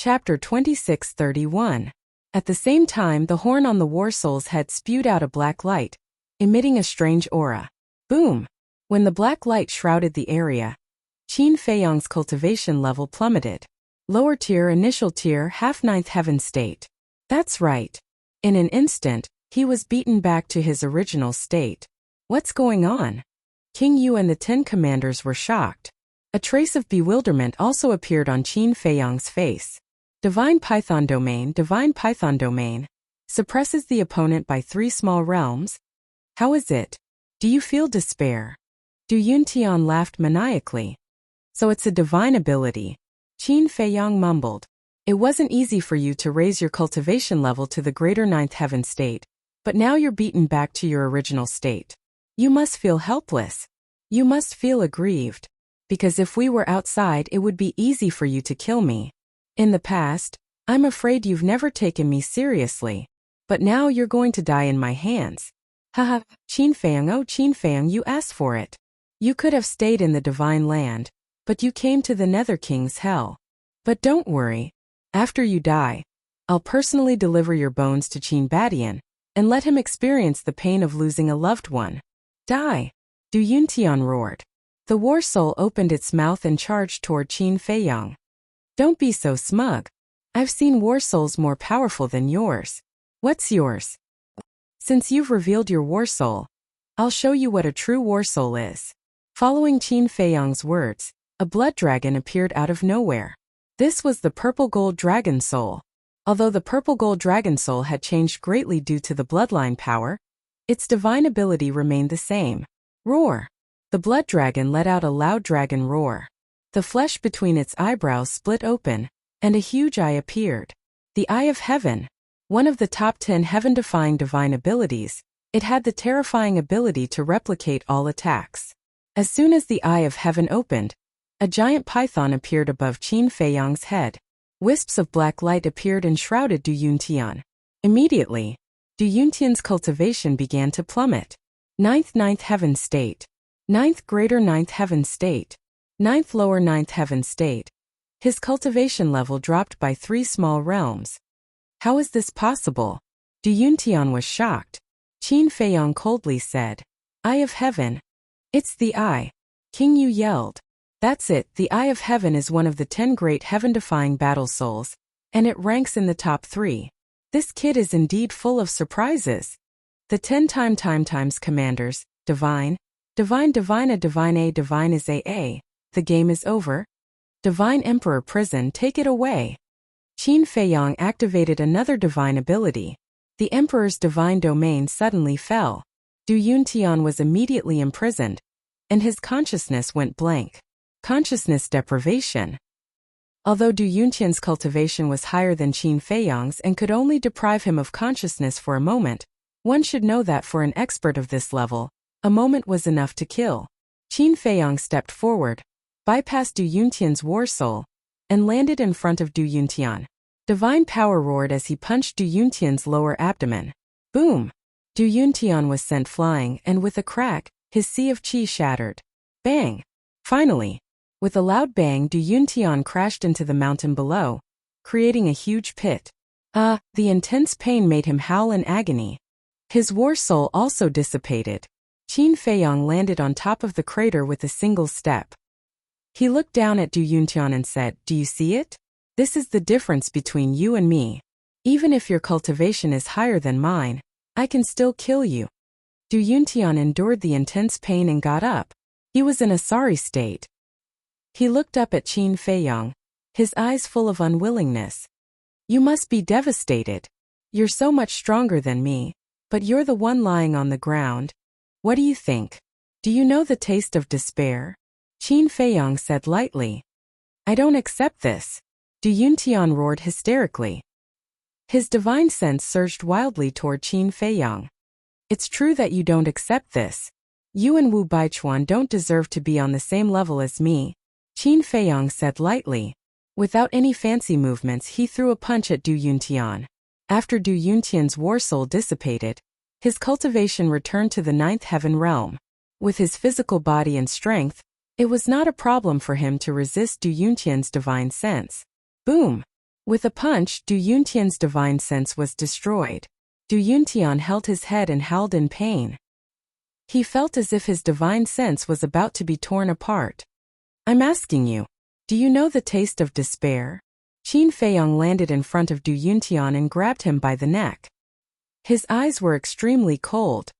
Chapter 26:31. At the same time, the horn on the war soul's head spewed out a black light, emitting a strange aura. Boom! When the black light shrouded the area, Qin Feiyang's cultivation level plummeted. Lower tier, initial tier, half-ninth heaven state. That's right. In an instant, he was beaten back to his original state. What's going on? King Yu and the 10 commanders were shocked. A trace of bewilderment also appeared on Qin Feiyang's face. Divine Python Domain, suppresses the opponent by 3 small realms. How is it? Do you feel despair? Du Yuntian laughed maniacally. So it's a divine ability. Qin Feiyang mumbled. It wasn't easy for you to raise your cultivation level to the greater 9th heaven state, but now you're beaten back to your original state. You must feel helpless. You must feel aggrieved. Because if we were outside, it would be easy for you to kill me. In the past, I'm afraid you've never taken me seriously. But now you're going to die in my hands. Haha, Qin Feiyang, oh Qin Feiyang, you asked for it. You could have stayed in the divine land, but you came to the Nether King's hell. But don't worry. After you die, I'll personally deliver your bones to Qin Badian, and let him experience the pain of losing a loved one. Die! Du Yuntian roared. The war soul opened its mouth and charged toward Qin Feiyang. Don't be so smug. I've seen war souls more powerful than yours. What's yours? Since you've revealed your war soul, I'll show you what a true war soul is. Following Qin Feiyang's words, a blood dragon appeared out of nowhere. This was the purple gold dragon soul. Although the purple gold dragon soul had changed greatly due to the bloodline power, its divine ability remained the same. Roar! The blood dragon let out a loud dragon roar. The flesh between its eyebrows split open, and a huge eye appeared. The Eye of Heaven. One of the top 10 heaven-defying divine abilities, it had the terrifying ability to replicate all attacks. As soon as the Eye of Heaven opened, a giant python appeared above Qin Feiyang's head. Wisps of black light appeared and shrouded Du Yuntian. Immediately, Du Yuntian's cultivation began to plummet. 9th heaven state. 9th greater 9th heaven state. 9th lower 9th heaven state. His cultivation level dropped by 3 small realms. How is this possible? Du Yuntian was shocked. Qin Feiyang coldly said, Eye of Heaven. It's the eye. King Yu yelled. That's it, the Eye of Heaven is one of the 10 great heaven-defying battle souls, and it ranks in the top 3. This kid is indeed full of surprises. The 10 times commanders, divine is AA. The game is over. Divine Emperor Prison, take it away. Qin Feiyang activated another divine ability. The Emperor's divine domain suddenly fell. Du Yuntian was immediately imprisoned, and his consciousness went blank. Consciousness deprivation. Although Du Yuntian's cultivation was higher than Qin Feiyang's and could only deprive him of consciousness for a moment, one should know that for an expert of this level, a moment was enough to kill. Qin Feiyang stepped forward, bypassed Du Yuntian's war soul, and landed in front of Du Yuntian. Divine power roared as he punched Du Yuntian's lower abdomen. Boom! Du Yuntian was sent flying, and with a crack, his sea of qi shattered. Bang! Finally, with a loud bang, Du Yuntian crashed into the mountain below, creating a huge pit. The intense pain made him howl in agony. His war soul also dissipated. Qin Feiyang landed on top of the crater with a single step. He looked down at Du Yuntian and said, Do you see it? This is the difference between you and me. Even if your cultivation is higher than mine, I can still kill you. Du Yuntian endured the intense pain and got up. He was in a sorry state. He looked up at Qin Feiyang, his eyes full of unwillingness. You must be devastated. You're so much stronger than me, but you're the one lying on the ground. What do you think? Do you know the taste of despair? Qin Feiyang said lightly. I don't accept this. Du Yuntian roared hysterically. His divine sense surged wildly toward Qin Feiyang. It's true that you don't accept this. You and Wu Baichuan don't deserve to be on the same level as me. Qin Feiyang said lightly. Without any fancy movements, he threw a punch at Du Yuntian. After Du Yuntian's war soul dissipated, his cultivation returned to the 9th heaven realm. With his physical body and strength, it was not a problem for him to resist Du Yuntian's divine sense. Boom! With a punch, Du Yuntian's divine sense was destroyed. Du Yuntian held his head and howled in pain. He felt as if his divine sense was about to be torn apart. I'm asking you, do you know the taste of despair? Qin Feiyang landed in front of Du Yuntian and grabbed him by the neck. His eyes were extremely cold.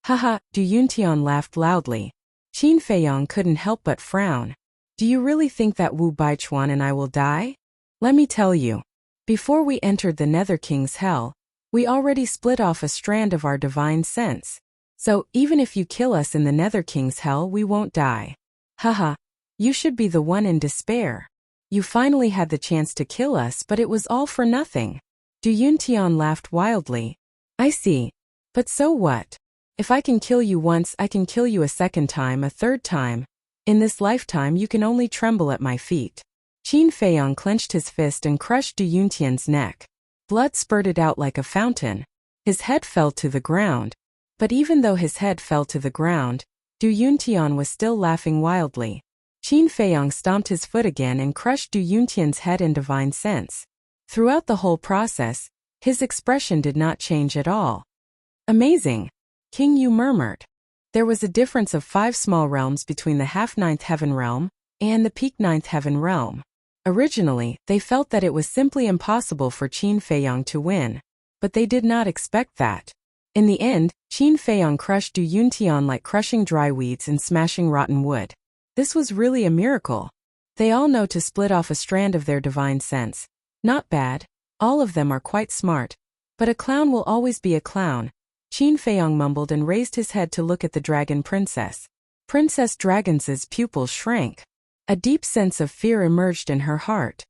Haha, Du Yuntian laughed loudly. Qin Feiyang couldn't help but frown. Do you really think that Wu Baichuan and I will die? Let me tell you. Before we entered the Nether King's hell, we already split off a strand of our divine sense. So, even if you kill us in the Nether King's hell, we won't die. Haha, you should be the one in despair. You finally had the chance to kill us, but it was all for nothing. Du Yuntian laughed wildly. I see. But so what? If I can kill you once, I can kill you a second time, a third time. In this lifetime, you can only tremble at my feet. Qin Feiyang clenched his fist and crushed Du Yuntian's neck. Blood spurted out like a fountain. His head fell to the ground. But even though his head fell to the ground, Du Yuntian was still laughing wildly. Qin Feiyang stomped his foot again and crushed Du Yuntian's head in divine sense. Throughout the whole process, his expression did not change at all. Amazing! King Yu murmured. There was a difference of 5 small realms between the half-ninth heaven realm and the peak ninth heaven realm. Originally, they felt that it was simply impossible for Qin Feiyang to win, but they did not expect that. In the end, Qin Feiyang crushed Du Yuntian like crushing dry weeds and smashing rotten wood. This was really a miracle. They all know to split off a strand of their divine sense. Not bad, all of them are quite smart. But a clown will always be a clown. Qin Feiyang mumbled and raised his head to look at the dragon princess. Princess Dragons's pupils shrank. A deep sense of fear emerged in her heart.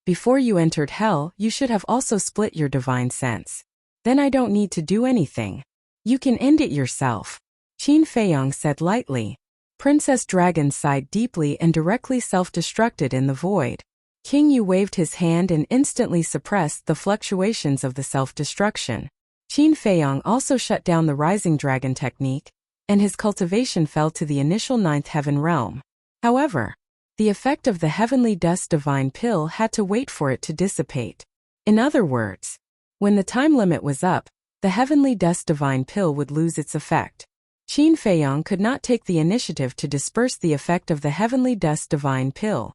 Before you entered hell, you should have also split your divine sense. Then I don't need to do anything. You can end it yourself. Qin Feiyang said lightly. Princess Dragon sighed deeply and directly self-destructed in the void. King Yu waved his hand and instantly suppressed the fluctuations of the self-destruction. Qin Feiyang also shut down the rising dragon technique, and his cultivation fell to the initial 9th heaven realm. However, the effect of the heavenly dust divine pill had to wait for it to dissipate. In other words, when the time limit was up, the heavenly dust divine pill would lose its effect. Qin Feiyang could not take the initiative to disperse the effect of the heavenly dust divine pill.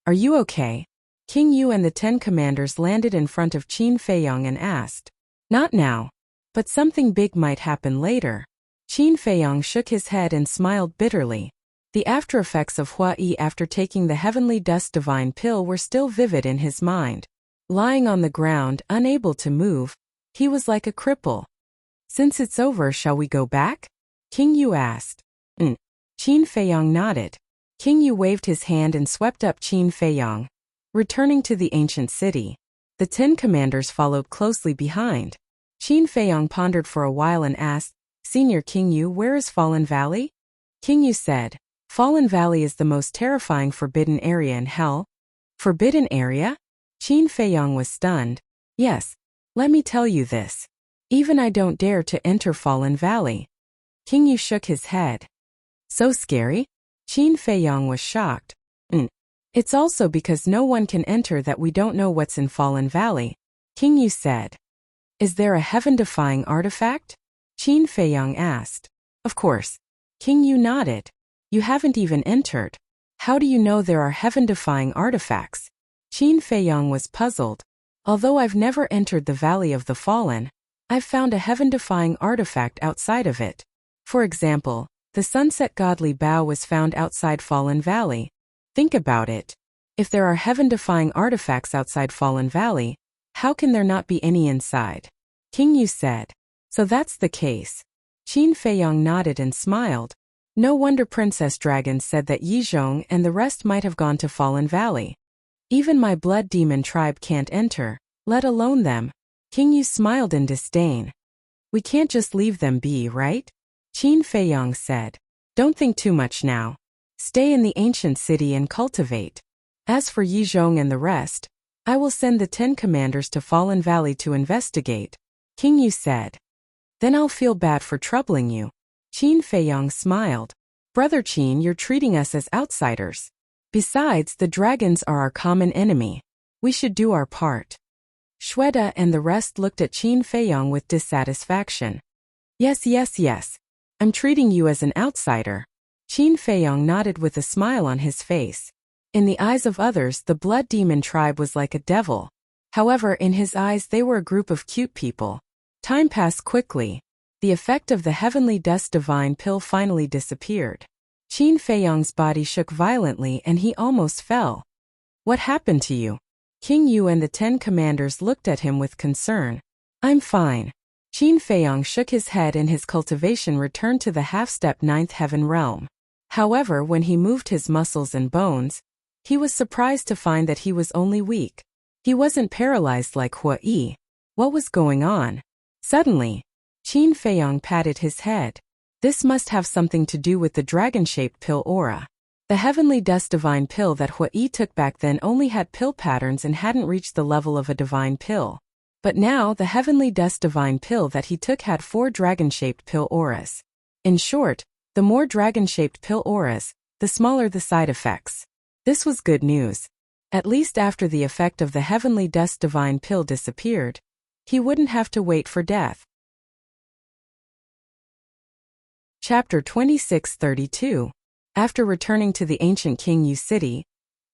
Are you okay? King Yu and the 10 commanders landed in front of Qin Feiyang and asked. Not now. But something big might happen later. Qin Feiyang shook his head and smiled bitterly. The aftereffects of Hua Yi after taking the heavenly dust divine pill were still vivid in his mind. Lying on the ground, unable to move, he was like a cripple. Since it's over, shall we go back? King Yu asked. Qin Feiyang nodded. King Yu waved his hand and swept up Qin Feiyang. Returning to the ancient city, the 10 commanders followed closely behind. Qin Feiyang pondered for a while and asked, Senior King Yu, where is Fallen Valley? King Yu said, Fallen Valley is the most terrifying forbidden area in hell. Forbidden area? Qin Feiyang was stunned. Yes, let me tell you this. Even I don't dare to enter Fallen Valley. King Yu shook his head. So scary? Qin Feiyang was shocked. It's also because no one can enter that we don't know what's in Fallen Valley. King Yu said. Is there a heaven-defying artifact? Qin Feiyang asked. Of course. King Yu nodded. You haven't even entered. How do you know there are heaven-defying artifacts? Qin Feiyang was puzzled. Although I've never entered the Valley of the Fallen, I've found a heaven-defying artifact outside of it. For example, the Sunset Godly Bow was found outside Fallen Valley. Think about it. If there are heaven-defying artifacts outside Fallen Valley, how can there not be any inside? King Yu said. So that's the case. Qin Feiyang nodded and smiled. No wonder Princess Dragon said that Yizhong and the rest might have gone to Fallen Valley. Even my blood demon tribe can't enter, let alone them. King Yu smiled in disdain. We can't just leave them be, right? Qin Feiyang said. Don't think too much now. Stay in the ancient city and cultivate. As for Yizhong and the rest, I will send the 10 commanders to Fallen Valley to investigate. King Yu said. Then I'll feel bad for troubling you. Qin Feiyang smiled. Brother Qin, you're treating us as outsiders. Besides, the dragons are our common enemy. We should do our part. Shweta and the rest looked at Qin Feiyong with dissatisfaction. Yes. I'm treating you as an outsider. Qin Feiyong nodded with a smile on his face. In the eyes of others, the blood demon tribe was like a devil. However, in his eyes they were a group of cute people. Time passed quickly. The effect of the heavenly dust divine pill finally disappeared. Qin Feiyong's body shook violently and he almost fell. What happened to you? King Yu and the 10 commanders looked at him with concern. I'm fine. Qin Feiyong shook his head and his cultivation returned to the half-step 9th heaven realm. However, when he moved his muscles and bones, he was surprised to find that he was only weak. He wasn't paralyzed like Hua Yi. What was going on? Suddenly, Qin Feiyong patted his head. This must have something to do with the dragon-shaped pill aura. The heavenly dust divine pill that Hua Yi took back then only had pill patterns and hadn't reached the level of a divine pill. But now the heavenly dust divine pill that he took had 4 dragon-shaped pill auras. In short, the more dragon-shaped pill auras, the smaller the side effects. This was good news. At least after the effect of the heavenly dust divine pill disappeared, he wouldn't have to wait for death. Chapter 2632. After returning to the ancient King Yu city,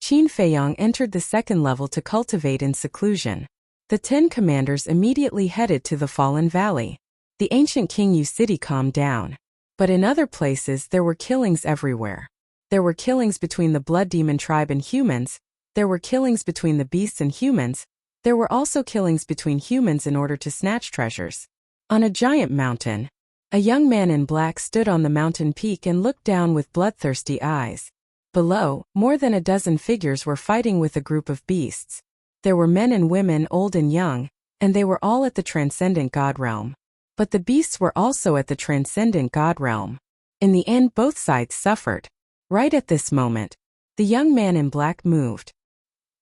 Qin Feiyong entered the 2nd level to cultivate in seclusion. The 10 commanders immediately headed to the Fallen Valley. The ancient King Yu city calmed down. But in other places there were killings everywhere. There were killings between the blood demon tribe and humans, there were killings between the beasts and humans, there were also killings between humans in order to snatch treasures. On a giant mountain, a young man in black stood on the mountain peak and looked down with bloodthirsty eyes. Below, more than a dozen figures were fighting with a group of beasts. There were men and women, old and young, and they were all at the transcendent God realm. But the beasts were also at the transcendent God realm. In the end, both sides suffered. Right at this moment, the young man in black moved.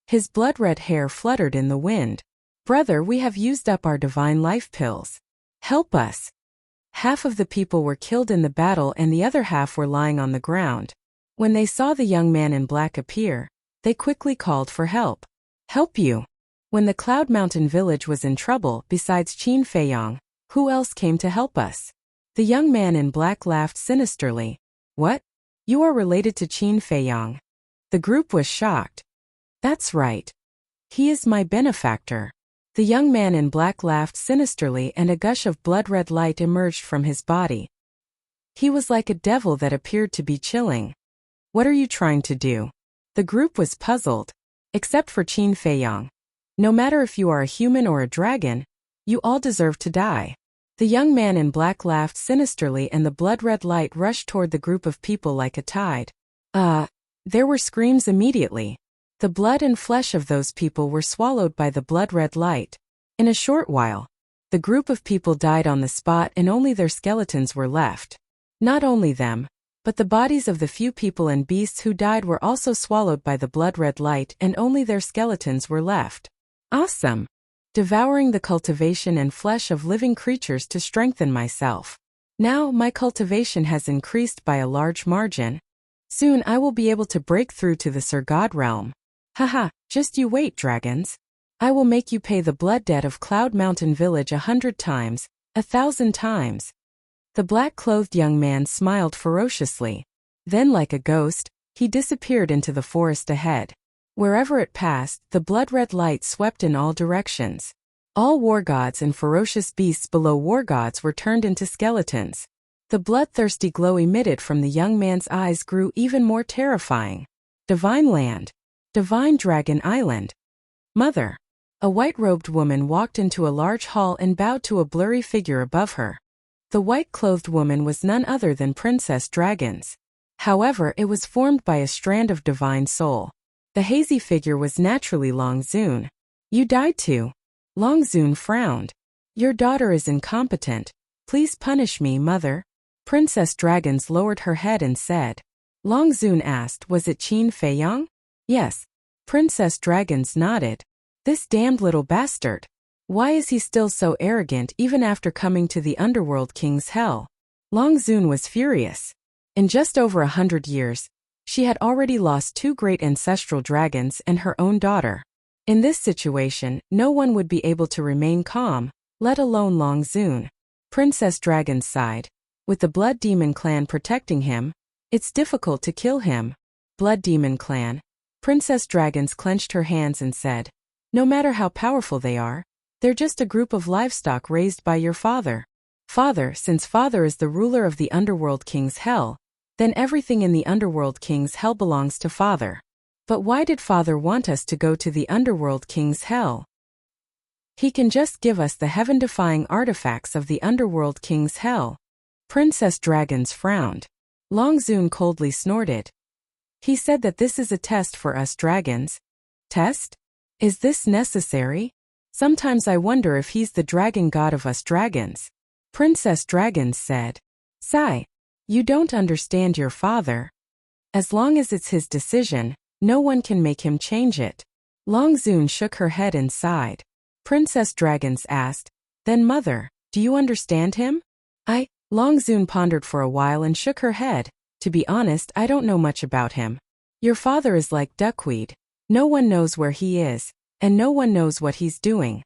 His blood-red hair fluttered in the wind. Brother, we have used up our divine life pills. Help us. Half of the people were killed in the battle and the other half were lying on the ground. When they saw the young man in black appear, they quickly called for help. Help you. When the Cloud Mountain village was in trouble, besides Qin Feiyong, who else came to help us? The young man in black laughed sinisterly. What? You are related to Qin Feiyong? The group was shocked. That's right. He is my benefactor. The young man in black laughed sinisterly and a gush of blood-red light emerged from his body. He was like a devil that appeared to be chilling. What are you trying to do? The group was puzzled. Except for Qin Feiyong. No matter if you are a human or a dragon, you all deserve to die. The young man in black laughed sinisterly and the blood-red light rushed toward the group of people like a tide. There were screams immediately. The blood and flesh of those people were swallowed by the blood-red light. In a short while, the group of people died on the spot and only their skeletons were left. Not only them, but the bodies of the few people and beasts who died were also swallowed by the blood-red light and only their skeletons were left. Awesome! Devouring the cultivation and flesh of living creatures to strengthen myself. Now my cultivation has increased by a large margin. Soon I will be able to break through to the Sir God realm. Haha, just you wait, dragons. I will make you pay the blood debt of Cloud Mountain Village 100 times, 1,000 times. The black-clothed young man smiled ferociously. Then like a ghost, he disappeared into the forest ahead. Wherever it passed, the blood-red light swept in all directions. All war gods and ferocious beasts below war gods were turned into skeletons. The bloodthirsty glow emitted from the young man's eyes grew even more terrifying. Divine land. Divine Dragon Island. Mother. A white-robed woman walked into a large hall and bowed to a blurry figure above her. The white-clothed woman was none other than Princess Dragons. However, it was formed by a strand of divine soul. The hazy figure was naturally Long Zun. You died too. Long Zun frowned. Your daughter is incompetent. Please punish me, mother. Princess Dragons lowered her head and said. Long Zun asked, was it Qin Feiyong? Yes. Princess Dragons nodded. This damned little bastard. Why is he still so arrogant even after coming to the Underworld King's hell? Long Zun was furious. In just over 100 years, she had already lost 2 great ancestral dragons and her own daughter. In this situation, no one would be able to remain calm, let alone Long Zun. Princess Dragon sighed. With the Blood Demon clan protecting him, it's difficult to kill him. Blood Demon clan. Princess Dragons clenched her hands and said, no matter how powerful they are, they're just a group of livestock raised by your father. Father, since father is the ruler of the Underworld King's hell, then everything in the Underworld King's hell belongs to father. But why did father want us to go to the Underworld King's hell? He can just give us the heaven-defying artifacts of the Underworld King's hell. Princess Dragons frowned. Long Zun coldly snorted. He said that this is a test for us dragons. Test? Is this necessary? Sometimes I wonder if he's the dragon god of us dragons. Princess Dragons said. Sigh. You don't understand your father. As long as it's his decision, no one can make him change it. Long Zun shook her head and sighed. Princess Dragons asked, then mother, do you understand him? Long Zun pondered for a while and shook her head. To be honest, I don't know much about him. Your father is like duckweed. No one knows where he is, and no one knows what he's doing.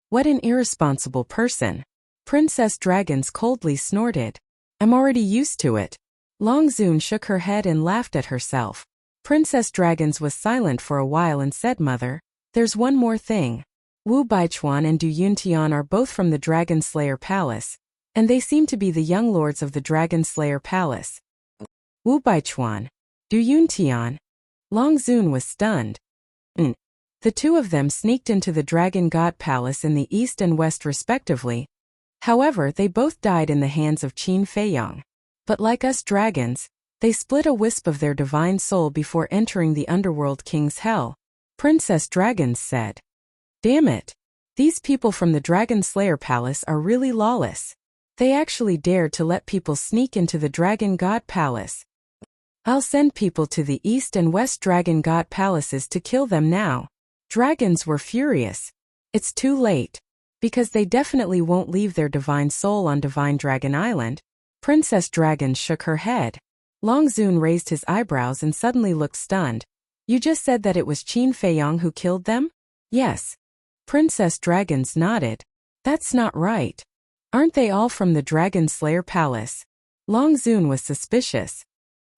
What an irresponsible person. Princess Dragons coldly snorted. I'm already used to it. Long Zun shook her head and laughed at herself. Princess Dragons was silent for a while and said, Mother, there's one more thing. Wu Baichuan and Du Yuntian are both from the Dragon Slayer Palace, and they seem to be the young lords of the Dragon Slayer Palace. Wu Baichuan, Du Yuntian. Long Zun was stunned. The two of them sneaked into the Dragon God Palace in the east and west respectively. However, they both died in the hands of Qin Feiyang. But like us dragons, they split a wisp of their divine soul before entering the Underworld King's hell. Princess Dragons said. Damn it. These people from the Dragon Slayer Palace are really lawless. They actually dared to let people sneak into the Dragon God Palace. I'll send people to the East and West Dragon God Palaces to kill them now. Dragons were furious. It's too late. Because they definitely won't leave their divine soul on Divine Dragon Island. Princess Dragons shook her head. Long Zun raised his eyebrows and suddenly looked stunned. You just said that it was Qin Feiyang who killed them? Yes. Princess Dragons nodded. That's not right. Aren't they all from the Dragon Slayer Palace? Long Zun was suspicious.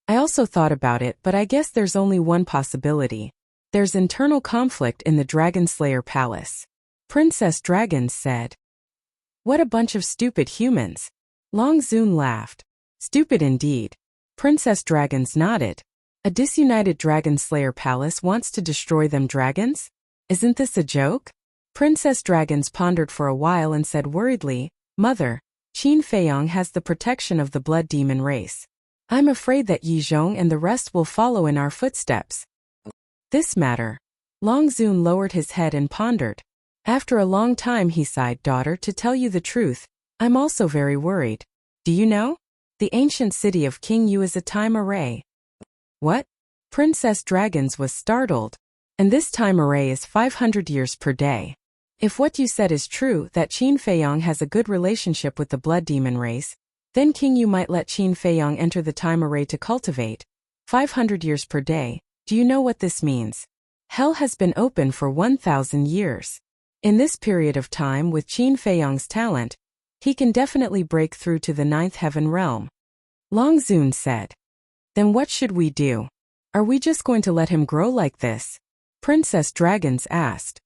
I also thought about it, but I guess there's only one possibility. There's internal conflict in the Dragon Slayer Palace. Princess Dragons said. What a bunch of stupid humans. Long Zun laughed. Stupid indeed. Princess Dragons nodded. A disunited Dragon Slayer Palace wants to destroy them dragons? Isn't this a joke? Princess Dragons pondered for a while and said worriedly, Mother, Qin Feiyang has the protection of the Blood Demon race. I'm afraid that Yi Zhong and the rest will follow in our footsteps. This matter. Long Zun lowered his head and pondered. After a long time he sighed, Daughter, to tell you the truth, I'm also very worried. Do you know? The ancient city of King Yu is a time array. What? Princess Dragons was startled. And this time array is 500 years per day. If what you said is true, that Qin Feiyang has a good relationship with the Blood Demon race, then King Yu might let Qin Feiyang enter the time array to cultivate. 500 years per day. Do you know what this means? Hell has been open for 1,000 years. In this period of time, with Qin Feiyang's talent, he can definitely break through to the 9th heaven realm. Long Zun said. Then what should we do? Are we just going to let him grow like this? Princess Dragons asked.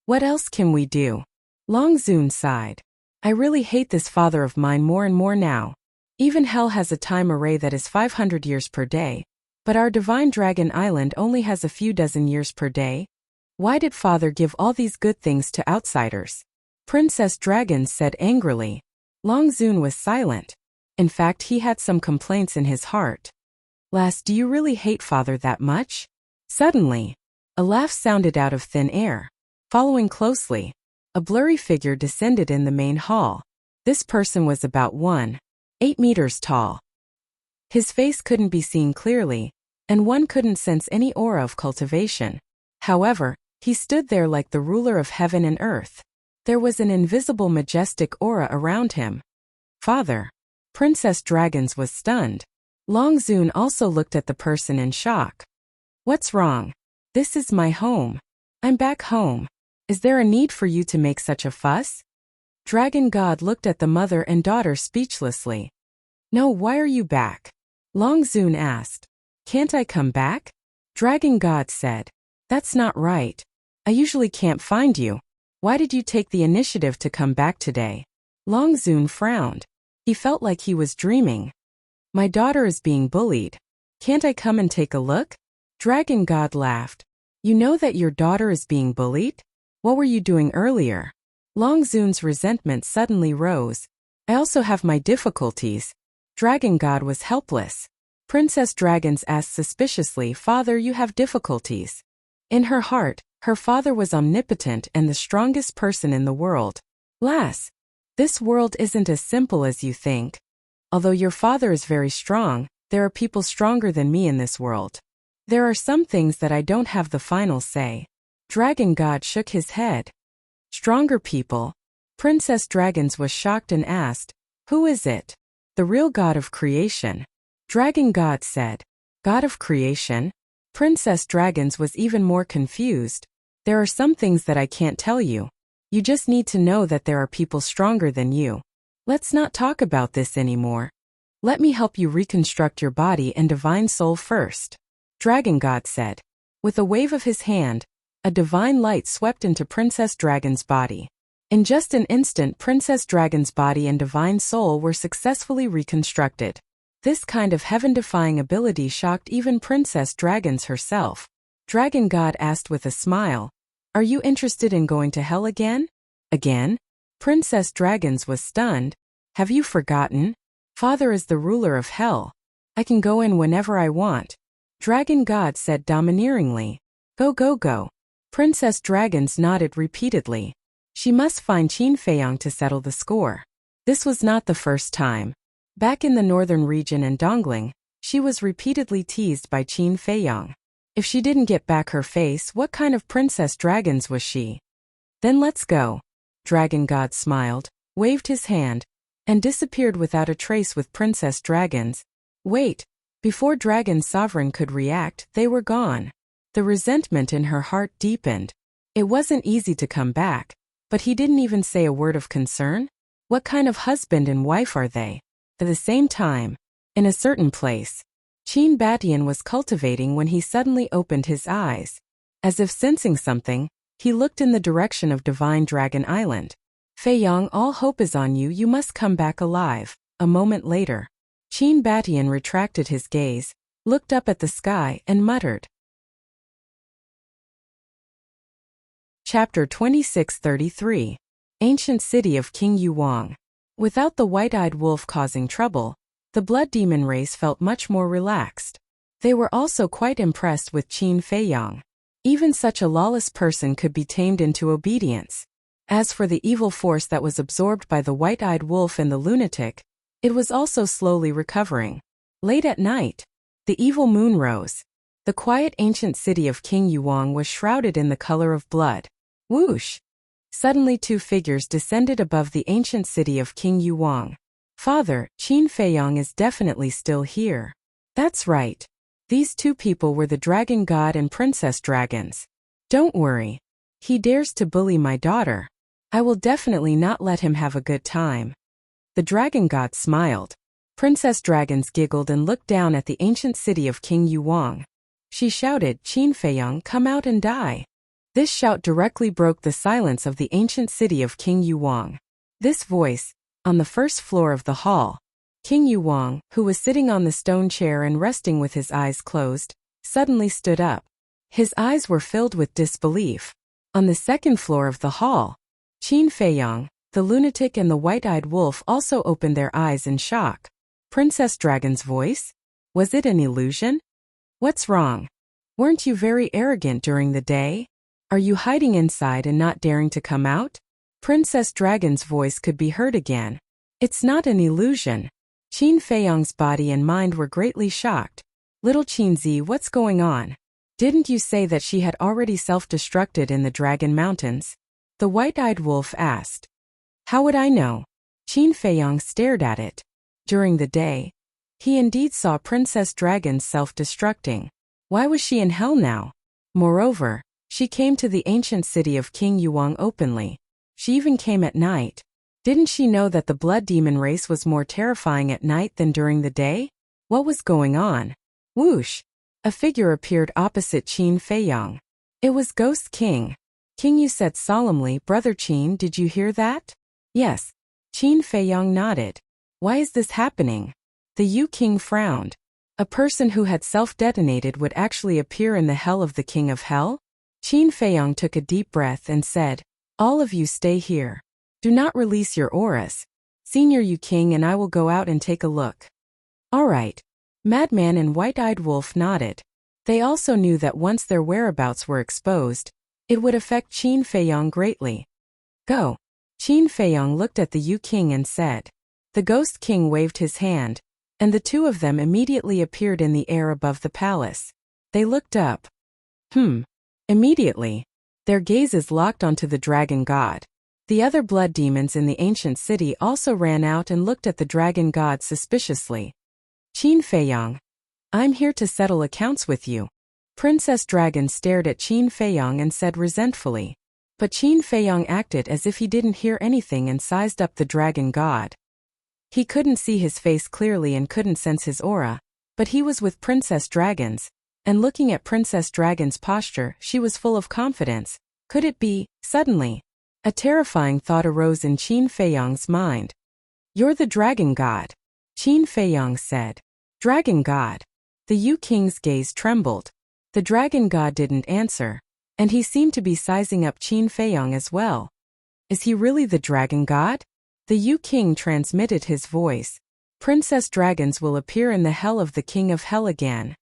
What else can we do? Long Zun sighed. I really hate this father of mine more and more now. Even hell has a time array that is 500 years per day, but our Divine Dragon Island only has a few dozen years per day. Why did father give all these good things to outsiders? Princess Dragons said angrily. Long Zun was silent. In fact, he had some complaints in his heart. Lass, do you really hate father that much? Suddenly, a laugh sounded out of thin air. Following closely, a blurry figure descended in the main hall. This person was about 1.8 meters tall. His face couldn't be seen clearly, and one couldn't sense any aura of cultivation. However, he stood there like the ruler of heaven and earth. There was an invisible majestic aura around him. Father. Princess Dragons was stunned. Long Zun also looked at the person in shock. What's wrong? This is my home. I'm back home. Is there a need for you to make such a fuss? Dragon God looked at the mother and daughter speechlessly. No, why are you back? Long Zun asked. Can't I come back? Dragon God said. That's not right. I usually can't find you. Why did you take the initiative to come back today? Long Zun frowned. He felt like he was dreaming. My daughter is being bullied. Can't I come and take a look? Dragon God laughed. You know that your daughter is being bullied? What were you doing earlier? Long Zun's resentment suddenly rose. I also have my difficulties. Dragon God was helpless. Princess Dragons asked suspiciously, Father, you have difficulties. In her heart, her father was omnipotent and the strongest person in the world. Lass, this world isn't as simple as you think. Although your father is very strong, there are people stronger than me in this world. There are some things that I don't have the final say. Dragon God shook his head. Stronger people? Princess Dragons was shocked and asked, Who is it? The real God of creation. Dragon God said, God of creation? Princess Dragons was even more confused. There are some things that I can't tell you. You just need to know that there are people stronger than you. Let's not talk about this anymore. Let me help you reconstruct your body and divine soul first. Dragon God said. With a wave of his hand, a divine light swept into Princess Dragon's body. In just an instant, Princess Dragon's body and divine soul were successfully reconstructed. This kind of heaven-defying ability shocked even Princess Dragons herself. Dragon God asked with a smile, Are you interested in going to hell again? Again? Princess Dragons was stunned. Have you forgotten? Father is the ruler of hell. I can go in whenever I want. Dragon God said domineeringly. Go, go, go. Princess Dragons nodded repeatedly. She must find Qin Feiyang to settle the score. This was not the first time. Back in the northern region and Dongling, she was repeatedly teased by Qin Feiyang. If she didn't get back her face, what kind of Princess Dragons was she? Then let's go. Dragon God smiled, waved his hand, and disappeared without a trace with Princess Dragons. Wait, before Dragon Sovereign could react, they were gone. The resentment in her heart deepened. It wasn't easy to come back, but he didn't even say a word of concern. What kind of husband and wife are they? At the same time, in a certain place, Qin Batian was cultivating when he suddenly opened his eyes. As if sensing something, he looked in the direction of Divine Dragon Island. Feiyang, all hope is on you, you must come back alive. A moment later, Qin Batian retracted his gaze, looked up at the sky and muttered. Chapter 2633. Ancient City of King Yuwang. Without the white-eyed wolf causing trouble, the blood demon race felt much more relaxed. They were also quite impressed with Qin Feiyang. Even such a lawless person could be tamed into obedience. As for the evil force that was absorbed by the white-eyed wolf and the lunatic, it was also slowly recovering. Late at night, the evil moon rose. The quiet ancient city of King Yuwang was shrouded in the color of blood. Whoosh! Suddenly 2 figures descended above the ancient city of King Yuwang. Father, Qin Feiyang is definitely still here. That's right. These 2 people were the Dragon God and Princess Dragons. Don't worry. He dares to bully my daughter. I will definitely not let him have a good time. The Dragon God smiled. Princess Dragons giggled and looked down at the ancient city of King Yuwang. She shouted, Qin Feiyang, come out and die. This shout directly broke the silence of the ancient city of King Yuwang. This voice, on the first floor of the hall. King Yuwang, who was sitting on the stone chair and resting with his eyes closed, suddenly stood up. His eyes were filled with disbelief. On the second floor of the hall, Qin Feiyang, the lunatic and the white-eyed wolf also opened their eyes in shock. Princess Dragon's voice? Was it an illusion? What's wrong? Weren't you very arrogant during the day? Are you hiding inside and not daring to come out? Princess Dragon's voice could be heard again. It's not an illusion. Qin Feiyang's body and mind were greatly shocked. Little Qinzi, what's going on? Didn't you say that she had already self-destructed in the Dragon Mountains? The white-eyed wolf asked. How would I know? Qin Feiyang stared at it. During the day, he indeed saw Princess Dragon self-destructing. Why was she in hell now? Moreover, She came to the ancient city of King Yuang openly. She even came at night. Didn't she know that the blood demon race was more terrifying at night than during the day? What was going on? Whoosh! A figure appeared opposite Qin Feiyang. It was Ghost King. King Yu said solemnly, "Brother Qin, did you hear that?" "Yes." Qin Feiyang nodded. "Why is this happening?" The Yu King frowned. A person who had self-detonated would actually appear in the hell of the King of Hell? Qin Feiyang took a deep breath and said, "All of you stay here. Do not release your auras. Senior Yu King and I will go out and take a look." "All right." Madman and White-Eyed Wolf nodded. They also knew that once their whereabouts were exposed, it would affect Qin Feiyang greatly. "Go." Qin Feiyang looked at the Yu King and said. The Ghost King waved his hand, and the two of them immediately appeared in the air above the palace. They looked up. Immediately, their gazes locked onto the dragon god. The other blood demons in the ancient city also ran out and looked at the dragon god suspiciously. "Qin Feiyang, I'm here to settle accounts with you." Princess Dragon stared at Qin Feiyang and said resentfully. But Qin Feiyang acted as if he didn't hear anything and sized up the dragon god. He couldn't see his face clearly and couldn't sense his aura, but he was with Princess Dragon's, and looking at Princess Dragon's posture, she was full of confidence. Could it be? Suddenly, a terrifying thought arose in Qin Feiyang's mind. "You're the dragon god," Qin Feiyang said. "Dragon god." The Yu King's gaze trembled. The dragon god didn't answer, and he seemed to be sizing up Qin Feiyang as well. Is he really the dragon god? The Yu King transmitted his voice. "Princess Dragons will appear in the hell of the King of Hell again.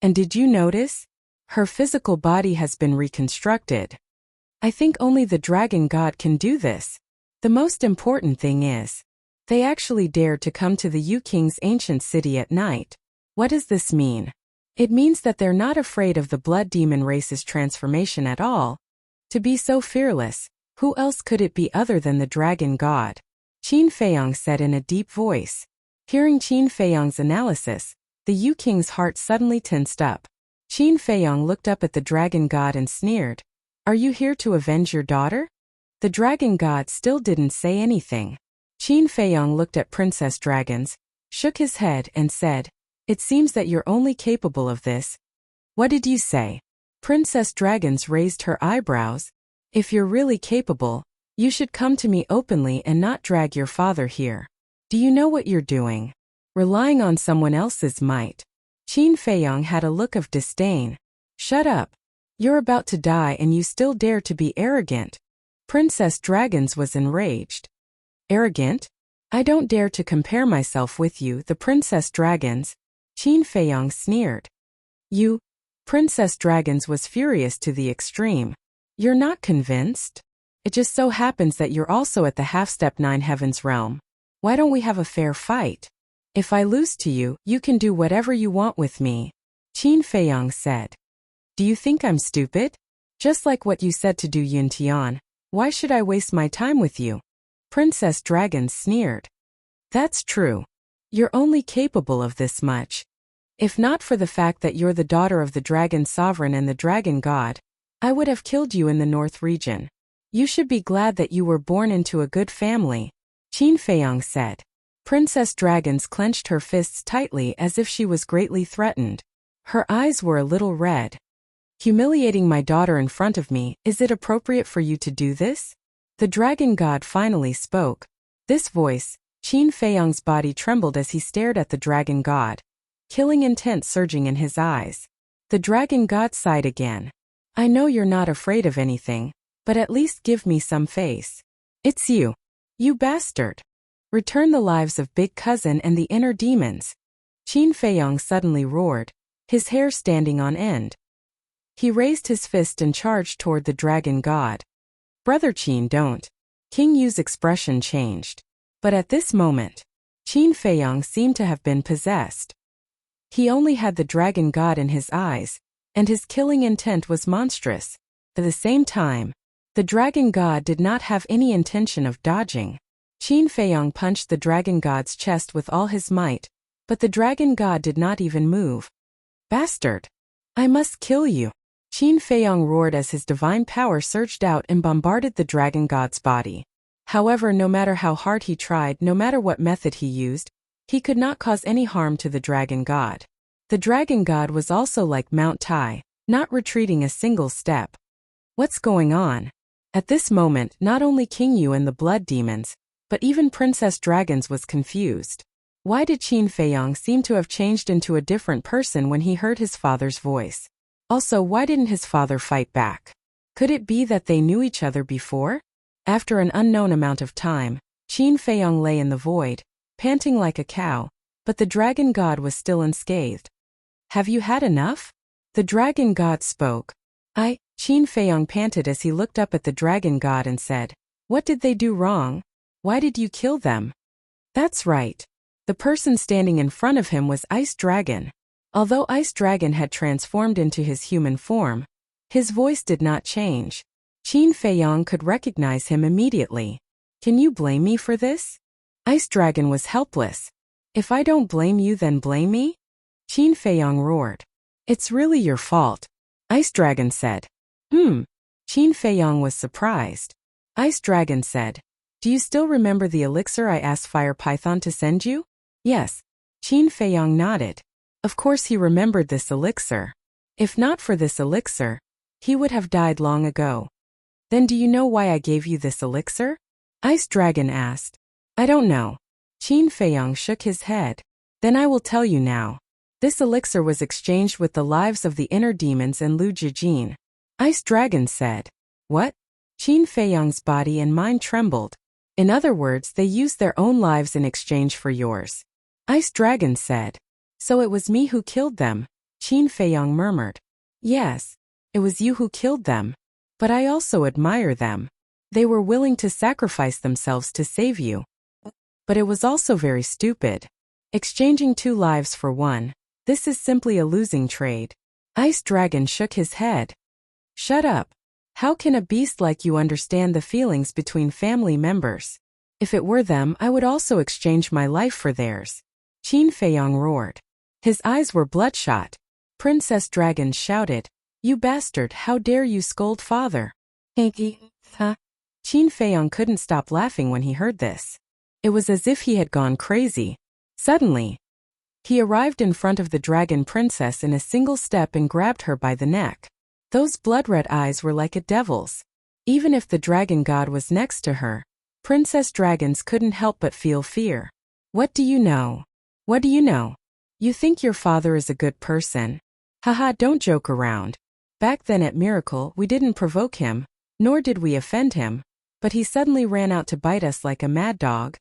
And did you notice? Her physical body has been reconstructed. I think only the dragon god can do this. The most important thing is, they actually dared to come to the Yu King's ancient city at night. What does this mean? It means that they're not afraid of the blood demon race's transformation at all. To be so fearless, who else could it be other than the dragon god?" Qin Feiyang said in a deep voice. Hearing Qin Feiyang's analysis, the Yu King's heart suddenly tensed up. Qin Feiyang looked up at the dragon god and sneered. "Are you here to avenge your daughter?" The dragon god still didn't say anything. Qin Feiyang looked at Princess Dragons, shook his head and said, "It seems that you're only capable of this." "What did you say?" Princess Dragons raised her eyebrows. "If you're really capable, you should come to me openly and not drag your father here. Do you know what you're doing? Relying on someone else's might." Qin Feiyang had a look of disdain. "Shut up. You're about to die and you still dare to be arrogant." Princess Dragons was enraged. "Arrogant? I don't dare to compare myself with you, the Princess Dragons." Qin Feiyang sneered. "You?" Princess Dragons was furious to the extreme. "You're not convinced? It just so happens that you're also at the half-step 9 heavens realm. Why don't we have a fair fight? If I lose to you, you can do whatever you want with me." Qin Feiyang said. "Do you think I'm stupid? Just like what you said to do Yun Tian. Why should I waste my time with you?" Princess Dragon sneered. "That's true. You're only capable of this much. If not for the fact that you're the daughter of the Dragon Sovereign and the Dragon God, I would have killed you in the North region. You should be glad that you were born into a good family," Qin Feiyang said. Princess Dragons clenched her fists tightly as if she was greatly threatened. Her eyes were a little red. "Humiliating my daughter in front of me, is it appropriate for you to do this?" The Dragon God finally spoke. This voice, Qin Feiyang's body trembled as he stared at the Dragon God, killing intent surging in his eyes. The Dragon God sighed again. "I know you're not afraid of anything, but at least give me some face. It's you. You bastard. Return the lives of Big Cousin and the inner demons." Qin Feiyang suddenly roared, his hair standing on end. He raised his fist and charged toward the Dragon God. "Brother Qin, don't." King Yu's expression changed. But at this moment, Qin Feiyang seemed to have been possessed. He only had the Dragon God in his eyes, and his killing intent was monstrous. At the same time, the Dragon God did not have any intention of dodging. Qin Feiyang punched the Dragon God's chest with all his might, but the Dragon God did not even move. "Bastard! I must kill you!" Qin Feiyong roared as his divine power surged out and bombarded the dragon god's body. However, no matter how hard he tried, no matter what method he used, he could not cause any harm to the dragon god. The dragon god was also like Mount Tai, not retreating a single step. What's going on? At this moment, not only King Yu and the blood demons, but even Princess Dragons was confused. Why did Qin Feiyong seem to have changed into a different person when he heard his father's voice? Also, why didn't his father fight back? Could it be that they knew each other before? After an unknown amount of time, Qin Feiyong lay in the void, panting like a cow, but the dragon god was still unscathed. Have you had enough? The dragon god spoke. Qin Feiyong panted as he looked up at the dragon god and said, "What did they do wrong? Why did you kill them?" That's right. The person standing in front of him was Ice Dragon. Although Ice Dragon had transformed into his human form, his voice did not change. Qin Feiyong could recognize him immediately. Can you blame me for this? Ice Dragon was helpless. If I don't blame you, then blame me? Qin Feiyong roared. It's really your fault. Ice Dragon said. Qin Feiyong was surprised. Ice Dragon said, "Do you still remember the elixir I asked Fire Python to send you?" Yes. Qin Feiyong nodded. Of course he remembered this elixir. If not for this elixir, he would have died long ago. Then do you know why I gave you this elixir? Ice Dragon asked. I don't know. Qin Feiyong shook his head. Then I will tell you now. This elixir was exchanged with the lives of the inner demons and Lu Jijin. Ice Dragon said. What? Qin Feiyong's body and mind trembled. In other words, they used their own lives in exchange for yours. Ice Dragon said. So it was me who killed them, Qin Feiyong murmured. Yes, it was you who killed them. But I also admire them. They were willing to sacrifice themselves to save you. But it was also very stupid. Exchanging 2 lives for 1. This is simply a losing trade. Ice Dragon shook his head. Shut up. How can a beast like you understand the feelings between family members? If it were them, I would also exchange my life for theirs. Qin Feiyong roared. His eyes were bloodshot. Princess Dragon shouted, You bastard, how dare you scold father? Qin Feiyong couldn't stop laughing when he heard this. It was as if he had gone crazy. Suddenly, he arrived in front of the dragon princess in a single step and grabbed her by the neck. Those blood-red eyes were like a devil's. Even if the dragon god was next to her, Princess Dragons couldn't help but feel fear. What do you know? What do you know? You think your father is a good person? Haha, don't joke around. Back then at Miracle, we didn't provoke him, nor did we offend him, but he suddenly ran out to bite us like a mad dog.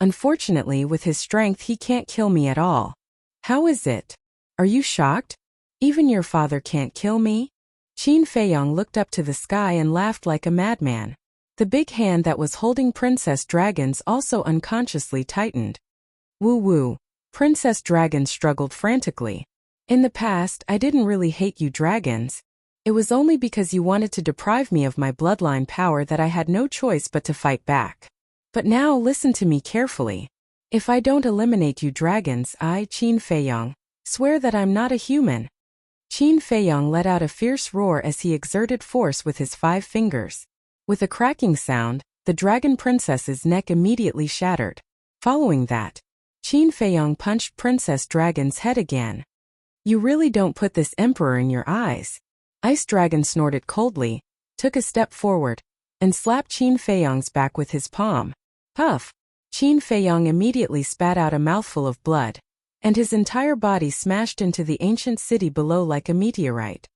Unfortunately, with his strength he can't kill me at all. How is it? Are you shocked? Even your father can't kill me? Qin Feiyong looked up to the sky and laughed like a madman. The big hand that was holding Princess Dragons also unconsciously tightened. Woo-woo. Princess Dragon struggled frantically. In the past, I didn't really hate you dragons. It was only because you wanted to deprive me of my bloodline power that I had no choice but to fight back. But now listen to me carefully. If I don't eliminate you dragons, I, Qin Feiyong, swear that I'm not a human. Qin Feiyong let out a fierce roar as he exerted force with his 5 fingers. With a cracking sound, the dragon princess's neck immediately shattered. Following that, Qin Feiyong punched Princess Dragon's head again. You really don't put this emperor in your eyes. Ice Dragon snorted coldly, took a step forward, and slapped Qin Feiyong's back with his palm. Puff! Qin Feiyong immediately spat out a mouthful of blood, and his entire body smashed into the ancient city below like a meteorite.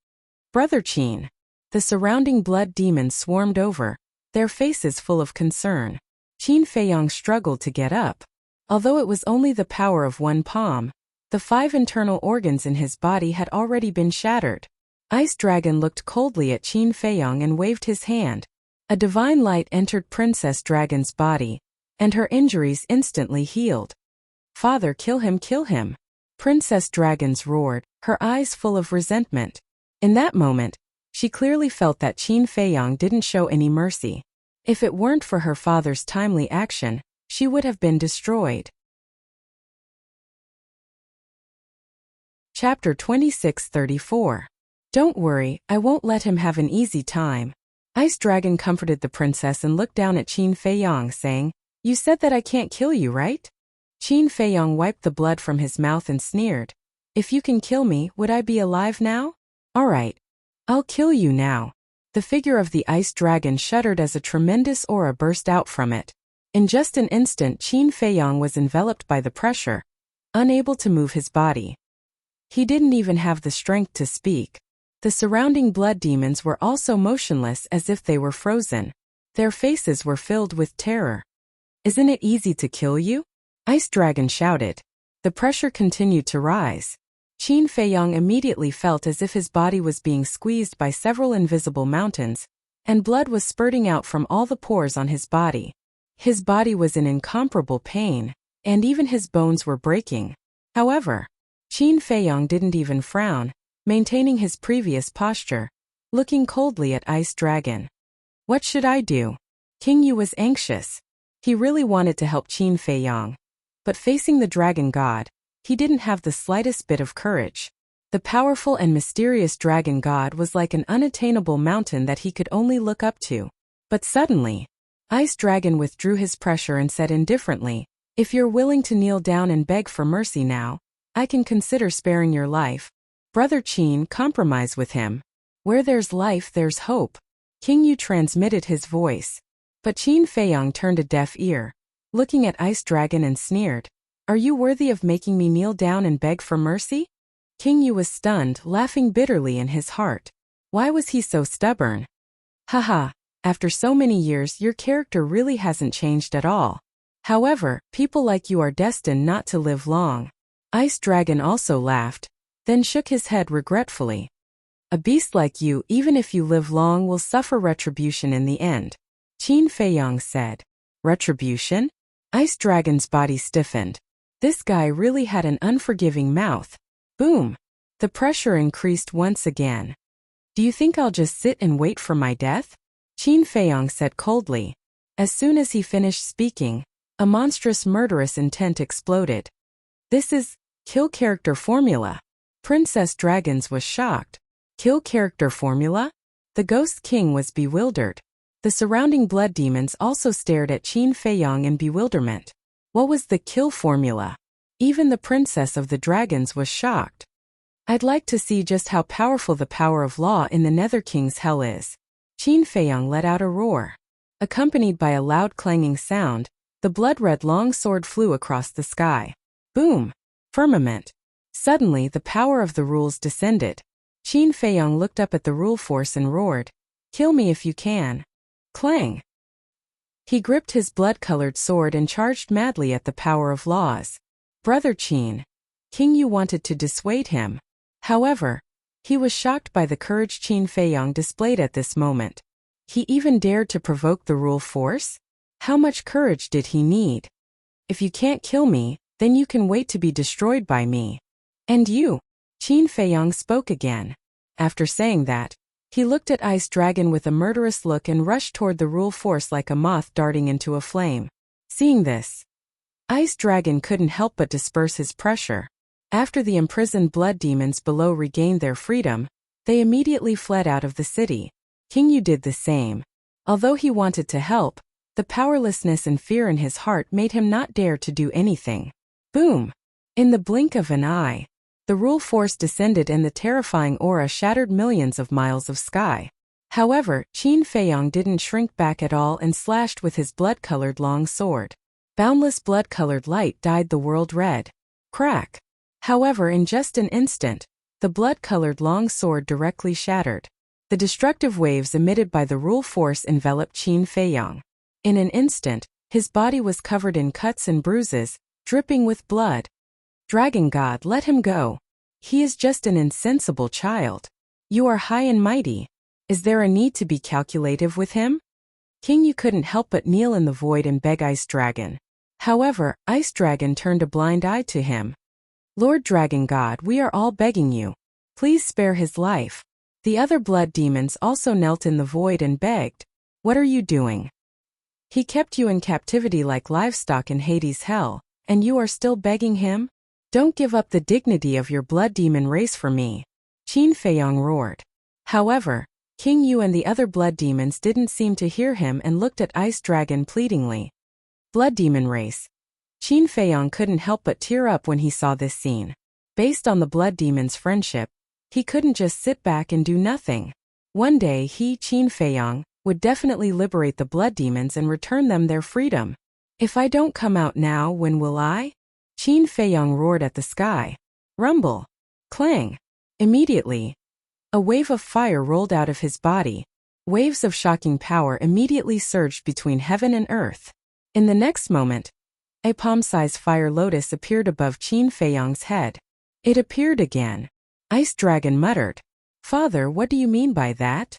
Brother Qin. The surrounding blood demons swarmed over, their faces full of concern. Qin Feiyong struggled to get up. Although it was only the power of 1 palm, the 5 internal organs in his body had already been shattered. Ice Dragon looked coldly at Qin Feiyong and waved his hand. A divine light entered Princess Dragon's body, and her injuries instantly healed. Father, kill him, kill him. Princess Dragons roared, her eyes full of resentment. In that moment, she clearly felt that Qin Feiyong didn't show any mercy. If it weren't for her father's timely action, she would have been destroyed. Chapter 2634. Don't worry, I won't let him have an easy time. Ice Dragon comforted the princess and looked down at Qin Feiyang, saying, You said that I can't kill you, right? Qin Feiyang wiped the blood from his mouth and sneered. If you can kill me, would I be alive now? All right. I'll kill you now. The figure of the ice dragon shuddered as a tremendous aura burst out from it. In just an instant, Qin Feiyang was enveloped by the pressure, unable to move his body. He didn't even have the strength to speak. The surrounding blood demons were also motionless as if they were frozen. Their faces were filled with terror. Isn't it easy to kill you? Ice Dragon shouted. The pressure continued to rise. Qin Feiyang immediately felt as if his body was being squeezed by several invisible mountains, and blood was spurting out from all the pores on his body. His body was in incomparable pain, and even his bones were breaking. However, Qin Feiyang didn't even frown, maintaining his previous posture, looking coldly at Ice Dragon. What should I do? King Yu was anxious. He really wanted to help Qin Feiyang, but facing the dragon god, he didn't have the slightest bit of courage. The powerful and mysterious dragon god was like an unattainable mountain that he could only look up to. But suddenly, Ice Dragon withdrew his pressure and said indifferently, If you're willing to kneel down and beg for mercy now, I can consider sparing your life. Brother Qin, compromise with him. Where there's life, there's hope. King Yu transmitted his voice. But Qin Feiyang turned a deaf ear, looking at Ice Dragon and sneered. Are you worthy of making me kneel down and beg for mercy? King Yu was stunned, laughing bitterly in his heart. Why was he so stubborn? Haha, after so many years your character really hasn't changed at all. However, people like you are destined not to live long. Ice Dragon also laughed, then shook his head regretfully. A beast like you, even if you live long, will suffer retribution in the end. Qin Feiyang said. Retribution? Ice Dragon's body stiffened. This guy really had an unforgiving mouth. Boom! The pressure increased once again. Do you think I'll just sit and wait for my death? Qin Feiyang said coldly. As soon as he finished speaking, a monstrous murderous intent exploded. This is kill character formula. Princess Dragons was shocked. Kill character formula? The Ghost King was bewildered. The surrounding blood demons also stared at Qin Feiyang in bewilderment. What was the kill formula? Even the Princess of the Dragons was shocked. I'd like to see just how powerful the power of law in the Nether King's hell is. Qin Feiyang let out a roar. Accompanied by a loud clanging sound, the blood-red long sword flew across the sky. Boom! Firmament. Suddenly the power of the rules descended. Qin Feiyang looked up at the rule force and roared, Kill me if you can. Clang! He gripped his blood-colored sword and charged madly at the power of laws. Brother Qin. King Yu wanted to dissuade him. However, he was shocked by the courage Qin Feiyang displayed at this moment. He even dared to provoke the rule force? How much courage did he need? If you can't kill me, then you can wait to be destroyed by me. And you? Qin Feiyang spoke again. After saying that, he looked at Ice Dragon with a murderous look and rushed toward the rule force like a moth darting into a flame. Seeing this, Ice Dragon couldn't help but disperse his pressure. After the imprisoned blood demons below regained their freedom, they immediately fled out of the city. King Yu did the same. Although he wanted to help, the powerlessness and fear in his heart made him not dare to do anything. Boom! In the blink of an eye, the rule force descended and the terrifying aura shattered millions of miles of sky. However, Qin Feiyang didn't shrink back at all and slashed with his blood-colored long sword. Boundless blood-colored light dyed the world red. Crack! However, in just an instant, the blood-colored long sword directly shattered. The destructive waves emitted by the rule force enveloped Qin Feiyang. In an instant, his body was covered in cuts and bruises, dripping with blood. Dragon God, let him go. He is just an insensible child. You are high and mighty. Is there a need to be calculative with him? King Yu couldn't help but kneel in the void and beg Ice Dragon. However, Ice Dragon turned a blind eye to him. Lord Dragon God, we are all begging you. Please spare his life. The other blood demons also knelt in the void and begged. What are you doing? He kept you in captivity like livestock in Hades' hell, and you are still begging him? Don't give up the dignity of your blood demon race for me. Qin Feiyang roared. However, King Yu and the other blood demons didn't seem to hear him and looked at Ice Dragon pleadingly. Blood demon race. Qin Feiyang couldn't help but tear up when he saw this scene. Based on the blood demon's friendship, he couldn't just sit back and do nothing. One day he, Qin Feiyang, would definitely liberate the blood demons and return them their freedom. If I don't come out now, when will I? Qin Feiyang roared at the sky. Rumble. Clang. Immediately, a wave of fire rolled out of his body. Waves of shocking power immediately surged between heaven and earth. In the next moment, a palm-sized fire lotus appeared above Qin Feiyang's head. It appeared again. Ice Dragon muttered. Father, what do you mean by that?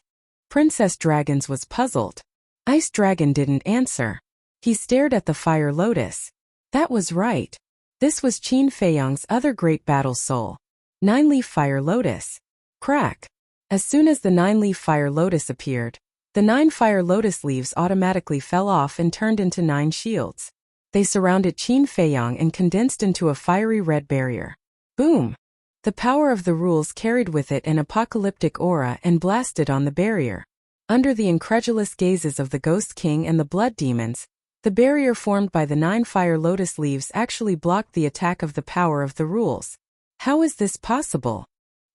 Princess Dragons was puzzled. Ice Dragon didn't answer. He stared at the fire lotus. That was right. This was Qin Feiyang's other great battle soul. 9-leaf fire lotus. Crack. As soon as the 9-leaf fire lotus appeared, the 9 fire lotus leaves automatically fell off and turned into 9 shields. They surrounded Qin Feiyang and condensed into a fiery red barrier. Boom! The power of the rules carried with it an apocalyptic aura and blasted on the barrier. Under the incredulous gazes of the Ghost King and the blood demons, the barrier formed by the 9 fire lotus leaves actually blocked the attack of the power of the rules. How is this possible?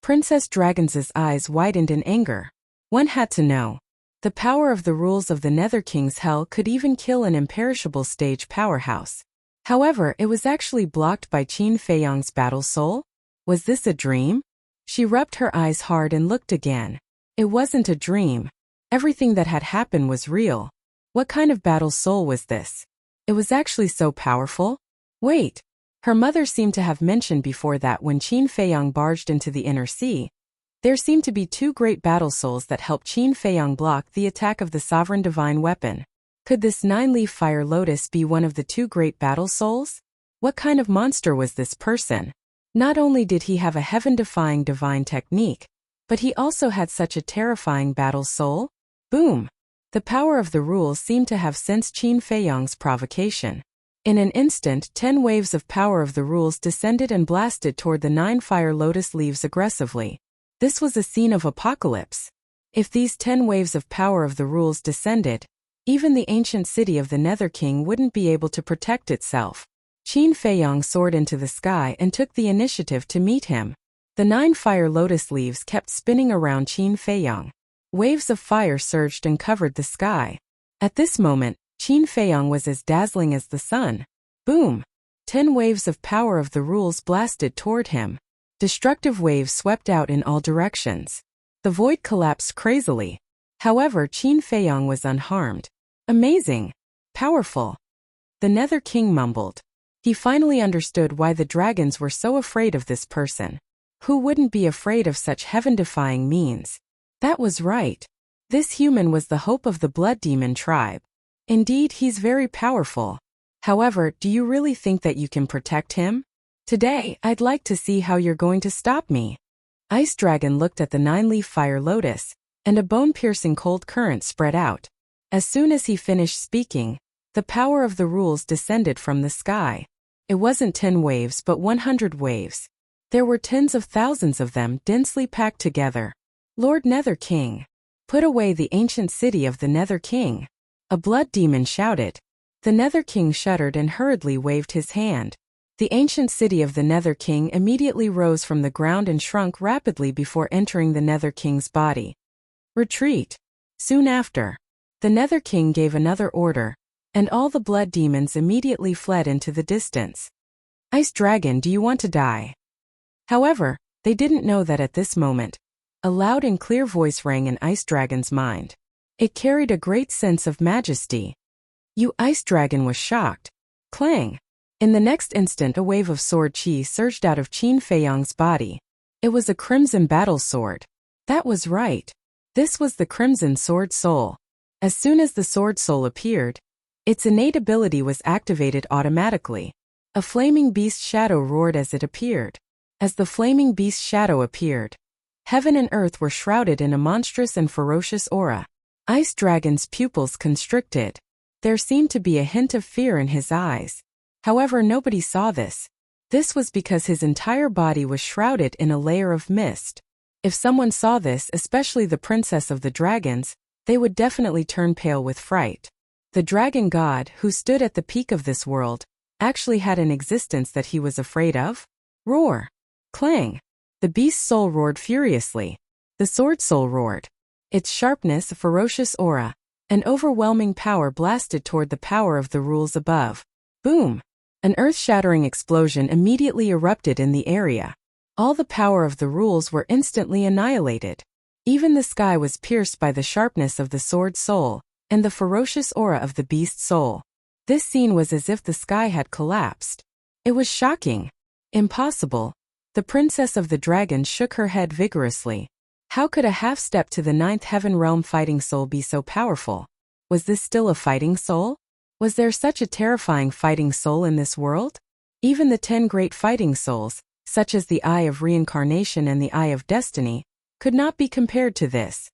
Princess Dragons' eyes widened in anger. One had to know. The power of the rules of the Nether King's hell could even kill an imperishable stage powerhouse. However, it was actually blocked by Qin Feiyang's battle soul? Was this a dream? She rubbed her eyes hard and looked again. It wasn't a dream. Everything that had happened was real. What kind of battle soul was this? It was actually so powerful? Wait. Her mother seemed to have mentioned before that when Qin Feiyang barged into the inner sea, there seemed to be 2 great battle souls that helped Qin Feiyang block the attack of the sovereign divine weapon. Could this 9-leaf fire lotus be one of the 2 great battle souls? What kind of monster was this person? Not only did he have a heaven-defying divine technique, but he also had such a terrifying battle soul? Boom! The power of the rules seemed to have sensed Qin Feiyang's provocation. In an instant, 10 waves of power of the rules descended and blasted toward the 9 fire lotus leaves aggressively. This was a scene of apocalypse. If these 10 waves of power of the rules descended, even the ancient city of the Nether King wouldn't be able to protect itself. Qin Feiyang soared into the sky and took the initiative to meet him. The 9 fire lotus leaves kept spinning around Qin Feiyang. Waves of fire surged and covered the sky. At this moment, Qin Feiyang was as dazzling as the sun. Boom! 10 waves of power of the rules blasted toward him. Destructive waves swept out in all directions. The void collapsed crazily. However, Qin Feiyang was unharmed. Amazing! Powerful! The Nether King mumbled. He finally understood why the dragons were so afraid of this person. Who wouldn't be afraid of such heaven-defying means? That was right. This human was the hope of the blood demon tribe. Indeed, he's very powerful. However, do you really think that you can protect him? Today, I'd like to see how you're going to stop me. Ice Dragon looked at the 9-leaf fire lotus, and a bone-piercing cold current spread out. As soon as he finished speaking, the power of the rules descended from the sky. It wasn't 10 waves but 100 waves. There were tens of thousands of them densely packed together. Lord Nether King, put away the ancient city of the Nether King. A blood demon shouted. The Nether King shuddered and hurriedly waved his hand. The ancient city of the Nether King immediately rose from the ground and shrunk rapidly before entering the Nether King's body. Retreat. Soon after, the Nether King gave another order, and all the blood demons immediately fled into the distance. Ice Dragon, do you want to die? However, they didn't know that at this moment, a loud and clear voice rang in Ice Dragon's mind. It carried a great sense of majesty. You Ice Dragon was shocked. Clang! In the next instant a wave of sword chi surged out of Qin Feiyang's body. It was a crimson battle sword. That was right. This was the Crimson Sword Soul. As soon as the Sword Soul appeared, its innate ability was activated automatically. A flaming beast shadow roared as it appeared. As the flaming beast shadow appeared, heaven and earth were shrouded in a monstrous and ferocious aura. Ice Dragon's pupils constricted. There seemed to be a hint of fear in his eyes. However, nobody saw this. This was because his entire body was shrouded in a layer of mist. If someone saw this, especially the princess of the dragons, they would definitely turn pale with fright. The dragon god, who stood at the peak of this world, actually had an existence that he was afraid of? Roar! Clang! The beast's soul roared furiously. The sword soul roared. Its sharpness, a ferocious aura, an overwhelming power blasted toward the power of the rules above. Boom! An earth-shattering explosion immediately erupted in the area. All the power of the rules were instantly annihilated. Even the sky was pierced by the sharpness of the sword soul and the ferocious aura of the beast's soul. This scene was as if the sky had collapsed. It was shocking. Impossible. The princess of the dragons shook her head vigorously. How could a half-step to the ninth heaven realm fighting soul be so powerful? Was this still a fighting soul? Was there such a terrifying fighting soul in this world? Even the 10 great fighting souls, such as the Eye of Reincarnation and the Eye of Destiny, could not be compared to this.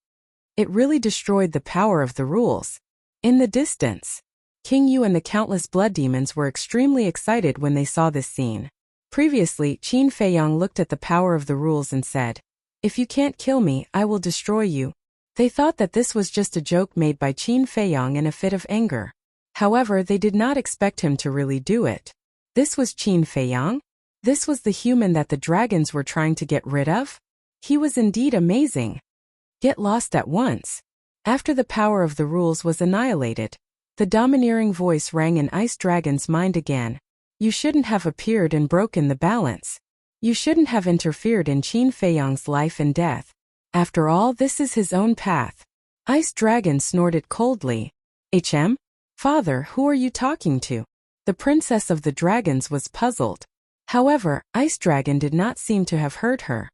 It really destroyed the power of the rules. In the distance, King Yu and the countless blood demons were extremely excited when they saw this scene. Previously, Qin Feiyang looked at the power of the rules and said, "If you can't kill me, I will destroy you." They thought that this was just a joke made by Qin Feiyang in a fit of anger. However, they did not expect him to really do it. This was Qin Feiyang? This was the human that the dragons were trying to get rid of? He was indeed amazing. Get lost at once. After the power of the rules was annihilated, the domineering voice rang in Ice Dragon's mind again. You shouldn't have appeared and broken the balance. You shouldn't have interfered in Qin Feiyang's life and death. After all, this is his own path. Ice Dragon snorted coldly. "HM? Father, who are you talking to?" The princess of the dragons was puzzled. However, Ice Dragon did not seem to have heard her.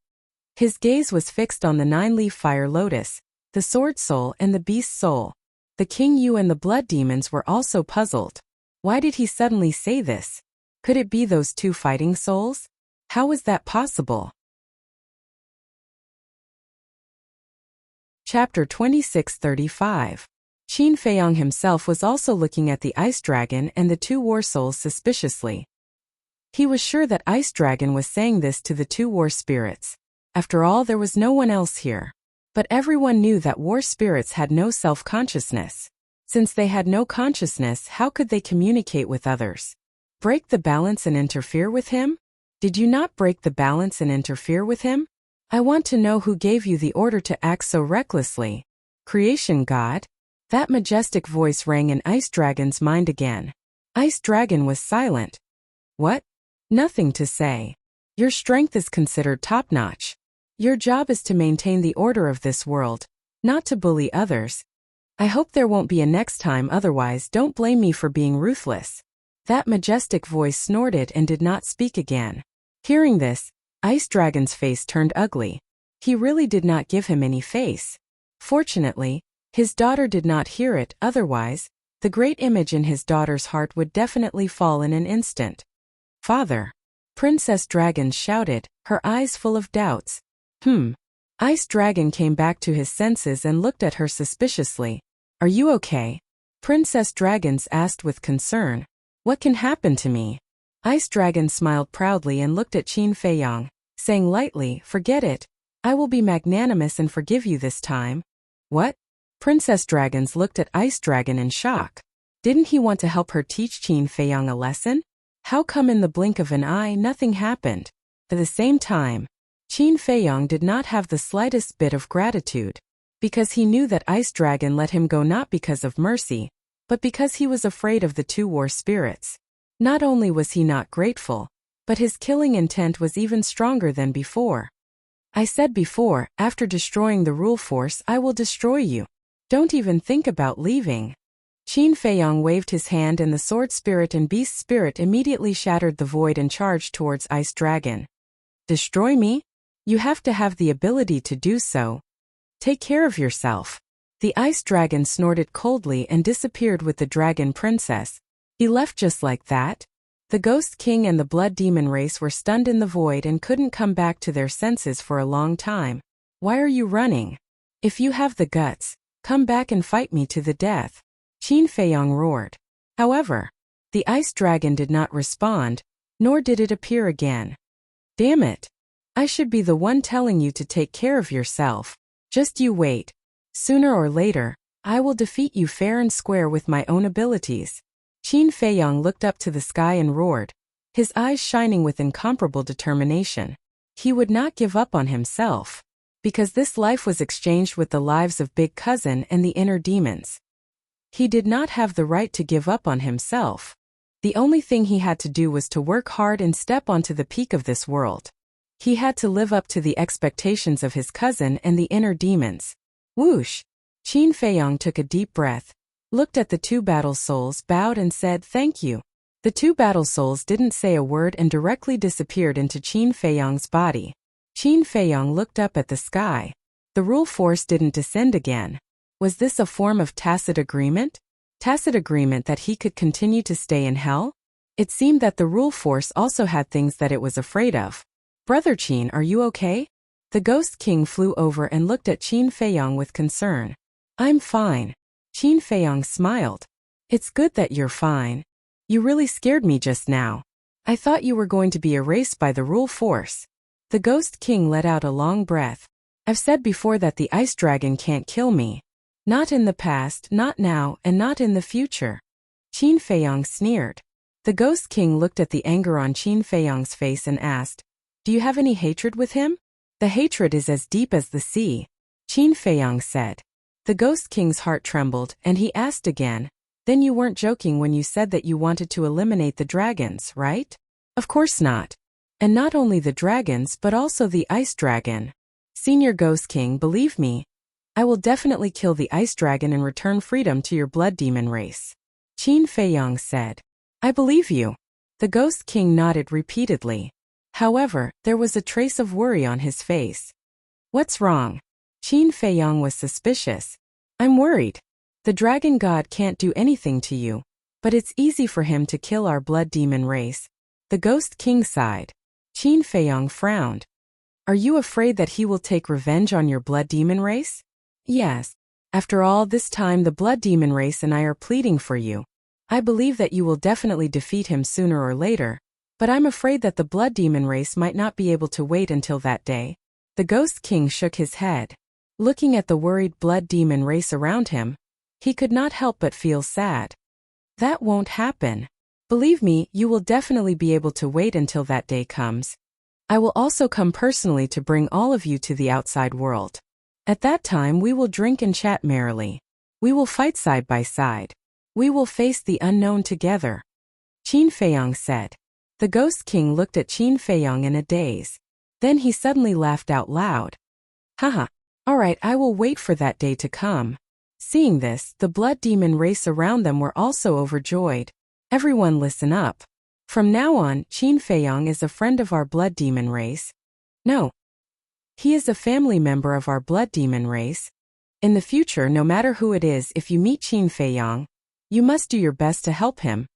His gaze was fixed on the 9-leaf fire lotus, the sword soul and the beast soul. The King Yu and the blood demons were also puzzled. Why did he suddenly say this? Could it be those 2 fighting souls? How was that possible? Chapter 2635. Qin Feiyang himself was also looking at the Ice Dragon and the 2 war souls suspiciously. He was sure that Ice Dragon was saying this to the 2 war spirits. After all, there was no one else here. But everyone knew that war spirits had no self-consciousness. Since they had no consciousness, how could they communicate with others? Break the balance and interfere with him? Did you not break the balance and interfere with him? I want to know who gave you the order to act so recklessly. Creation God? That majestic voice rang in Ice Dragon's mind again. Ice Dragon was silent. What? Nothing to say. Your strength is considered top-notch. Your job is to maintain the order of this world, not to bully others. I hope there won't be a next time, otherwise don't blame me for being ruthless. That majestic voice snorted and did not speak again. Hearing this, Ice Dragon's face turned ugly. He really did not give him any face. Fortunately, his daughter did not hear it, otherwise, the great image in his daughter's heart would definitely fall in an instant. "Father!" Princess Dragon shouted, her eyes full of doubts. Ice Dragon came back to his senses and looked at her suspiciously. "Are you okay?" Princess Dragons asked with concern. "What can happen to me?" Ice Dragon smiled proudly and looked at Qin Feiyang, saying lightly, "Forget it. I will be magnanimous and forgive you this time." "What?" Princess Dragons looked at Ice Dragon in shock. Didn't he want to help her teach Qin Feiyang a lesson? How come in the blink of an eye nothing happened? At the same time, Qin Feiyang did not have the slightest bit of gratitude, because he knew that Ice Dragon let him go not because of mercy, but because he was afraid of the 2 war spirits. Not only was he not grateful, but his killing intent was even stronger than before. "I said before, after destroying the rule force, I will destroy you. Don't even think about leaving." Qin Feiyang waved his hand and the sword spirit and beast spirit immediately shattered the void and charged towards Ice Dragon. "Destroy me? You have to have the ability to do so. Take care of yourself." The Ice Dragon snorted coldly and disappeared with the Dragon Princess. He left just like that? The Ghost King and the Blood Demon race were stunned in the void and couldn't come back to their senses for a long time. "Why are you running? If you have the guts, come back and fight me to the death," Qin Feiyang roared. However, the Ice Dragon did not respond, nor did it appear again. "Damn it! I should be the one telling you to take care of yourself. Just you wait. Sooner or later, I will defeat you fair and square with my own abilities. Qin Feiyong looked up to the sky and roared, his eyes shining with incomparable determination. He would not give up on himself, because this life was exchanged with the lives of Big Cousin and the inner demons. He did not have the right to give up on himself. The only thing he had to do was to work hard and step onto the peak of this world. He had to live up to the expectations of his cousin and the inner demons. Whoosh! Qin Feiyong took a deep breath, looked at the two battle souls, bowed and said thank you. The two battle souls didn't say a word and directly disappeared into Qin Feiyong's body. Qin Feiyong looked up at the sky. The rule force didn't descend again. Was this a form of tacit agreement? Tacit agreement that he could continue to stay in hell? It seemed that the rule force also had things that it was afraid of. Brother Qin, are you okay? The Ghost King flew over and looked at Qin Feiyong with concern. I'm fine. Qin Feiyong smiled. It's good that you're fine. You really scared me just now. I thought you were going to be erased by the rule force. The Ghost King let out a long breath. I've said before that the ice dragon can't kill me. Not in the past, not now, and not in the future. Qin Feiyong sneered. The Ghost King looked at the anger on Qin Feiyong's face and asked, do you have any hatred with him? The hatred is as deep as the sea, Qin Feiyong said. The Ghost King's heart trembled, and he asked again, then you weren't joking when you said that you wanted to eliminate the dragons, right? Of course not. And not only the dragons but also the ice dragon. Senior Ghost King, believe me, I will definitely kill the ice dragon and return freedom to your blood demon race. Qin Feiyong said. I believe you. The Ghost King nodded repeatedly. However, there was a trace of worry on his face. What's wrong? Qin Feiyong was suspicious. I'm worried. The dragon god can't do anything to you, but it's easy for him to kill our blood demon race. The Ghost King sighed. Qin Feiyong frowned. Are you afraid that he will take revenge on your blood demon race? Yes. After all this time the blood demon race and I are pleading for you. I believe that you will definitely defeat him sooner or later, but I'm afraid that the blood demon race might not be able to wait until that day. The Ghost King shook his head. Looking at the worried blood demon race around him, he could not help but feel sad. That won't happen. Believe me, you will definitely be able to wait until that day comes. I will also come personally to bring all of you to the outside world. At that time we will drink and chat merrily. We will fight side by side. We will face the unknown together. Qin Feiyong said. The Ghost King looked at Qin Feiyong in a daze. Then he suddenly laughed out loud. Haha. Alright, I will wait for that day to come. Seeing this, the blood demon race around them were also overjoyed. Everyone listen up. From now on, Qin Feiyong is a friend of our blood demon race. No. He is a family member of our blood demon race. In the future, no matter who it is, if you meet Qin Feiyong, you must do your best to help him,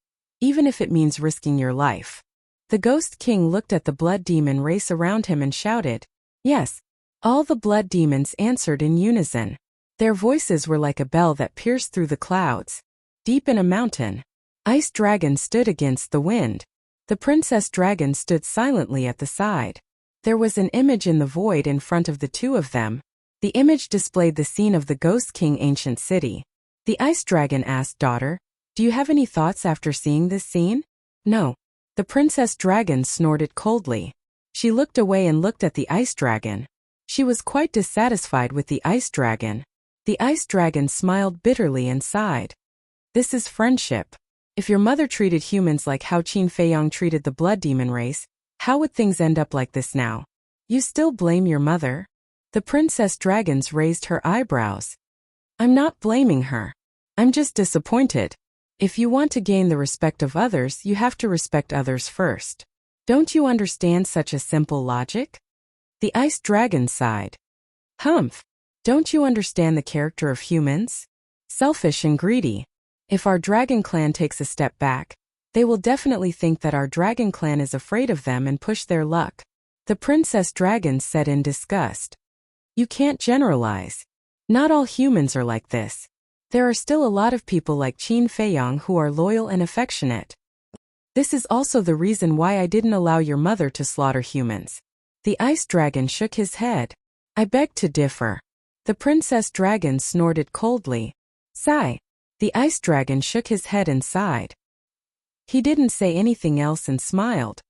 even if it means risking your life. The Ghost King looked at the blood demon race around him and shouted, yes. All the blood demons answered in unison. Their voices were like a bell that pierced through the clouds. Deep in a mountain, Ice Dragon stood against the wind. The Princess Dragon stood silently at the side. There was an image in the void in front of the two of them. The image displayed the scene of the Ghost King ancient city. The Ice Dragon asked, daughter, do you have any thoughts after seeing this scene? No. The Princess Dragon snorted coldly. She looked away and looked at the Ice Dragon. She was quite dissatisfied with the Ice Dragon. The Ice Dragon smiled bitterly and sighed. This is friendship. If your mother treated humans like how Qin Feiyong treated the blood demon race, how would things end up like this now? You still blame your mother? The Princess Dragons raised her eyebrows. I'm not blaming her. I'm just disappointed. If you want to gain the respect of others, you have to respect others first. Don't you understand such a simple logic? The Ice Dragon sighed. Humph. Don't you understand the character of humans? Selfish and greedy. If our dragon clan takes a step back, they will definitely think that our dragon clan is afraid of them and push their luck. The Princess Dragon said in disgust. You can't generalize. Not all humans are like this. There are still a lot of people like Qin Feiyong who are loyal and affectionate. This is also the reason why I didn't allow your mother to slaughter humans. The ice dragon shook his head. I beg to differ. The princess dragon snorted coldly. Sigh. The ice dragon shook his head and sighed. He didn't say anything else and smiled.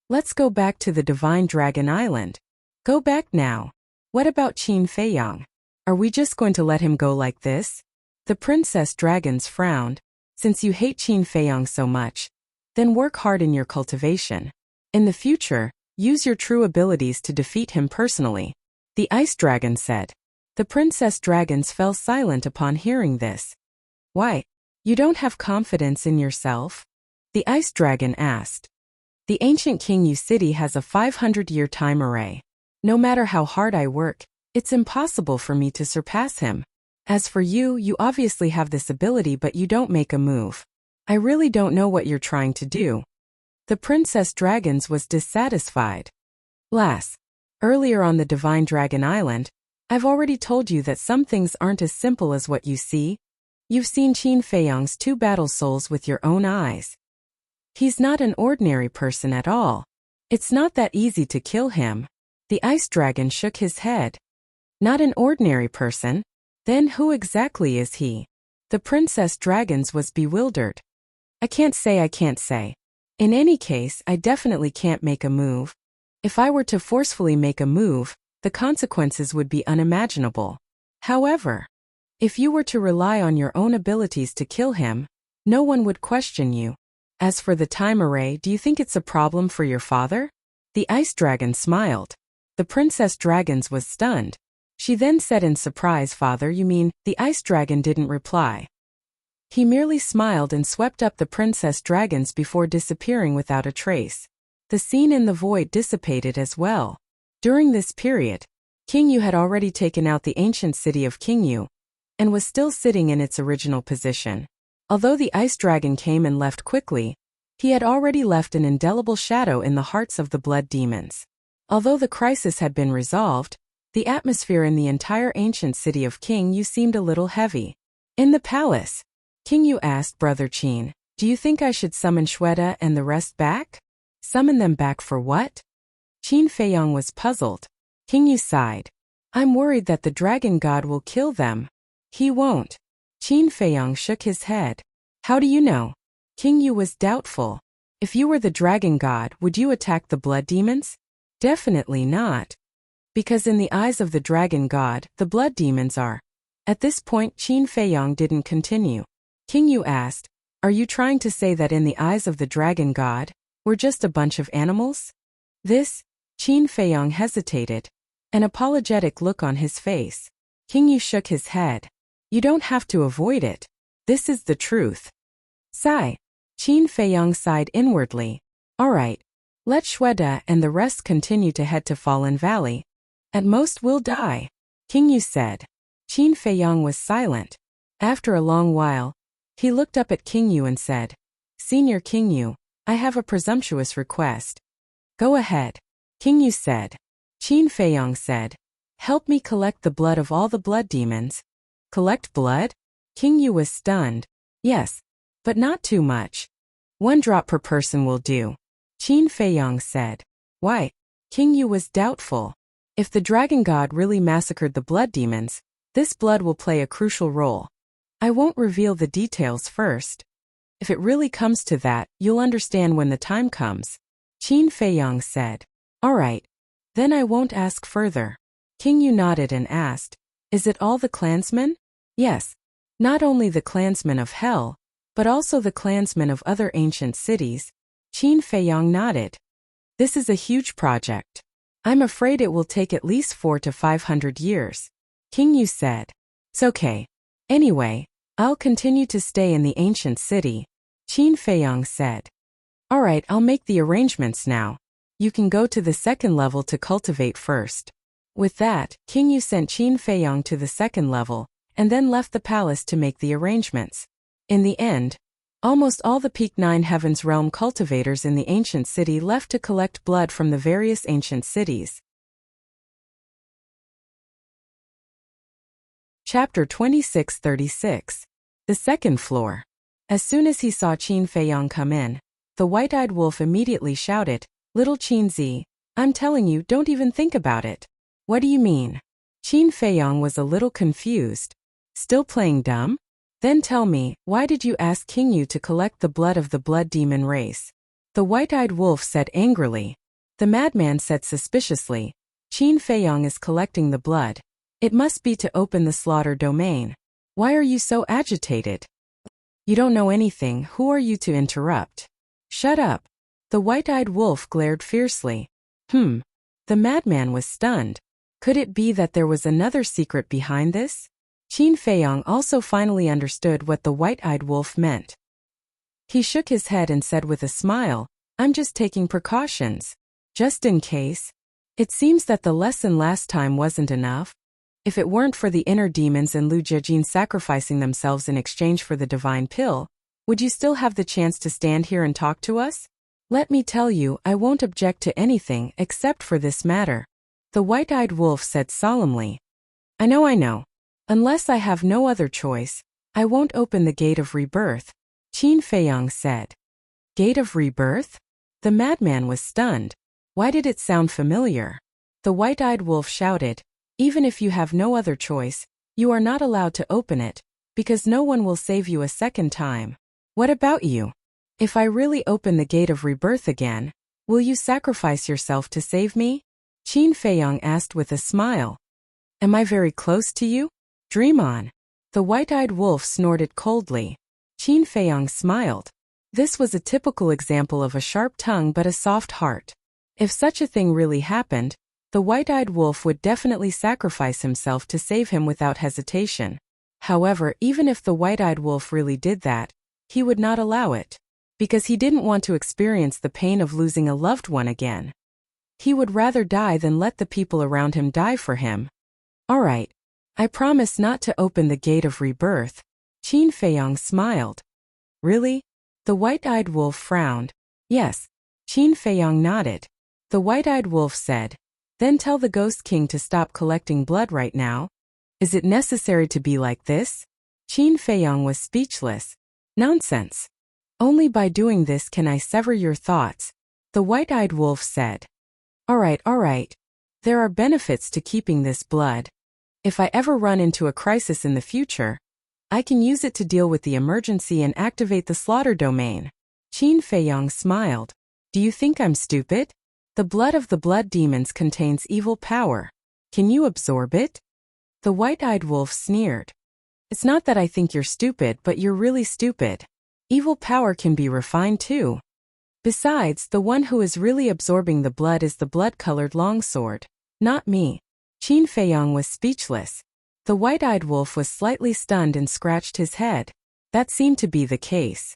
Let's go back to the divine dragon island. Go back now. What about Qin Feiyang? Are we just going to let him go like this? The princess dragons frowned. Since you hate Qin Feiyang so much, then work hard in your cultivation. In the future, use your true abilities to defeat him personally. The ice dragon said. The princess dragons fell silent upon hearing this. Why? You don't have confidence in yourself? The ice dragon asked. The ancient Qingyu city has a 500-year time array. No matter how hard I work, it's impossible for me to surpass him. As for you, you obviously have this ability but you don't make a move. I really don't know what you're trying to do. The princess dragons was dissatisfied. Lass. Earlier on the divine dragon island, I've already told you that some things aren't as simple as what you see. You've seen Qin Feiyang's 2 battle souls with your own eyes. He's not an ordinary person at all. It's not that easy to kill him. The ice dragon shook his head. Not an ordinary person? Then who exactly is he? The princess dragons was bewildered. I can't say. In any case, I definitely can't make a move. If I were to forcefully make a move, the consequences would be unimaginable. However, if you were to rely on your own abilities to kill him, no one would question you. As for the time array, do you think it's a problem for your father? The ice dragon smiled. The princess dragons was stunned. She then said in surprise, Father, you mean? The ice dragon didn't reply. He merely smiled and swept up the princess dragons before disappearing without a trace. The scene in the void dissipated as well. During this period, Qingyu had already taken out the ancient city of Qingyu, and was still sitting in its original position. Although the ice dragon came and left quickly, he had already left an indelible shadow in the hearts of the blood demons. Although the crisis had been resolved, the atmosphere in the entire ancient city of Qingyu seemed a little heavy. In the palace, Qingyu asked Brother Qin, do you think I should summon Shweta and the rest back? Summon them back for what? Qin Feiyang was puzzled. Qingyu sighed. I'm worried that the dragon god will kill them. He won't. Qin Feiyang shook his head. How do you know? Qingyu was doubtful. If you were the dragon god, would you attack the blood demons? Definitely not. Because in the eyes of the dragon god, the blood demons are. At this point, Qin Feiyang didn't continue. Qingyu asked, are you trying to say that in the eyes of the dragon god, we're just a bunch of animals? This? Qin Feiyang hesitated. An apologetic look on his face. Qingyu shook his head. You don't have to avoid it. This is the truth. Sigh. Qin Feiyang sighed inwardly. All right. Let Shweta and the rest continue to head to Fallen Valley. At most we'll die. Qingyu said. Qin Feiyang was silent. After a long while, he looked up at Qingyu and said, Senior Qingyu, I have a presumptuous request. Go ahead. Qingyu said. Qin Feiyang said, help me collect the blood of all the blood demons. Collect blood? Qingyu was stunned. Yes, but not too much. 1 drop per person will do. Qin Feiyang said. Why? Qingyu was doubtful. If the dragon god really massacred the blood demons, this blood will play a crucial role. I won't reveal the details first. If it really comes to that, you'll understand when the time comes. Qin Feiyang said. All right. Then I won't ask further. Qingyu nodded and asked, is it all the clansmen? Yes. Not only the clansmen of hell, but also the clansmen of other ancient cities. Qin Feiyang nodded. This is a huge project. I'm afraid it will take at least 400 to 500 years. Qingyu said. It's okay. Anyway, I'll continue to stay in the ancient city. Qin Feiyang said. All right, I'll make the arrangements now. You can go to the 2nd level to cultivate first. With that, Qingyu sent Qin Feiyang to the 2nd level, and then left the palace to make the arrangements. In the end, almost all the Peak 9 Heavens Realm cultivators in the ancient city left to collect blood from the various ancient cities. Chapter 2636. The 2nd floor. As soon as he saw Qin Feiyang come in, the white-eyed wolf immediately shouted, Little Qinzi, I'm telling you, don't even think about it. What do you mean? Qin Feiyong was a little confused. Still playing dumb? Then tell me, why did you ask King Yu to collect the blood of the blood demon race? The white-eyed wolf said angrily. The madman said suspiciously, Qin Feiyong is collecting the blood. It must be to open the slaughter domain. Why are you so agitated? You don't know anything, who are you to interrupt? Shut up. The white-eyed wolf glared fiercely. The madman was stunned. Could it be that there was another secret behind this? Qin Feiyong also finally understood what the white-eyed wolf meant. He shook his head and said with a smile, I'm just taking precautions. Just in case. It seems that the lesson last time wasn't enough. If it weren't for the inner demons and Lu Jiajin sacrificing themselves in exchange for the divine pill, would you still have the chance to stand here and talk to us? Let me tell you, I won't object to anything except for this matter. The white-eyed wolf said solemnly. I know. Unless I have no other choice, I won't open the gate of rebirth, Qin Feiyong said. Gate of rebirth? The madman was stunned. Why did it sound familiar? The white-eyed wolf shouted, even if you have no other choice, you are not allowed to open it, because no one will save you a second time. What about you? If I really open the gate of rebirth again, will you sacrifice yourself to save me? Qin Feiyong asked with a smile. Am I very close to you? Dream on. The white-eyed wolf snorted coldly. Qin Feiyong smiled. This was a typical example of a sharp tongue but a soft heart. If such a thing really happened, the white-eyed wolf would definitely sacrifice himself to save him without hesitation. However, even if the white-eyed wolf really did that, he would not allow it, because he didn't want to experience the pain of losing a loved one again. He would rather die than let the people around him die for him. All right. I promise not to open the gate of rebirth. Qin Feiyong smiled. Really? The white-eyed wolf frowned. Yes. Qin Feiyong nodded. The white-eyed wolf said, then tell the Ghost King to stop collecting blood right now. Is it necessary to be like this? Qin Feiyong was speechless. Nonsense. Only by doing this can I sever your thoughts, the white-eyed wolf said. All right. There are benefits to keeping this blood. If I ever run into a crisis in the future, I can use it to deal with the emergency and activate the slaughter domain. Qin Feiyong smiled. Do you think I'm stupid? The blood of the blood demons contains evil power. Can you absorb it? The white-eyed wolf sneered. It's not that I think you're stupid, but you're really stupid. Evil power can be refined too. Besides, the one who is really absorbing the blood is the blood-colored longsword, not me. Qin Feiyong was speechless. The white-eyed wolf was slightly stunned and scratched his head. That seemed to be the case.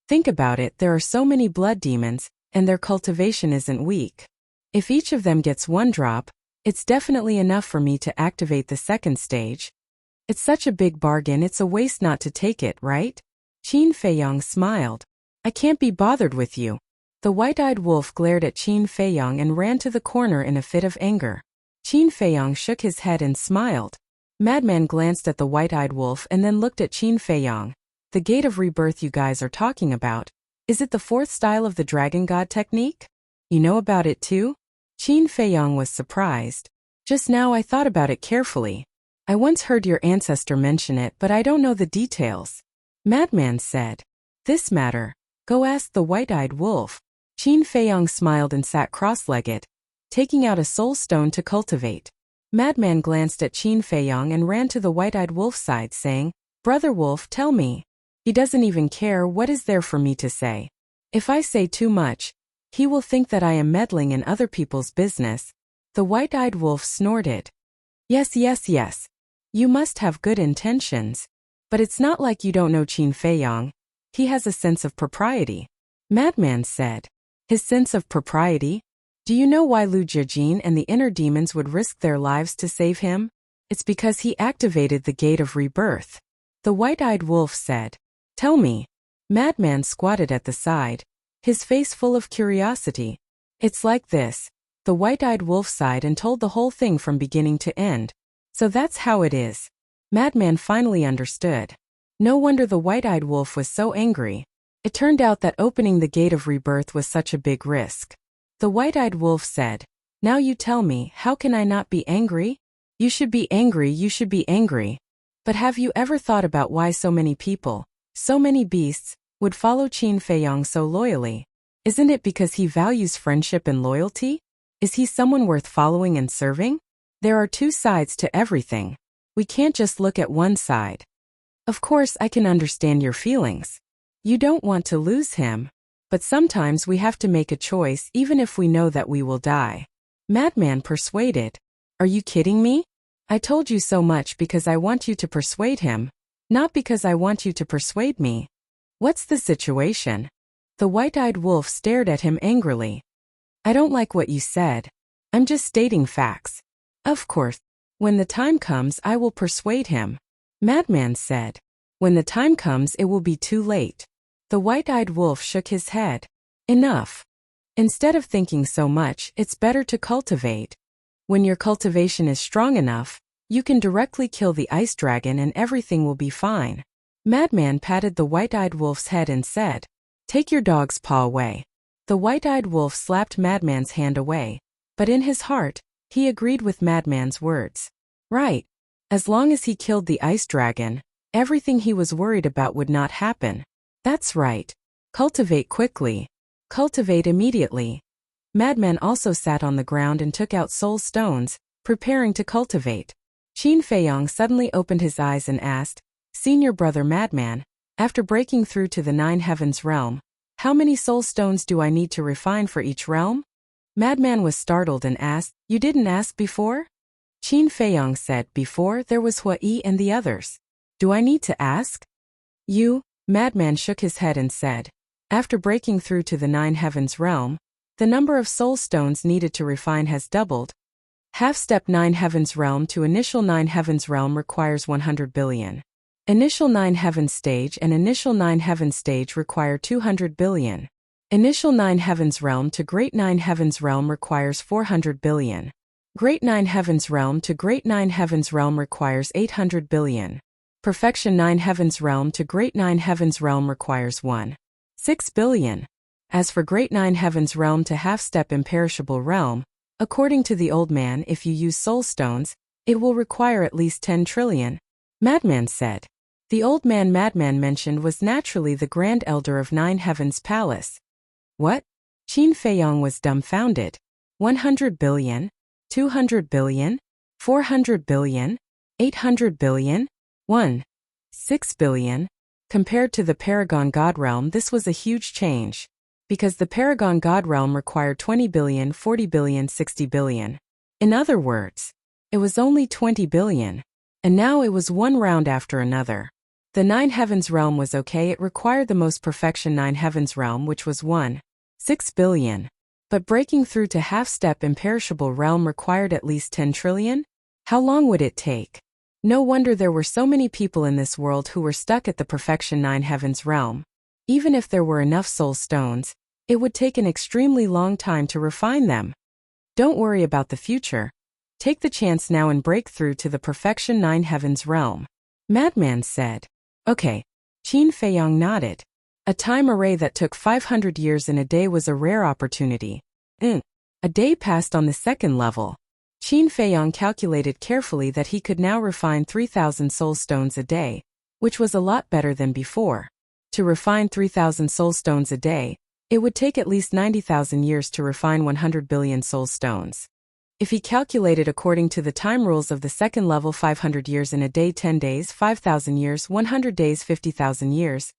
Think about it, there are so many blood demons, and their cultivation isn't weak. If each of them gets one drop, it's definitely enough for me to activate the second stage. It's such a big bargain, it's a waste not to take it, right? Qin Feiyong smiled. I can't be bothered with you. The white-eyed wolf glared at Qin Feiyong and ran to the corner in a fit of anger. Qin Feiyong shook his head and smiled. Madman glanced at the white-eyed wolf and then looked at Qin Feiyong. The gate of rebirth you guys are talking about, is it the fourth style of the dragon god technique? You know about it too? Qin Feiyong was surprised. Just now I thought about it carefully. I once heard your ancestor mention it, but I don't know the details. Madman said. This matter, go ask the white-eyed wolf. Qin Feiyong smiled and sat cross-legged, taking out a soul stone to cultivate. Madman glanced at Qin Feiyong and ran to the white-eyed wolf's side saying, Brother Wolf, tell me. He doesn't even care, what is there for me to say? If I say too much, he will think that I am meddling in other people's business. The white-eyed wolf snorted. Yes. You must have good intentions. But it's not like you don't know Qin Feiyong. He has a sense of propriety. Madman said. His sense of propriety? Do you know why Lu Jiajin and the inner demons would risk their lives to save him? It's because he activated the gate of rebirth. The white-eyed wolf said. Tell me. Madman squatted at the side, his face full of curiosity. It's like this. The white-eyed wolf sighed and told the whole thing from beginning to end. So that's how it is. Madman finally understood. No wonder the white-eyed wolf was so angry. It turned out that opening the gate of rebirth was such a big risk. The white-eyed wolf said, "Now you tell me, how can I not be angry? You should be angry, you should be angry. But have you ever thought about why so many people, so many beasts, would follow Qin Feiyong so loyally? Isn't it because he values friendship and loyalty? Is he someone worth following and serving? There are two sides to everything. We can't just look at one side. Of course, I can understand your feelings. You don't want to lose him. But sometimes we have to make a choice even if we know that we will die." Madman persuaded. "Are you kidding me? I told you so much because I want you to persuade him, not because I want you to persuade me. What's the situation?" The white-eyed wolf stared at him angrily. "I don't like what you said. I'm just stating facts. Of course, when the time comes I will persuade him." Madman said. "When the time comes it will be too late." The white-eyed wolf shook his head. "Enough. Instead of thinking so much, it's better to cultivate. When your cultivation is strong enough, you can directly kill the ice dragon and everything will be fine." Madman patted the white-eyed wolf's head and said, "Take your dog's paw away." The white-eyed wolf slapped Madman's hand away, but in his heart, he agreed with Madman's words. Right. As long as he killed the ice dragon, everything he was worried about would not happen. That's right. Cultivate quickly. Cultivate immediately. Madman also sat on the ground and took out soul stones, preparing to cultivate. Qin Feiyong suddenly opened his eyes and asked, "Senior brother Madman, after breaking through to the 9 heavens realm, how many soul stones do I need to refine for each realm?" Madman was startled and asked, "You didn't ask before?" Qin Feiyong said, "Before there was Hua Yi and the others. Do I need to ask?" "You?" Madman shook his head and said, "After breaking through to the 9 heavens realm, the number of soul stones needed to refine has doubled. Half-step 9 heavens realm to initial 9 heavens realm requires 100 billion. Initial 9 heavens stage and initial 9 heavens stage require 200 billion. Initial 9 heavens realm to great 9 heavens realm requires 400 billion. Great 9 heavens realm to great 9 heavens realm requires 800 billion. Perfection 9 heavens realm to great 9 heavens realm requires 1.6 billion. As for great 9 heavens realm to half-step imperishable realm, according to the old man, if you use soul stones, it will require at least 10 trillion. Madman said. The old man Madman mentioned was naturally the Grand Elder of 9 Heavens Palace. What? Qin Feiyong was dumbfounded. 100 billion? 200 billion? 400 billion? 800 billion? 1.6 billion? Compared to the Paragon God Realm, this was a huge change. Because the Paragon God Realm required 20 billion, 40 billion, 60 billion. In other words, it was only 20 billion. And now it was one round after another. The 9 Heavens Realm was okay, it required the most perfection 9 Heavens Realm, which was 1.6 billion. But breaking through to half-step imperishable realm required at least 10 trillion? How long would it take? No wonder there were so many people in this world who were stuck at the perfection 9 Heavens Realm. Even if there were enough soul stones, it would take an extremely long time to refine them. Don't worry about the future. Take the chance now and break through to the perfection 9 Heavens Realm. Madman said. Okay. Qin Feiyong nodded. A time array that took 500 years in a day was a rare opportunity. A day passed on the second level. Qin Feiyong calculated carefully that he could now refine 3,000 soul stones a day, which was a lot better than before. To refine 3,000 soul stones a day, it would take at least 90,000 years to refine 100 billion soul stones. If he calculated according to the time rules of the second level, 500 years in a day, 10 days, 5,000 years, 100 days, 50,000 years,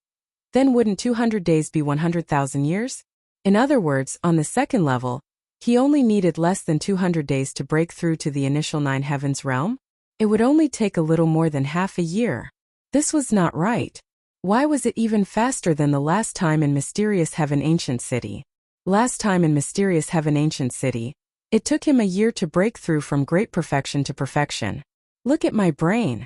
then wouldn't 200 days be 100,000 years? In other words, on the second level, he only needed less than 200 days to break through to the initial 9 Heavens Realm. It would only take a little more than half a year. This was not right. Why was it even faster than the last time in Mysterious Heaven Ancient City? Last time in Mysterious Heaven Ancient City, it took him a year to break through from great perfection to perfection. Look at my brain.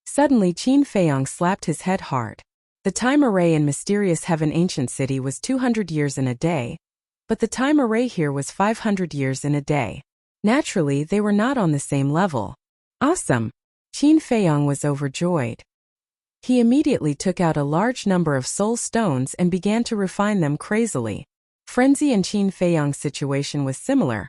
Suddenly Qin Feiyong slapped his head hard. The time array in Mysterious Heaven Ancient City was 200 years in a day, but the time array here was 500 years in a day. Naturally, they were not on the same level. Awesome! Qin Feiyong was overjoyed. He immediately took out a large number of soul stones and began to refine them crazily. Frenzy and Qin Feiyang's situation was similar,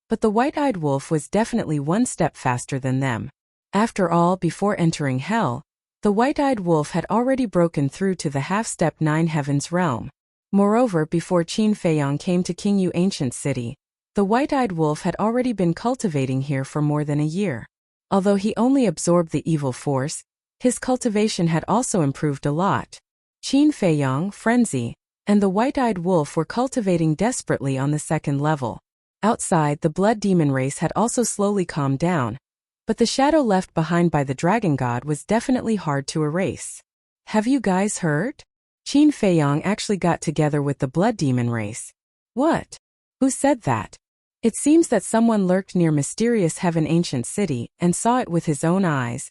but the white-eyed wolf was definitely one step faster than them. After all, before entering hell, the white-eyed wolf had already broken through to the half-step 9 heavens realm. Moreover, before Qin Feiyang came to Qingyu ancient city, the white-eyed wolf had already been cultivating here for more than a year. Although he only absorbed the evil force, his cultivation had also improved a lot. Qin Feiyang, Frenzy, and the white-eyed wolf were cultivating desperately on the second level. Outside, the blood demon race had also slowly calmed down, but the shadow left behind by the dragon god was definitely hard to erase. Have you guys heard? Qin Feiyang actually got together with the blood demon race. What? Who said that? It seems that someone lurked near mysterious heaven ancient city and saw it with his own eyes.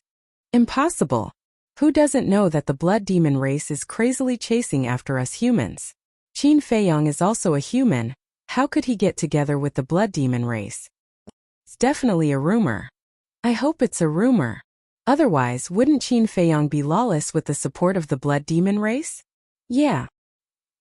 Impossible. Who doesn't know that the blood demon race is crazily chasing after us humans? Qin Feiyang is also a human. How could he get together with the blood demon race? It's definitely a rumor. I hope it's a rumor. Otherwise, wouldn't Qin Feiyang be lawless with the support of the blood demon race? Yeah.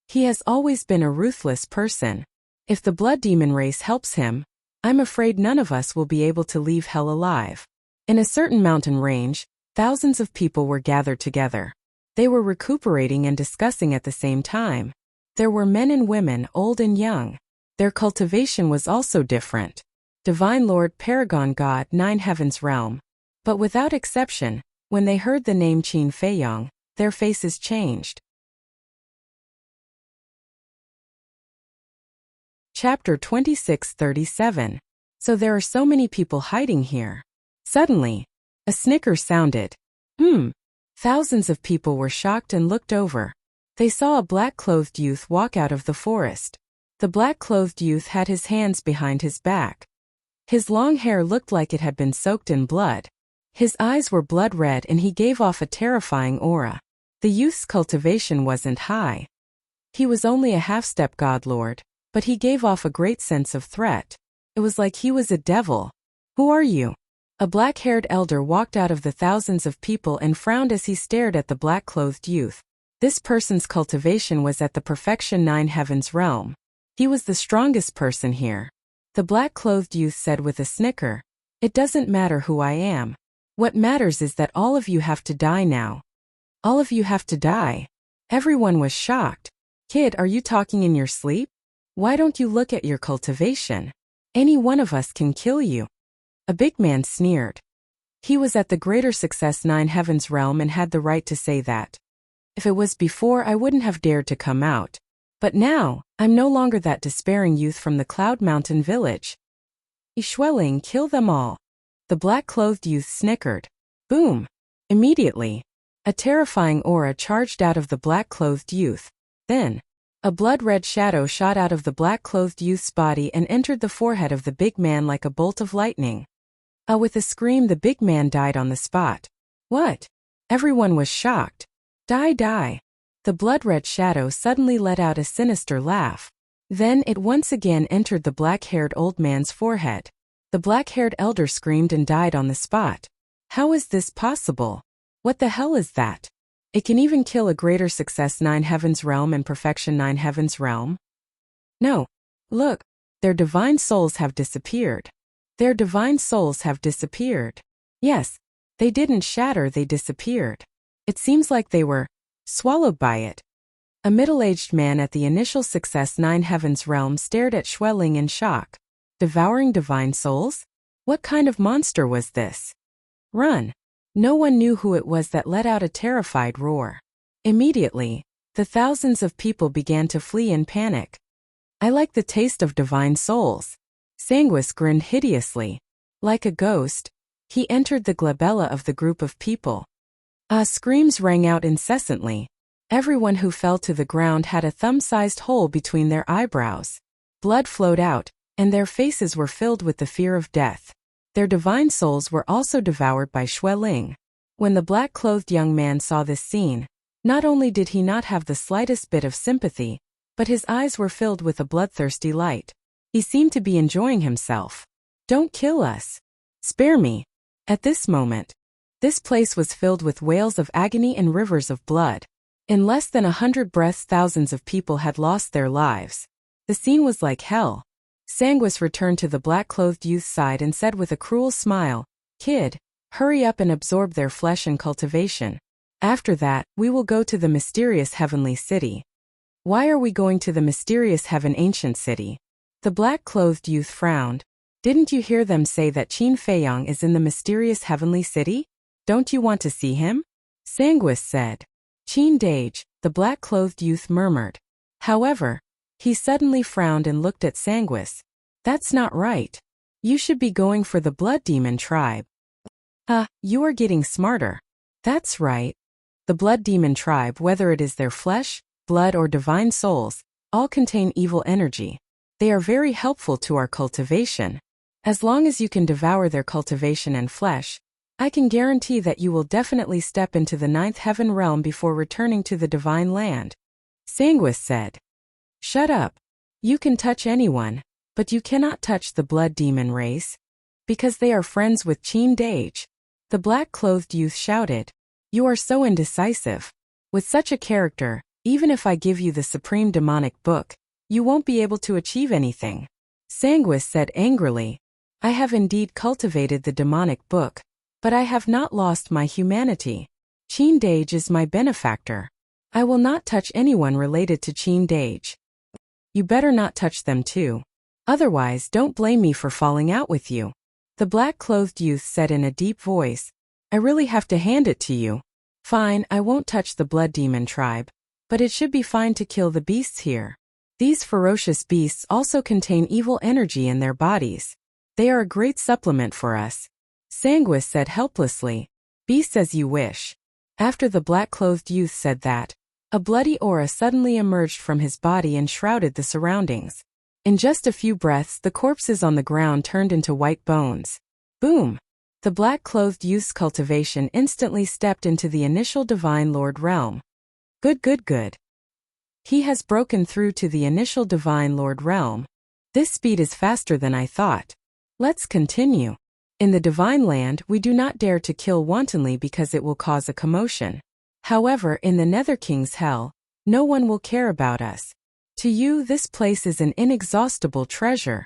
He has always been a ruthless person. If the blood demon race helps him, I'm afraid none of us will be able to leave hell alive. In a certain mountain range, thousands of people were gathered together. They were recuperating and discussing at the same time. There were men and women, old and young. Their cultivation was also different. Divine Lord, Paragon God, 9 heavens realm. But without exception, when they heard the name Qin Feiyang, their faces changed. Chapter 26:37. So there are so many people hiding here. Suddenly, a snicker sounded. Thousands of people were shocked and looked over. They saw a black-clothed youth walk out of the forest. The black-clothed youth had his hands behind his back. His long hair looked like it had been soaked in blood. His eyes were blood-red and he gave off a terrifying aura. The youth's cultivation wasn't high. He was only a half-step godlord, but he gave off a great sense of threat. It was like he was a devil. Who are you? A black-haired elder walked out of the thousands of people and frowned as he stared at the black-clothed youth. This person's cultivation was at the perfection 9 heavens realm. He was the strongest person here. The black-clothed youth said with a snicker, "It doesn't matter who I am. What matters is that all of you have to die now." All of you have to die. Everyone was shocked. Kid, are you talking in your sleep? Why don't you look at your cultivation? Any one of us can kill you. A big man sneered. He was at the greater success 9 heavens realm and had the right to say that. If it was before, I wouldn't have dared to come out. But now, I'm no longer that despairing youth from the Cloud Mountain village. Xueling, kill them all. The black-clothed youth snickered. Boom! Immediately, a terrifying aura charged out of the black-clothed youth. Then, a blood-red shadow shot out of the black-clothed youth's body and entered the forehead of the big man like a bolt of lightning. With a scream, the big man died on the spot. What? Everyone was shocked. Die, die. The blood-red shadow suddenly let out a sinister laugh. Then it once again entered the black-haired old man's forehead. The black-haired elder screamed and died on the spot. How is this possible? What the hell is that? It can even kill a greater success 9 heavens realm and perfection 9 heavens realm? No. Look, their divine souls have disappeared. Their divine souls have disappeared. Yes, they didn't shatter, they disappeared. It seems like they were swallowed by it. A middle-aged man at the initial success 9 heavens realm stared at Xueling in shock. Devouring divine souls? What kind of monster was this? Run! No one knew who it was that let out a terrified roar. Immediately, the thousands of people began to flee in panic. I like the taste of divine souls. Sanguis grinned hideously. Like a ghost, he entered the glabella of the group of people. Screams rang out incessantly. Everyone who fell to the ground had a thumb-sized hole between their eyebrows. Blood flowed out, and their faces were filled with the fear of death. Their divine souls were also devoured by Xueling. When the black-clothed young man saw this scene, not only did he not have the slightest bit of sympathy, but his eyes were filled with a bloodthirsty light. He seemed to be enjoying himself. Don't kill us. Spare me. At this moment, this place was filled with wails of agony and rivers of blood. In less than 100 breaths, thousands of people had lost their lives. The scene was like hell. Sanguis returned to the black-clothed youth's side and said with a cruel smile, "Kid, hurry up and absorb their flesh and cultivation. After that, we will go to the mysterious heavenly city." "Why are we going to the mysterious heaven ancient city?" The black-clothed youth frowned. "Didn't you hear them say that Qin Feiyang is in the mysterious heavenly city? Don't you want to see him?" Sanguis said. "Qin Dage," the black-clothed youth murmured. However, he suddenly frowned and looked at Sanguis. "That's not right. You should be going for the blood demon tribe." You are getting smarter." "That's right. The blood demon tribe, whether it is their flesh, blood or divine souls, all contain evil energy. They are very helpful to our cultivation. As long as you can devour their cultivation and flesh, I can guarantee that you will definitely step into the ninth heaven realm before returning to the divine land." Sanguis said. "Shut up. You can touch anyone, but you cannot touch the blood demon race, because they are friends with Qin Dage." The black-clothed youth shouted. "You are so indecisive. With such a character, even if I give you the supreme demonic book, you won't be able to achieve anything." Sanguis said angrily, "I have indeed cultivated the demonic book, but I have not lost my humanity. Qin Dage is my benefactor. I will not touch anyone related to Qin Dage. You better not touch them too. Otherwise, don't blame me for falling out with you." The black-clothed youth said in a deep voice, "I really have to hand it to you. Fine, I won't touch the blood demon tribe, but it should be fine to kill the beasts here. These ferocious beasts also contain evil energy in their bodies. They are a great supplement for us." Sanguis said helplessly, "Beasts as you wish." After the black-clothed youth said that, a bloody aura suddenly emerged from his body and shrouded the surroundings. In just a few breaths, the corpses on the ground turned into white bones. Boom! The black-clothed youth's cultivation instantly stepped into the initial Divine Lord realm. Good. He has broken through to the initial Divine Lord realm. This speed is faster than I thought. Let's continue. In the Divine Land, we do not dare to kill wantonly because it will cause a commotion. However, in the Nether King's hell, no one will care about us. To you, this place is an inexhaustible treasure."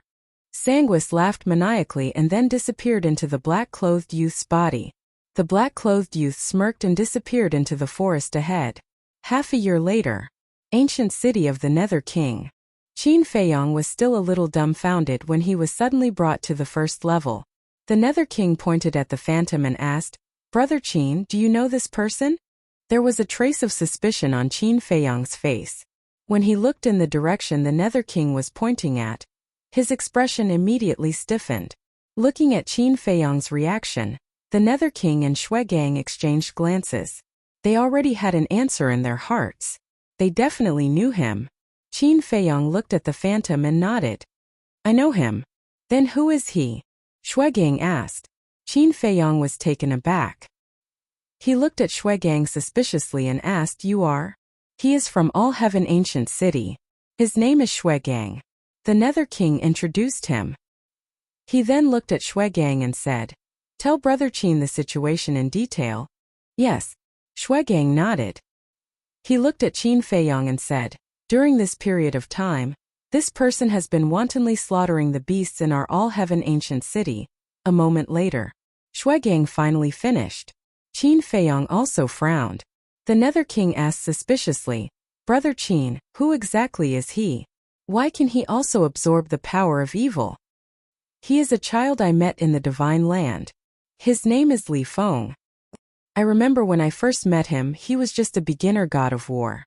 Sanguis laughed maniacally and then disappeared into the black-clothed youth's body. The black-clothed youth smirked and disappeared into the forest ahead. Half a year later, ancient city of the Nether King. Qin Feiyang was still a little dumbfounded when he was suddenly brought to the first level. The Nether King pointed at the phantom and asked, "Brother Qin, do you know this person?" There was a trace of suspicion on Qin Feiyang's face. When he looked in the direction the Nether King was pointing at, his expression immediately stiffened. Looking at Qin Feiyang's reaction, the Nether King and Shuegang exchanged glances. They already had an answer in their hearts. They definitely knew him. Qin Feiyang looked at the phantom and nodded. "I know him." "Then who is he?" Shuegang asked. Qin Feiyang was taken aback. He looked at Shuegang suspiciously and asked, "You are?" "He is from All Heaven Ancient City. His name is Shuegang." The Nether King introduced him. He then looked at Shuegang and said, "Tell Brother Qin the situation in detail." "Yes." Shuegang nodded. He looked at Qin Feiyang and said, "During this period of time, this person has been wantonly slaughtering the beasts in our All Heaven Ancient City." A moment later, Shuegang finally finished. Qin Feiyang also frowned. The Nether King asked suspiciously, "Brother Qin, who exactly is he? Why can he also absorb the power of evil?" "He is a child I met in the Divine Land. His name is Li Feng. I remember when I first met him, he was just a beginner god of war.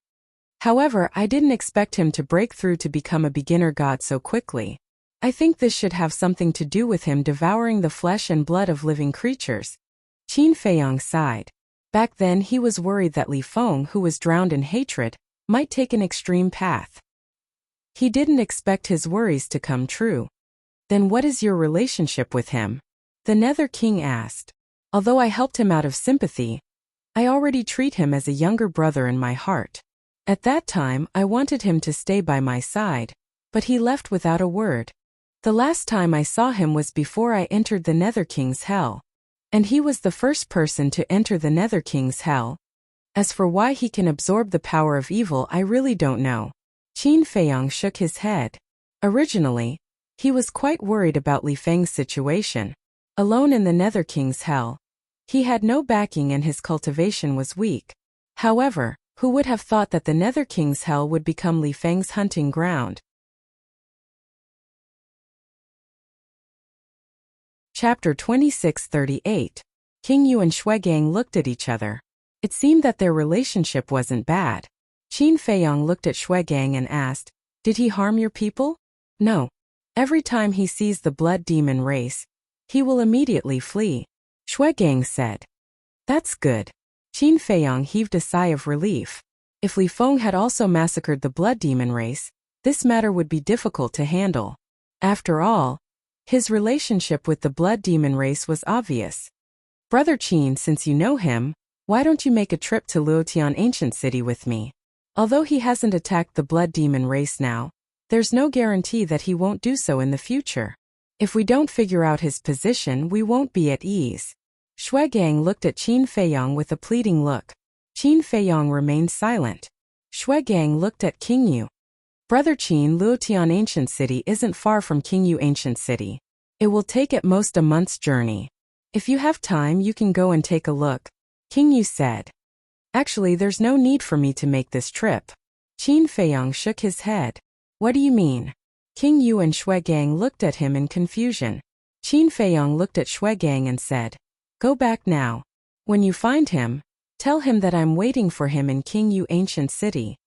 However, I didn't expect him to break through to become a beginner god so quickly. I think this should have something to do with him devouring the flesh and blood of living creatures." Qin Feiyang sighed. Back then he was worried that Li Feng, who was drowned in hatred, might take an extreme path. He didn't expect his worries to come true. "Then what is your relationship with him?" the Nether King asked. "Although I helped him out of sympathy, I already treat him as a younger brother in my heart. At that time, I wanted him to stay by my side, but he left without a word. The last time I saw him was before I entered the Nether King's hell. And he was the first person to enter the Nether King's hell. As for why he can absorb the power of evil, I really don't know." Qin Feiyong shook his head. Originally, he was quite worried about Li Feng's situation. Alone in the Nether King's hell, he had no backing and his cultivation was weak. However, who would have thought that the Nether King's hell would become Li Feng's hunting ground? Chapter 2638. King Yu and Shuigang looked at each other. It seemed that their relationship wasn't bad. Qin Feiyong looked at Shuigang and asked, "Did he harm your people?" "No. Every time he sees the blood demon race, he will immediately flee," Shuigang said. "That's good." Qin Feiyong heaved a sigh of relief. If Li Feng had also massacred the blood demon race, this matter would be difficult to handle. After all, his relationship with the blood demon race was obvious. "Brother Qin, since you know him, why don't you make a trip to Luotian Ancient City with me? Although he hasn't attacked the blood demon race now, there's no guarantee that he won't do so in the future. If we don't figure out his position, we won't be at ease." Shuigang looked at Qin Feiyong with a pleading look. Qin Feiyong remained silent. Shuigang looked at King Yu. "Brother Qin, Luotian Ancient City isn't far from King Yu Ancient City. It will take at most a month's journey. If you have time, you can go and take a look," King Yu said. "Actually, there's no need for me to make this trip." Qin Feiyong shook his head. "What do you mean?" King Yu and Shuigang looked at him in confusion. Qin Feiyong looked at Shuigang and said, "Go back now. When you find him, tell him that I'm waiting for him in King Yu Ancient City."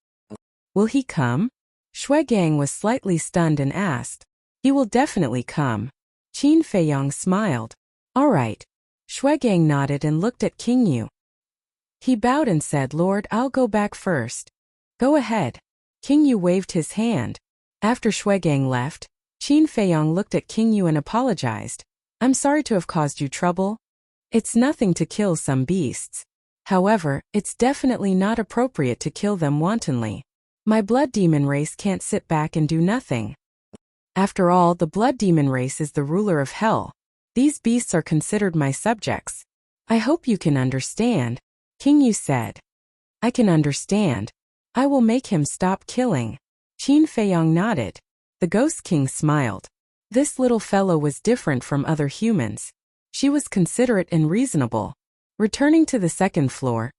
"Will he come?" Shuigang was slightly stunned and asked. "He will definitely come." Qin Feiyong smiled. "All right." Shuigang nodded and looked at King Yu. He bowed and said, "Lord, I'll go back first." "Go ahead." King Yu waved his hand. After Shuigang left, Qin Feiyong looked at King Yu and apologized. "I'm sorry to have caused you trouble. It's nothing to kill some beasts. However, it's definitely not appropriate to kill them wantonly. My blood demon race can't sit back and do nothing. After all, the blood demon race is the ruler of hell. These beasts are considered my subjects. I hope you can understand," King Yu said. "I can understand. I will make him stop killing." Qin Feiyong nodded. The Ghost King smiled. This little fellow was different from other humans. She was considerate and reasonable. Returning to the second floor,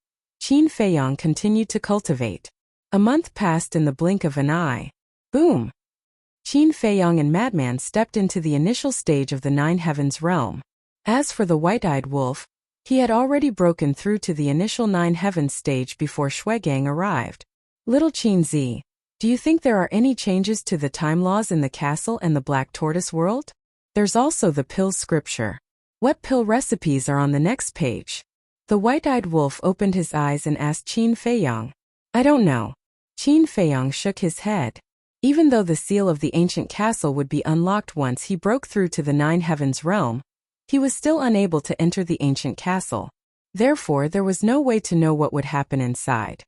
Qin Feiyong continued to cultivate. A month passed in the blink of an eye. Boom! Qin Feiyong and Madman stepped into the initial stage of the Nine Heavens realm. As for the white-eyed wolf, he had already broken through to the initial Nine Heavens stage before Shuigang arrived. "Little Qin Zi, do you think there are any changes to the time laws in the castle and the Black Tortoise world? There's also the pill scripture. What pill recipes are on the next page?" The white-eyed wolf opened his eyes and asked Qin Feiyong. "I don't know." Qin Feiyong shook his head. Even though the seal of the ancient castle would be unlocked once he broke through to the Nine Heavens realm, he was still unable to enter the ancient castle. Therefore, there was no way to know what would happen inside.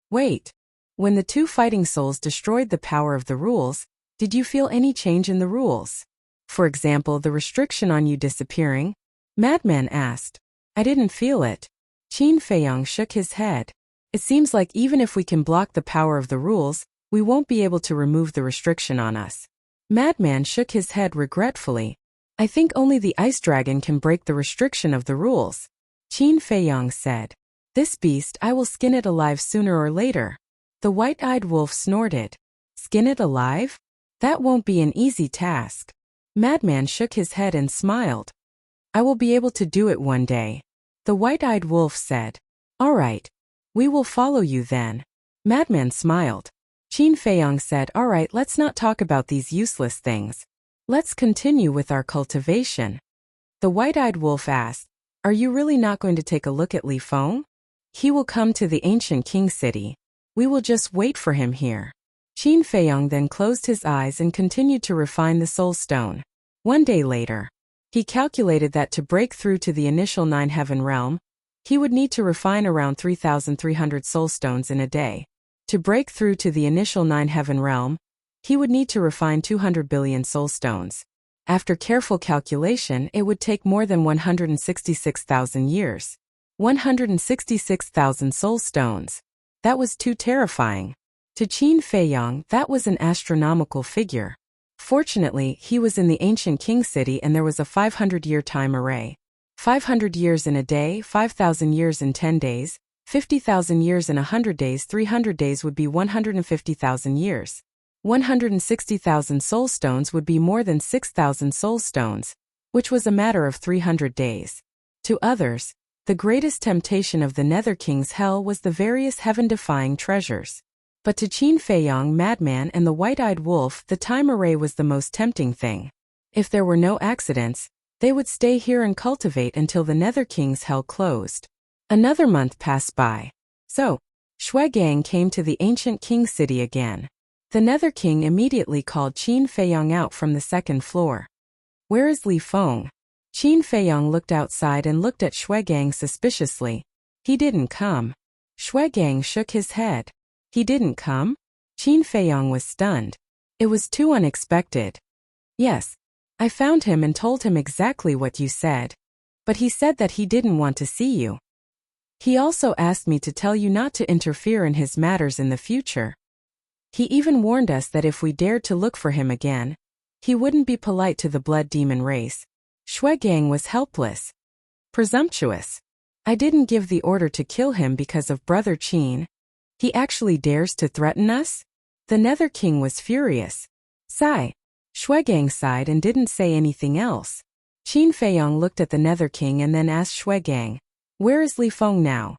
"Wait. When the two fighting souls destroyed the power of the rules, did you feel any change in the rules? For example, the restriction on you disappearing?" Madman asked. "I didn't feel it." Qin Feiyong shook his head. "It seems like even if we can block the power of the rules, we won't be able to remove the restriction on us." Madman shook his head regretfully. "I think only the ice dragon can break the restriction of the rules." Qin Feiyong said. "This beast, I will skin it alive sooner or later." The white-eyed wolf snorted. "Skin it alive? That won't be an easy task." Madman shook his head and smiled. "I will be able to do it one day." The white-eyed wolf said. "All right. We will follow you then." Madman smiled. Qin Feiyong said, "All right, let's not talk about these useless things. Let's continue with our cultivation." The white-eyed wolf asked, "Are you really not going to take a look at Li Feng? He will come to the ancient king city. We will just wait for him here." Qin Feiyong then closed his eyes and continued to refine the soul stone. One day later, he calculated that to break through to the initial Nine Heaven realm, he would need to refine around 3,300 soul stones in a day. To break through to the initial Nine Heaven realm, he would need to refine 200 billion soul stones. After careful calculation, it would take more than 166,000 years. 166,000 soul stones. That was too terrifying. To Qin Feiyang, that was an astronomical figure. Fortunately, he was in the ancient king city and there was a 500-year time array. 500 years in a day, 5,000 years in 10 days, 50,000 years in 100 days, 300 days would be 150,000 years. 160,000 soul stones would be more than 6,000 soul stones, which was a matter of 300 days. To others, the greatest temptation of the Nether King's hell was the various heaven-defying treasures. But to Qin Feiyang, Madman, and the White-Eyed Wolf, the time array was the most tempting thing. If there were no accidents, they would stay here and cultivate until the Nether King's hell closed. Another month passed by. So, Shuegang came to the ancient king city again. The Nether King immediately called Qin Feiyang out from the second floor. "Where is Li Feng?" Qin Feiyang looked outside and looked at Shuegang suspiciously. "He didn't come." Shuegang shook his head. "He didn't come?" Qin Feiyang was stunned. It was too unexpected. "Yes. I found him and told him exactly what you said. But he said that he didn't want to see you. He also asked me to tell you not to interfere in his matters in the future. He even warned us that if we dared to look for him again, he wouldn't be polite to the blood demon race." Shuegang was helpless. "Presumptuous. I didn't give the order to kill him because of Brother Qin. He actually dares to threaten us?" The Nether King was furious. "Sigh." Shuegang sighed and didn't say anything else. Qin Feiyang looked at the Nether King and then asked Shuegang, "Where is Li Feng now?"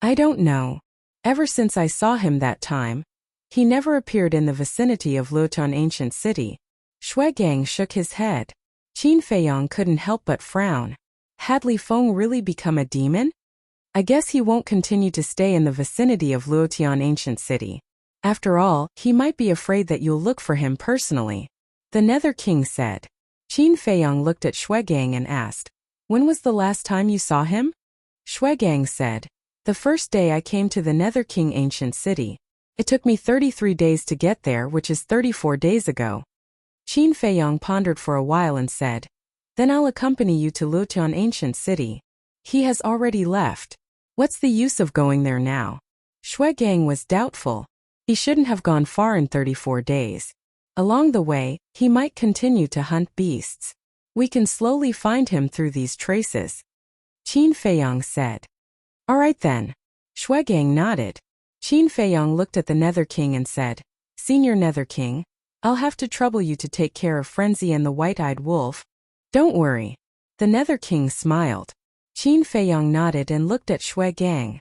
"I don't know. Ever since I saw him that time, he never appeared in the vicinity of Luotian ancient city." Shuegang shook his head. Qin Feiyang couldn't help but frown. Had Li Feng really become a demon? "I guess he won't continue to stay in the vicinity of Luotian ancient city. After all, he might be afraid that you'll look for him personally," the Nether King said. Qin Feiyang looked at Shuegang and asked, "When was the last time you saw him?" Shuegang said, "The first day I came to the Nether King ancient city. It took me 33 days to get there, which is 34 days ago." Qin Feiyang pondered for a while and said, "Then I'll accompany you to Luotian ancient city. He has already left. What's the use of going there now?" Shuegang was doubtful. He shouldn't have gone far in 34 days. Along the way, he might continue to hunt beasts. "We can slowly find him through these traces," Qin Feiyang said. "All right then." Shuegang nodded. Qin Feiyang looked at the Nether King and said, "Senior Nether King, I'll have to trouble you to take care of Frenzy and the White-Eyed Wolf." "Don't worry." The Nether King smiled. Qin Feiyang nodded and looked at Shuegang.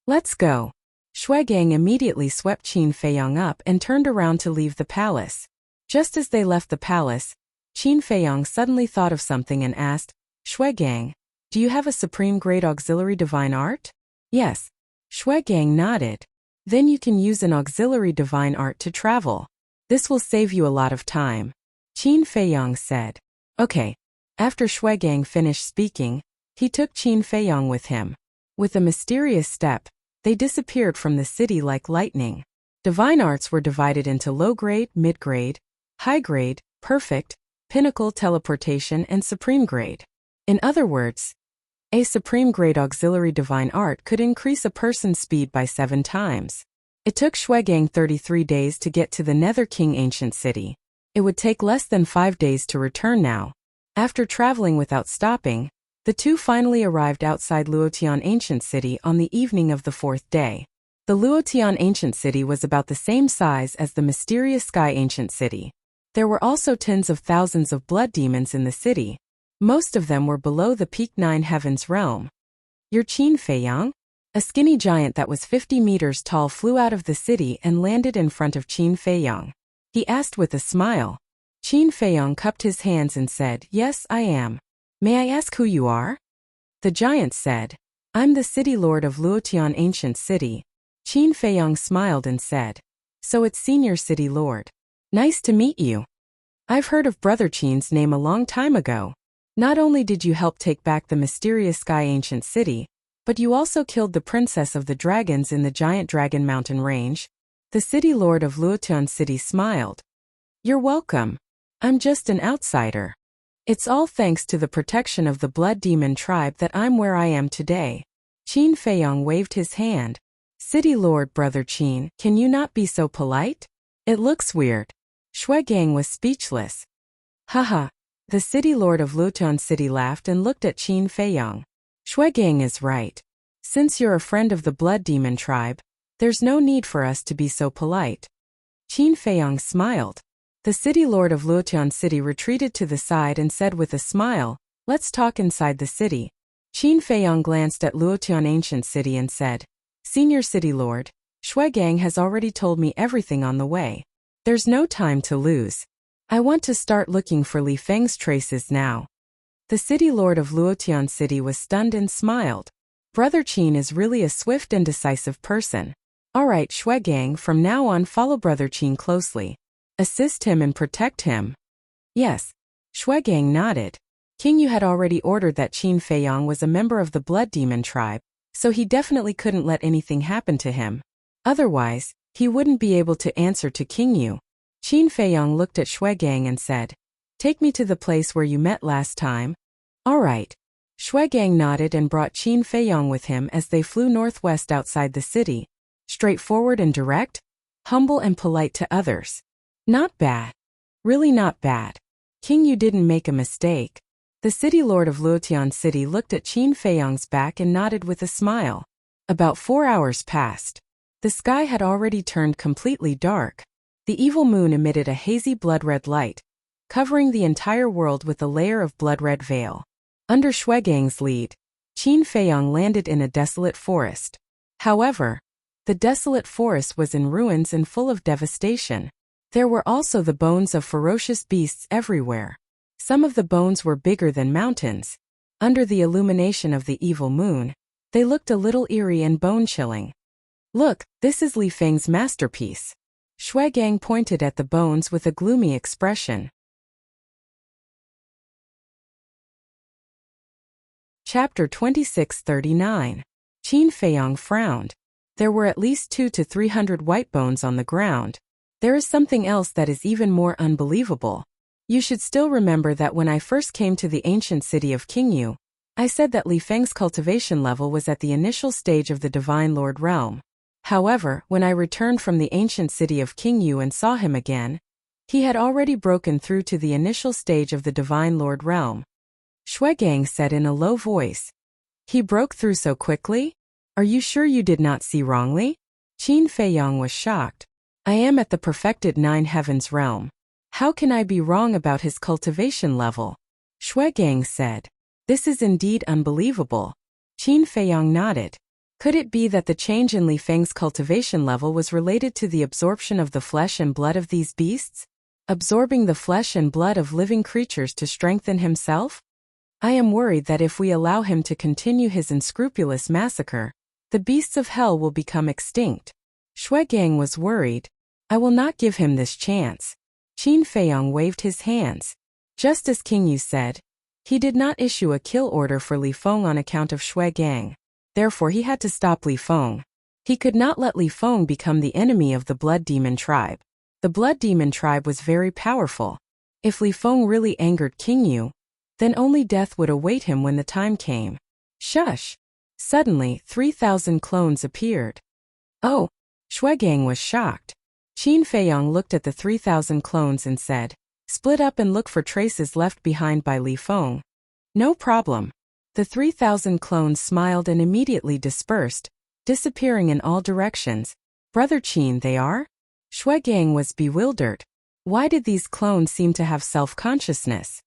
"Let's go." Shuegang immediately swept Qin Feiyang up and turned around to leave the palace. Just as they left the palace, Qin Feiyang suddenly thought of something and asked, "Shuegang, do you have a supreme grade auxiliary divine art?" "Yes." Shuegang nodded. "Then you can use an auxiliary divine art to travel. This will save you a lot of time," Qin Feiyang said. "Okay." After Shuegang finished speaking, he took Qin Feiyang with him. With a mysterious step, they disappeared from the city like lightning. Divine arts were divided into low-grade, mid-grade, high-grade, perfect, pinnacle teleportation, and supreme grade. In other words, a supreme grade auxiliary divine art could increase a person's speed by 7 times. It took Shuegang 33 days to get to the Nether King ancient city. It would take less than 5 days to return now. After traveling without stopping, the two finally arrived outside Luotian ancient city on the evening of the 4th day. The Luotian ancient city was about the same size as the mysterious Sky ancient city. There were also tens of thousands of blood demons in the city. Most of them were below the peak 9 heavens realm. "You're Qin Feiyang?" A skinny giant that was 50 meters tall flew out of the city and landed in front of Qin Feiyang. He asked with a smile. Qin Feiyang cupped his hands and said, "Yes, I am. May I ask who you are?" The giant said, "I'm the city lord of Luotian ancient city." Qin Feiyang smiled and said, "So it's senior city lord. Nice to meet you. I've heard of Brother Qin's name a long time ago. Not only did you help take back the mysterious Sky ancient city, but you also killed the princess of the dragons in the giant dragon mountain range." The city lord of Luotian city smiled. "You're welcome. I'm just an outsider. It's all thanks to the protection of the blood demon tribe that I'm where I am today." Qin Feiyang waved his hand. City Lord Brother Qin, can you not be so polite? It looks weird. Shuigang was speechless. Haha. The City Lord of Luotian City laughed and looked at Qin Feiyang. Shuigang is right. Since you're a friend of the Blood Demon tribe, there's no need for us to be so polite. Qin Feiyang smiled. The City Lord of Luotian City retreated to the side and said with a smile, let's talk inside the city. Qin Feiyang glanced at Luotian Ancient City and said, Senior City Lord, Shuigang has already told me everything on the way. There's no time to lose. I want to start looking for Li Feng's traces now. The City Lord of Luotian City was stunned and smiled. Brother Qin is really a swift and decisive person. Alright Shuigang, from now on follow Brother Qin closely. Assist him and protect him. Yes. Shuigang nodded. King Yu had already ordered that Qin Feiyang was a member of the Blood Demon tribe, so he definitely couldn't let anything happen to him. Otherwise, he wouldn't be able to answer to King Yu. Qin Feiyang looked at Shuigang and said, take me to the place where you met last time. Alright. Shuigang nodded and brought Qin Feiyang with him as they flew northwest outside the city. Straightforward and direct, humble and polite to others. Not bad. Really not bad. King Yu didn't make a mistake. The City Lord of Luotian City looked at Qin Feiyang's back and nodded with a smile. About 4 hours passed. The sky had already turned completely dark. The evil moon emitted a hazy blood-red light, covering the entire world with a layer of blood-red veil. Under Shuigang's lead, Qin Feiyang landed in a desolate forest. However, the desolate forest was in ruins and full of devastation. There were also the bones of ferocious beasts everywhere. Some of the bones were bigger than mountains. Under the illumination of the evil moon, they looked a little eerie and bone-chilling. Look, this is Li Feng's masterpiece. Shuigang pointed at the bones with a gloomy expression. Chapter 2639. Qin Feiyang frowned. There were at least 200 to 300 white bones on the ground. There is something else that is even more unbelievable. You should still remember that when I first came to the ancient city of Qingyu, I said that Li Feng's cultivation level was at the initial stage of the Divine Lord realm. However, when I returned from the ancient city of Qingyu and saw him again, he had already broken through to the initial stage of the Divine Lord realm. Shuigang said in a low voice. He broke through so quickly? Are you sure you did not see wrongly? Qin Feiyang was shocked. I am at the perfected 9 heavens realm. How can I be wrong about his cultivation level? Shuigang said. This is indeed unbelievable. Qin Feiyang nodded. Could it be that the change in Li Feng's cultivation level was related to the absorption of the flesh and blood of these beasts? Absorbing the flesh and blood of living creatures to strengthen himself? I am worried that if we allow him to continue his unscrupulous massacre, the beasts of hell will become extinct. Shuigang was worried. I will not give him this chance. Qin Feiyang waved his hands. Just as King Yu said, he did not issue a kill order for Li Feng on account of Shuigang. Therefore he had to stop Li Feng. He could not let Li Feng become the enemy of the Blood Demon tribe. The Blood Demon tribe was very powerful. If Li Feng really angered King Yu, then only death would await him when the time came. Shush! Suddenly, 3,000 clones appeared. Oh! Shuigang was shocked. Qin Feiyang looked at the 3,000 clones and said, split up and look for traces left behind by Li Feng. No problem. The 3,000 clones smiled and immediately dispersed, disappearing in all directions. Brother Qin, they are? Shuigang was bewildered. Why did these clones seem to have self-consciousness?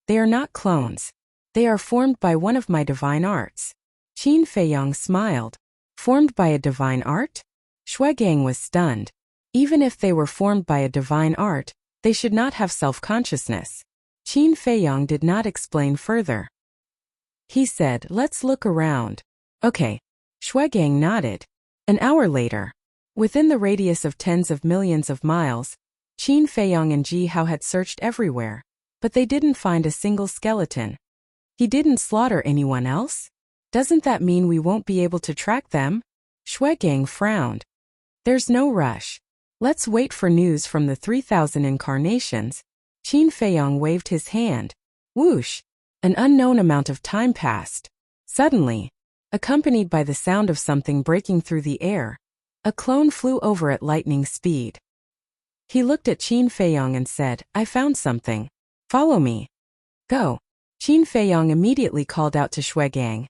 They are not clones. They are formed by one of my divine arts. Qin Feiyang smiled. Formed by a divine art? Shuigang was stunned. Even if they were formed by a divine art, they should not have self-consciousness. Qin Feiyang did not explain further. He said, let's look around. Okay. Shuigang nodded. An hour later, within the radius of tens of millions of miles, Qin Feiyang and Ji Hao had searched everywhere, but they didn't find a single skeleton. He didn't slaughter anyone else? Doesn't that mean we won't be able to track them? Shuigang frowned. There's no rush. Let's wait for news from the 3,000 incarnations. Qin Feiyang waved his hand. Whoosh! An unknown amount of time passed. Suddenly, accompanied by the sound of something breaking through the air, A clone flew over at lightning speed. He looked at Qin Feiyong and said, "I found something. Follow me." "Go." Qin Feiyong immediately called out to Shuegang,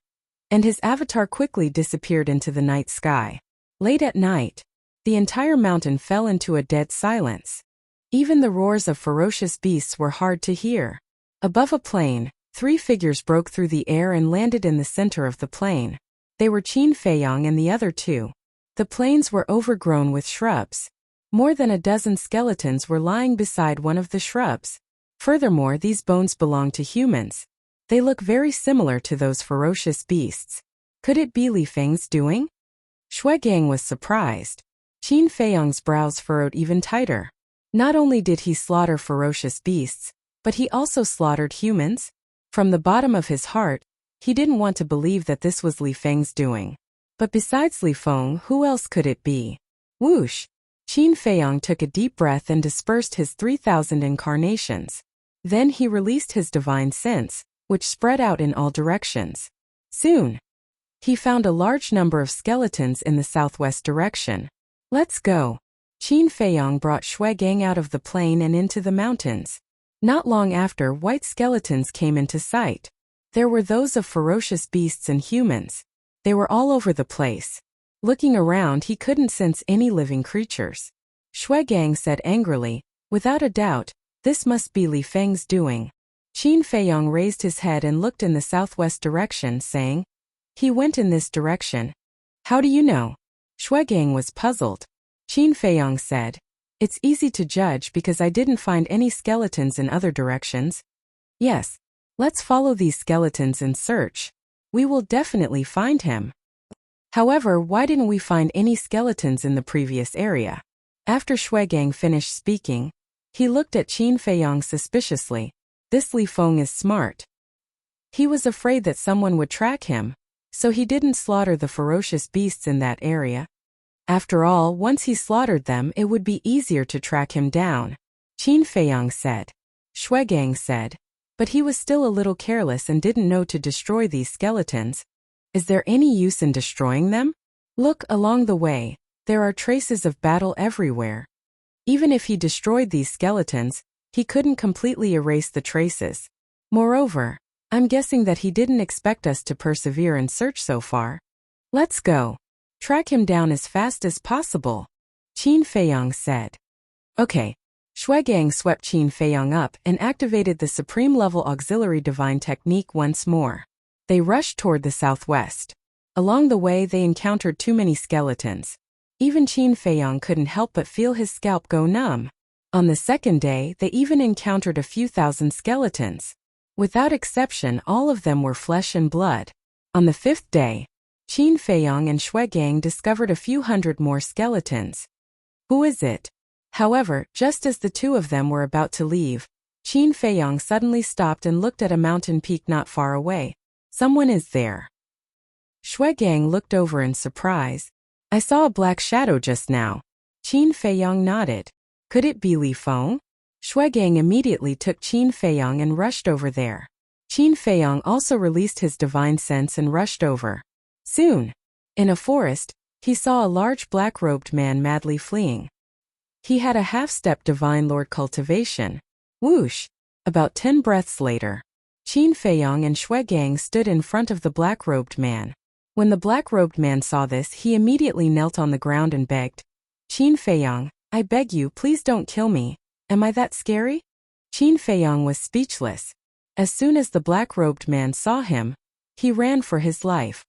and his avatar quickly disappeared into the night sky. Late at night, the entire mountain fell into a dead silence. Even the roars of ferocious beasts were hard to hear. Above a plain, 3 figures broke through the air and landed in the center of the plain. They were Qin Feiyong and the other 2. The plains were overgrown with shrubs. More than a dozen skeletons were lying beside one of the shrubs. Furthermore, these bones belonged to humans. They look very similar to those ferocious beasts. Could it be Li Feng's doing? Shuegang was surprised. Qin Feiyong's brows furrowed even tighter. Not only did he slaughter ferocious beasts, but he also slaughtered humans. From the bottom of his heart, he didn't want to believe that this was Li Feng's doing. But besides Li Feng, who else could it be? Whoosh! Qin Feiyong took a deep breath and dispersed his 3,000 incarnations. Then he released his divine sense, which spread out in all directions. Soon, he found a large number of skeletons in the southwest direction. "Let's go." Qin Feiyong brought Shuegang out of the plain and into the mountains. Not long after, white skeletons came into sight. There were those of ferocious beasts and humans. They were all over the place. Looking around, he couldn't sense any living creatures. Shuegang said angrily, "Without a doubt, this must be Li Feng's doing." Qin Feiyong raised his head and looked in the southwest direction, saying, "He went in this direction." "How do you know?" Shuegang was puzzled. Qin Feiyong said, "It's easy to judge because I didn't find any skeletons in other directions." "Yes, let's follow these skeletons and search. We will definitely find him." However, why didn't we find any skeletons in the previous area? After Shuegang finished speaking, he looked at Qin Feiyong suspiciously. This Li Feng is smart. He was afraid that someone would track him, so he didn't slaughter the ferocious beasts in that area. After all, once he slaughtered them, it would be easier to track him down. Qin Feiyong said. Shuegang said, "But he was still a little careless and didn't know to destroy these skeletons. Is there any use in destroying them? Look along the way, there are traces of battle everywhere. Even if he destroyed these skeletons, he couldn't completely erase the traces. Moreover, I'm guessing that he didn't expect us to persevere and search so far. Let's go. Track him down as fast as possible," Qin Feiyong said. "Okay." Shuegang swept Qin Feiyong up and activated the supreme-level auxiliary divine technique once more. They rushed toward the southwest. Along the way, they encountered too many skeletons. Even Qin Feiyong couldn't help but feel his scalp go numb. On the second day, they even encountered a few thousand skeletons. Without exception, all of them were flesh and blood. On the 5th day, Qin Feiyong and Shuegang discovered a few hundred more skeletons. "Who is it?" However, just as the 2 of them were about to leave, Qin Feiyong suddenly stopped and looked at a mountain peak not far away. "Someone is there." Shuegang looked over in surprise. "I saw a black shadow just now." Qin Feiyong nodded. "Could it be Li Feng?" Shuegang immediately took Qin Feiyong and rushed over there. Qin Feiyong also released his divine sense and rushed over. Soon, in a forest, he saw a large black-robed man madly fleeing. He had a half-step divine lord cultivation. Whoosh! About 10 breaths later, Qin Feiyong and Shuegang stood in front of the black-robed man. When the black-robed man saw this, he immediately knelt on the ground and begged, "Qin Feiyong, I beg you, please don't kill me. Am I that scary?" Qin Feiyong was speechless. As soon as the black-robed man saw him, he ran for his life.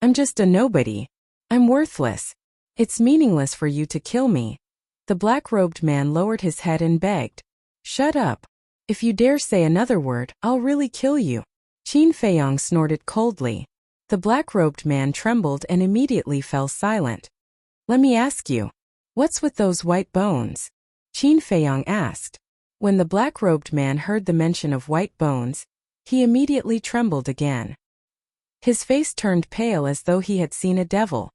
"I'm just a nobody. I'm worthless. It's meaningless for you to kill me." The black-robed man lowered his head and begged, "Shut up. If you dare say another word, I'll really kill you." Qin Feiyong snorted coldly. The black-robed man trembled and immediately fell silent. "Let me ask you, what's with those white bones?" Qin Feiyong asked. When the black-robed man heard the mention of white bones, he immediately trembled again. His face turned pale as though he had seen a devil.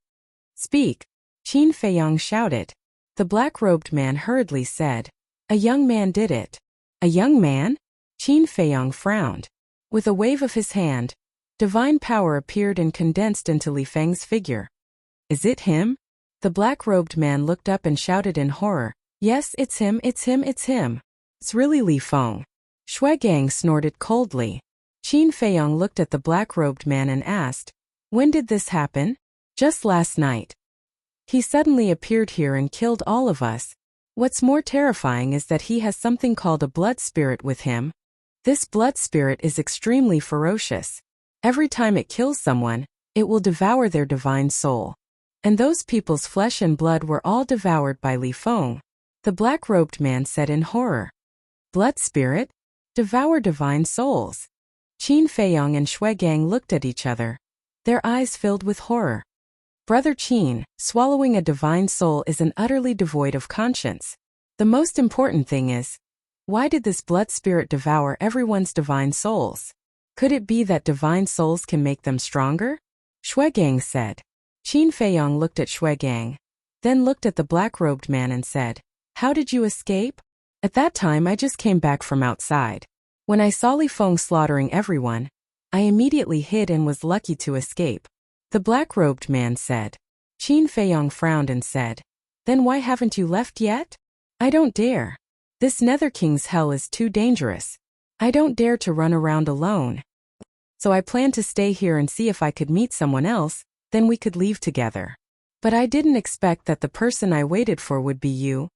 "Speak," Qin Feiyong shouted. The black-robed man hurriedly said, "A young man did it." "A young man?" Qin Feiyong frowned. With a wave of his hand, divine power appeared and condensed into Li Feng's figure. "Is it him?" The black-robed man looked up and shouted in horror, "Yes, it's him, it's him, it's him. It's really Li Feng." Shui Gang snorted coldly. Qin Feiyong looked at the black-robed man and asked, "When did this happen?" "Just last night. He suddenly appeared here and killed all of us. What's more terrifying is that he has something called a blood spirit with him. This blood spirit is extremely ferocious. Every time it kills someone, it will devour their divine soul. And those people's flesh and blood were all devoured by Li Feng." The black-robed man said in horror. "Blood spirit? Devour divine souls?" Qin Feiyong and Shui Gang looked at each other. Their eyes filled with horror. "Brother Qin, swallowing a divine soul is an utterly devoid of conscience. The most important thing is, why did this blood spirit devour everyone's divine souls? Could it be that divine souls can make them stronger?" Shui Gang said. Qin Feiyong looked at Shui Gang, then looked at the black-robed man and said, "How did you escape?" "At that time I just came back from outside. When I saw Li Feng slaughtering everyone, I immediately hid and was lucky to escape," the black-robed man said. Qin Feiyong frowned and said, "Then why haven't you left yet?" "I don't dare. This Nether King's hell is too dangerous. I don't dare to run around alone. So I planned to stay here and see if I could meet someone else, then we could leave together. But I didn't expect that the person I waited for would be you.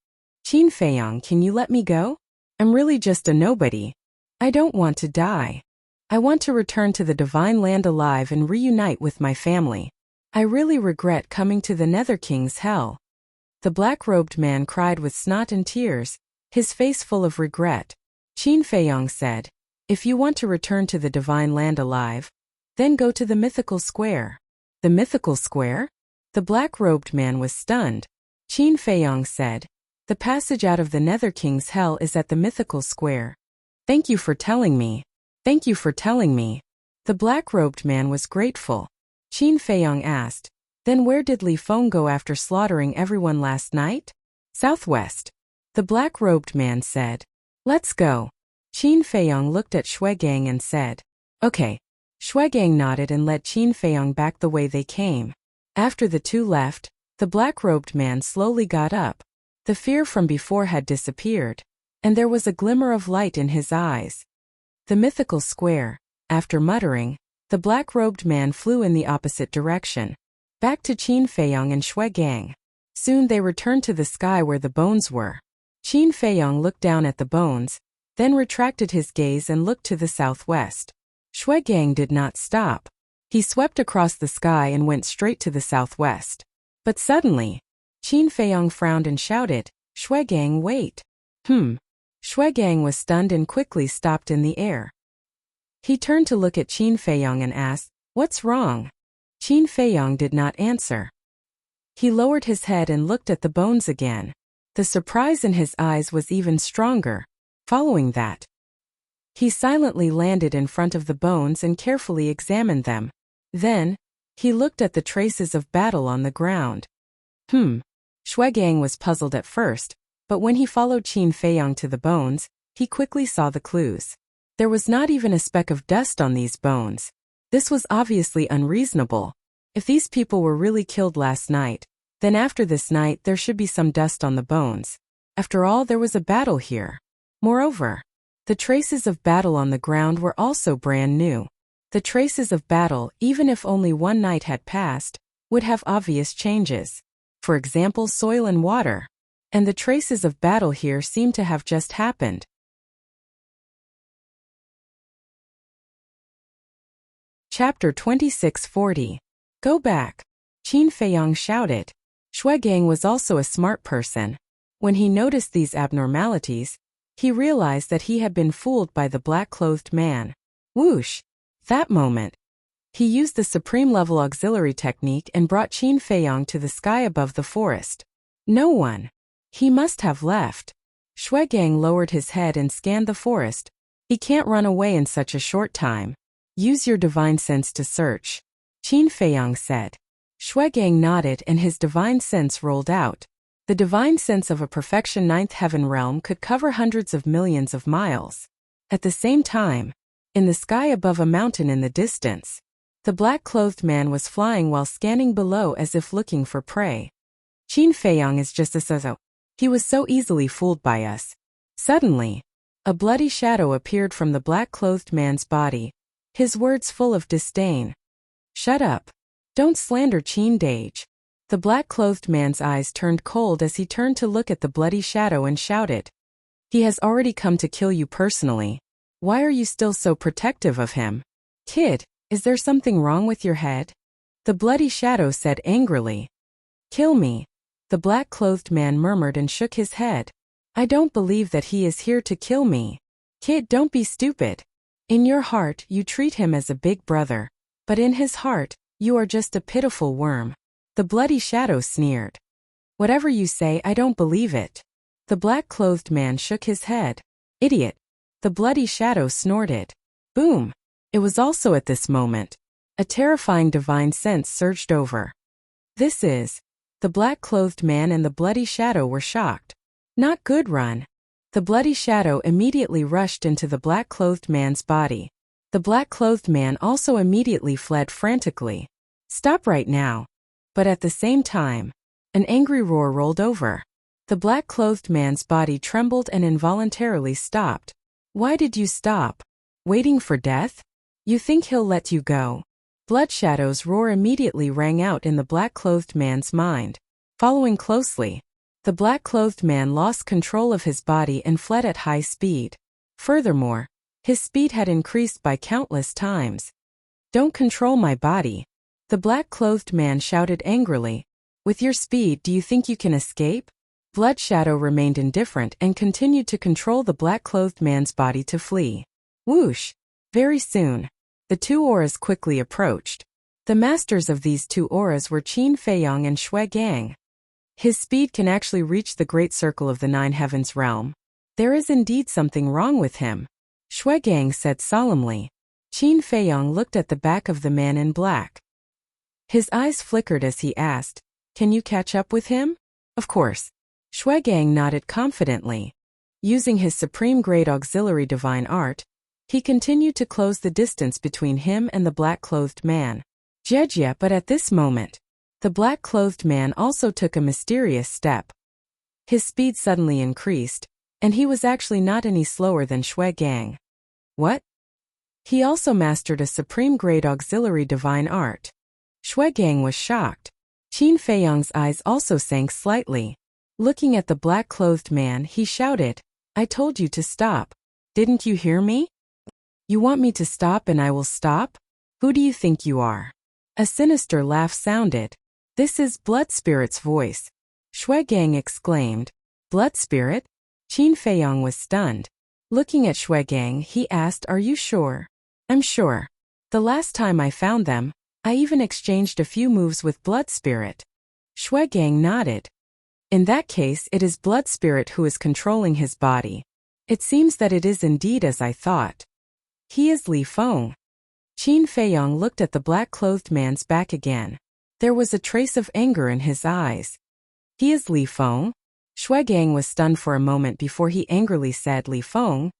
Qin Feiyong, can you let me go? I'm really just a nobody. I don't want to die. I want to return to the divine land alive and reunite with my family. I really regret coming to the Nether King's hell." The black-robed man cried with snot and tears, his face full of regret. Qin Feiyong said, "If you want to return to the divine land alive, then go to the mythical square." "The mythical square?" The black-robed man was stunned. Qin Feiyong said, "The passage out of the Nether King's hell is at the mythical square." "Thank you for telling me. Thank you for telling me." The black-robed man was grateful. Qin Feiyong asked, "Then where did Li Feng go after slaughtering everyone last night?" "Southwest." The black-robed man said. "Let's go." Qin Feiyong looked at Shui Gang and said, "Okay." Shui Gang nodded and led Qin Feiyong back the way they came. After the two left, the black-robed man slowly got up. The fear from before had disappeared, and there was a glimmer of light in his eyes. The mythical square. After muttering, the black-robed man flew in the opposite direction, back to Qin Feiyong and Shui Gang. Soon they returned to the sky where the bones were. Qin Feiyong looked down at the bones, then retracted his gaze and looked to the southwest. Shui Gang did not stop. He swept across the sky and went straight to the southwest. But suddenly, Qin Feiyong frowned and shouted, "Shui Gang, wait." Shui Gang was stunned and quickly stopped in the air. He turned to look at Qin Feiyong and asked, "What's wrong?" Qin Feiyong did not answer. He lowered his head and looked at the bones again. The surprise in his eyes was even stronger. Following that, he silently landed in front of the bones and carefully examined them. Then, he looked at the traces of battle on the ground. Shui Gang was puzzled at first, but when he followed Qin Feiyong to the bones, he quickly saw the clues. There was not even a speck of dust on these bones. This was obviously unreasonable. If these people were really killed last night, then after this night there should be some dust on the bones. After all, there was a battle here. Moreover, the traces of battle on the ground were also brand new. The traces of battle, even if only one night had passed, would have obvious changes. For example, soil and water. And the traces of battle here seem to have just happened. Chapter 2640. Go back. Qin Feiyong shouted. Shui Gang was also a smart person. When he noticed these abnormalities, he realized that he had been fooled by the black-clothed man. Whoosh! That moment, he used the supreme-level auxiliary technique and brought Qin Feiyong to the sky above the forest. No one. He must have left. Shui Gang lowered his head and scanned the forest. He can't run away in such a short time. Use your divine sense to search, Qin Feiyong said. Shui Gang nodded and his divine sense rolled out. The divine sense of a perfection ninth heaven realm could cover hundreds of millions of miles. At the same time, in the sky above a mountain in the distance, the black-clothed man was flying while scanning below as if looking for prey. Qin Feiyang is just a so-so. He was so easily fooled by us. Suddenly, a bloody shadow appeared from the black-clothed man's body, his words full of disdain. Shut up. Don't slander Qin Dage. The black-clothed man's eyes turned cold as he turned to look at the bloody shadow and shouted. He has already come to kill you personally. Why are you still so protective of him? Kid, is there something wrong with your head? The bloody shadow said angrily. Kill me. The black-clothed man murmured and shook his head. I don't believe that he is here to kill me. Kid, don't be stupid. In your heart, you treat him as a big brother. But in his heart, you are just a pitiful worm. The bloody shadow sneered. Whatever you say, I don't believe it. The black-clothed man shook his head. Idiot. The bloody shadow snorted. Boom. It was also at this moment. A terrifying divine sense surged over. This is. The black-clothed man and the bloody shadow were shocked. Not good, run. The bloody shadow immediately rushed into the black-clothed man's body. The black-clothed man also immediately fled frantically. Stop right now. But at the same time, an angry roar rolled over. The black-clothed man's body trembled and involuntarily stopped. Why did you stop? Waiting for death? You think he'll let you go? Blood Shadow's roar immediately rang out in the black-clothed man's mind. Following closely, the black-clothed man lost control of his body and fled at high speed. Furthermore, his speed had increased by countless times. Don't control my body. The black-clothed man shouted angrily. With your speed, do you think you can escape? Blood Shadow remained indifferent and continued to control the black-clothed man's body to flee. Whoosh! Very soon, the two auras quickly approached. The masters of these two auras were Qin Feiyang and Shui Gang. His speed can actually reach the great circle of the Nine Heavens realm. There is indeed something wrong with him, Shui Gang said solemnly. Qin Feiyang looked at the back of the man in black. His eyes flickered as he asked, Can you catch up with him? Of course. Shui Gang nodded confidently. Using his supreme-grade auxiliary divine art, he continued to close the distance between him and the black-clothed man. Jejia, but at this moment, the black-clothed man also took a mysterious step. His speed suddenly increased, and he was actually not any slower than Shui Gang. What? He also mastered a supreme-grade auxiliary divine art. Shui Gang was shocked. Qin Feiyang's eyes also sank slightly. Looking at the black-clothed man, he shouted, I told you to stop. Didn't you hear me? You want me to stop and I will stop? Who do you think you are? A sinister laugh sounded. This is Blood Spirit's voice. Shui Gang exclaimed. Blood Spirit? Qin Feiyang was stunned. Looking at Shui Gang, he asked, Are you sure? I'm sure. The last time I found them, I even exchanged a few moves with Blood Spirit. Shui Gang nodded. In that case, it is Blood Spirit who is controlling his body. It seems that it is indeed as I thought. He is Li Feng. Qin Feiyang looked at the black-clothed man's back again. There was a trace of anger in his eyes. He is Li Feng? Shui Gang was stunned for a moment before he angrily said, Li Feng?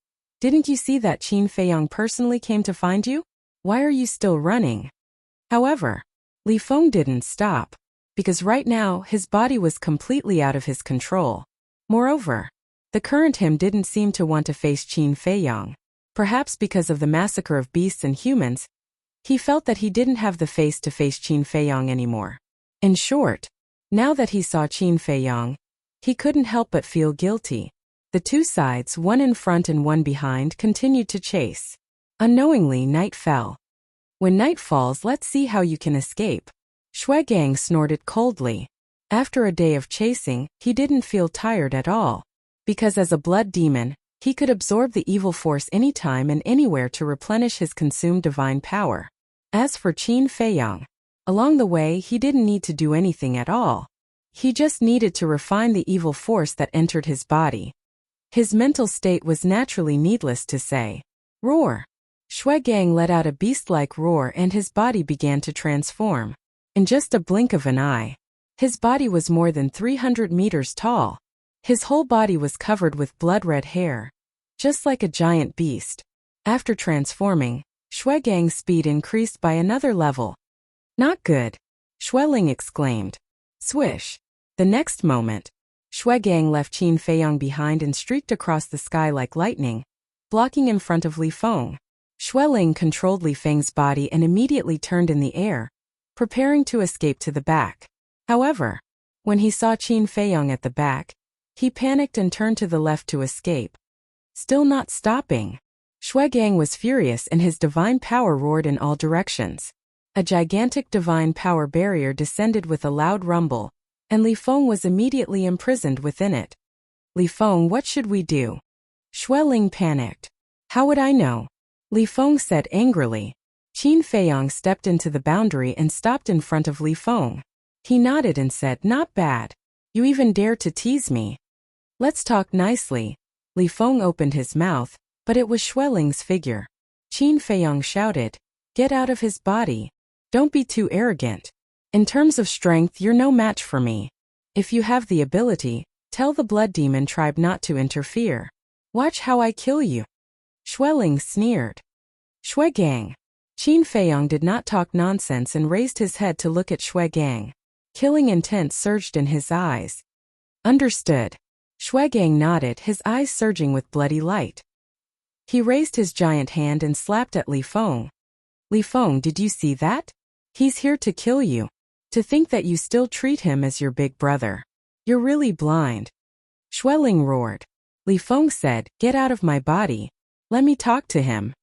Didn't you see that Qin Feiyang personally came to find you? Why are you still running? However, Li Feng didn't stop, because right now his body was completely out of his control. Moreover, the current him didn't seem to want to face Qin Feiyang. Perhaps because of the massacre of beasts and humans, he felt that he didn't have the face to face Qin Feiyang anymore. In short, now that he saw Qin Feiyang, he couldn't help but feel guilty. The two sides, one in front and one behind, continued to chase. Unknowingly, night fell. When night falls, let's see how you can escape. Shui Gang snorted coldly. After a day of chasing, he didn't feel tired at all. Because as a blood demon, he could absorb the evil force anytime and anywhere to replenish his consumed divine power. As for Qin Feiyang, along the way he didn't need to do anything at all. He just needed to refine the evil force that entered his body. His mental state was naturally needless to say. Roar! Shui Gang let out a beast-like roar and his body began to transform. In just a blink of an eye, his body was more than 300 meters tall. His whole body was covered with blood-red hair, just like a giant beast. After transforming, Shui Gang's speed increased by another level. Not good, Shui Ling exclaimed. Swish! The The next moment, Shuegang left Qin Feiyang behind and streaked across the sky like lightning, blocking in front of Li Feng. Xueling controlled Li Feng's body and immediately turned in the air, preparing to escape to the back. However, when he saw Qin Feiyang at the back, he panicked and turned to the left to escape. Still not stopping, Shuegang was furious and his divine power roared in all directions. A gigantic divine power barrier descended with a loud rumble, and Li Feng was immediately imprisoned within it. Li Feng, what should we do? Xueling panicked. How would I know? Li Feng said angrily. Qin Feiyang stepped into the boundary and stopped in front of Li Feng. He nodded and said, not bad. You even dare to tease me. Let's talk nicely. Li Feng opened his mouth, but it was Xueling's figure. Qin Feiyang shouted, get out of his body. Don't be too arrogant. In terms of strength, you're no match for me. If you have the ability, tell the Blood Demon tribe not to interfere. Watch how I kill you. Xueling sneered. Shuegang. Qin Feiyang did not talk nonsense and raised his head to look at Shuegang. Killing intent surged in his eyes. Understood. Shuegang nodded, his eyes surging with bloody light. He raised his giant hand and slapped at Li Feng. Li Feng, did you see that? He's here to kill you. To think that you still treat him as your big brother. You're really blind. Xueling roared. Li Feng said, get out of my body. Let me talk to him.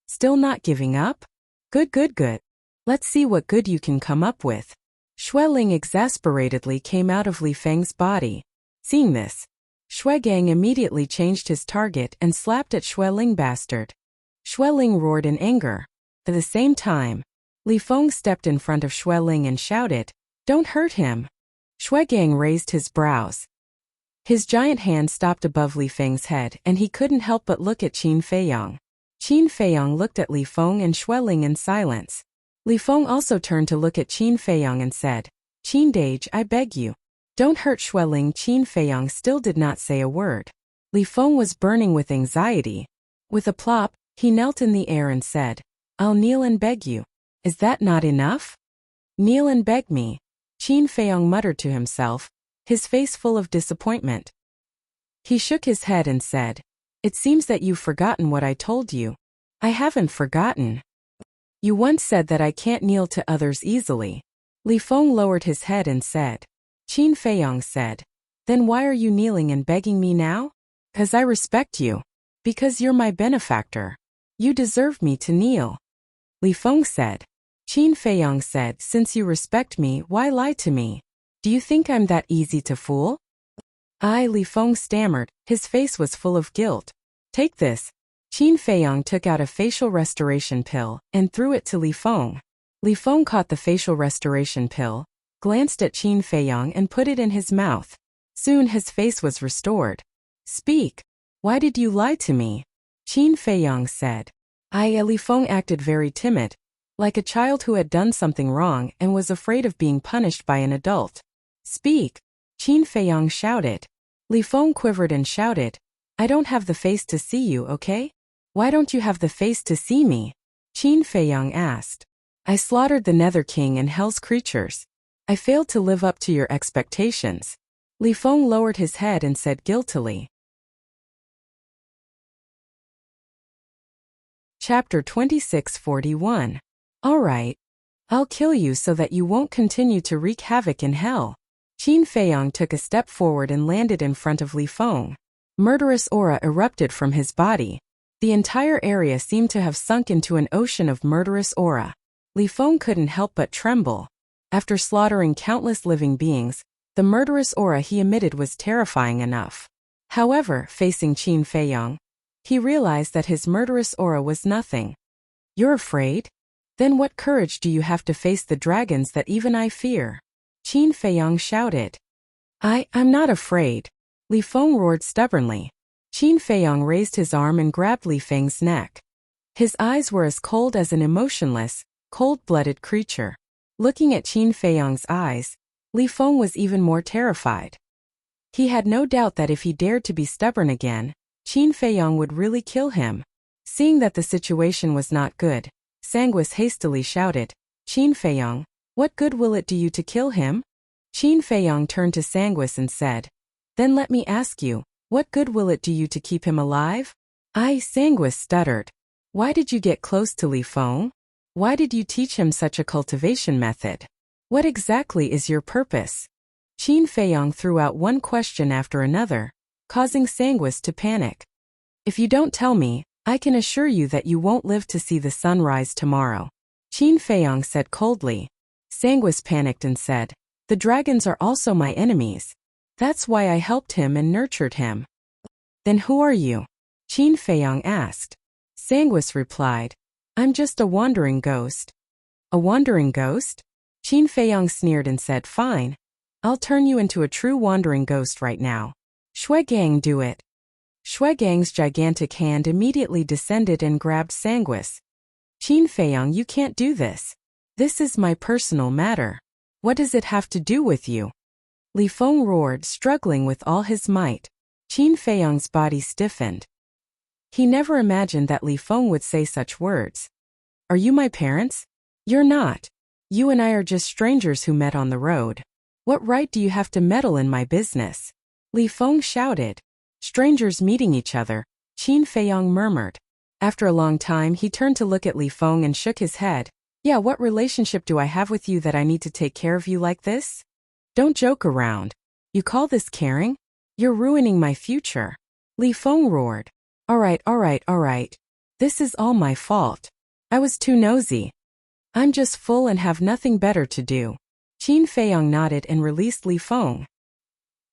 Still not giving up? Good, good, good. Let's see what good you can come up with. Xueling exasperatedly came out of Li Feng's body. Seeing this, Shuegang immediately changed his target and slapped at Xueling bastard. Xueling roared in anger. At the same time, Li Feng stepped in front of Xueling and shouted, don't hurt him. Shuegang raised his brows. His giant hand stopped above Li Feng's head and he couldn't help but look at Qin Feiyang. Qin Feiyang looked at Li Feng and Xueling in silence. Li Feng also turned to look at Qin Feiyang and said, Qin Dage, I beg you. Don't hurt Xueling. Qin Feiyang still did not say a word. Li Feng was burning with anxiety. With a plop, he knelt in the air and said, I'll kneel and beg you. Is that not enough? Kneel and beg me. Qin Feiyang muttered to himself, his face full of disappointment. He shook his head and said, it seems that you've forgotten what I told you. I haven't forgotten. You once said that I can't kneel to others easily. Li Feng lowered his head and said. Qin Feiyang said, then why are you kneeling and begging me now? 'Cause I respect you. Because you're my benefactor. You deserve me to kneel. Li Feng said. Qin Feiyang said, since you respect me, why lie to me? Do you think I'm that easy to fool? Li Feng stammered, his face was full of guilt. Take this. Qin Feiyang took out a facial restoration pill and threw it to Li Feng. Li Feng caught the facial restoration pill, glanced at Qin Feiyang and put it in his mouth. Soon his face was restored. Speak. Why did you lie to me? Qin Feiyang said. Li Feng acted very timid, like a child who had done something wrong and was afraid of being punished by an adult. Speak. Qin Feiyang shouted. Li Feng quivered and shouted, I don't have the face to see you, okay? Why don't you have the face to see me? Qin Feiyang asked. I slaughtered the Nether King and Hell's creatures. I failed to live up to your expectations. Li Feng lowered his head and said guiltily. Chapter 2641. All right. I'll kill you so that you won't continue to wreak havoc in hell. Qin Feiyang took a step forward and landed in front of Li Feng. Murderous aura erupted from his body. The entire area seemed to have sunk into an ocean of murderous aura. Li Feng couldn't help but tremble. After slaughtering countless living beings, the murderous aura he emitted was terrifying enough. However, facing Qin Feiyang, he realized that his murderous aura was nothing. You're afraid? Then what courage do you have to face the dragons that even I fear? Qin Feiyang shouted. I'm not afraid. Li Feng roared stubbornly. Qin Feiyang raised his arm and grabbed Li Feng's neck. His eyes were as cold as an emotionless, cold-blooded creature. Looking at Qin Feiyang's eyes, Li Feng was even more terrified. He had no doubt that if he dared to be stubborn again, Qin Feiyang would really kill him. Seeing that the situation was not good, Sanguis hastily shouted, Qin Feiyang, what good will it do you to kill him? Qin Feiyong turned to Sanguis and said, "Then let me ask you, what good will it do you to keep him alive?" Sanguis stuttered. "Why did you get close to Li Feng? Why did you teach him such a cultivation method? What exactly is your purpose?" Qin Feiyong threw out one question after another, causing Sanguis to panic. "If you don't tell me, I can assure you that you won't live to see the sun rise tomorrow," Qin Feiyong said coldly. Sanguis panicked and said, "The dragons are also my enemies. That's why I helped him and nurtured him." "Then who are you?" Qin Feiyong asked. Sanguis replied, "I'm just a wandering ghost." "A wandering ghost?" Qin Feiyong sneered and said, "Fine. I'll turn you into a true wandering ghost right now. Shuegang, do it." Shuegang's gigantic hand immediately descended and grabbed Sanguis. "Qin Feiyong, you can't do this. This is my personal matter. What does it have to do with you?" Li Feng roared, struggling with all his might. Qin Feiyong's body stiffened. He never imagined that Li Feng would say such words. "Are you my parents?" "You're not. You and I are just strangers who met on the road. What right do you have to meddle in my business?" Li Feng shouted. "Strangers meeting each other," Qin Feiyong murmured. After a long time he turned to look at Li Feng and shook his head. "Yeah, what relationship do I have with you that I need to take care of you like this? Don't joke around. You call this caring? You're ruining my future." Li Feng roared. All right. This is all my fault. I was too nosy. I'm just full and have nothing better to do." Qin Feiyong nodded and released Li Feng.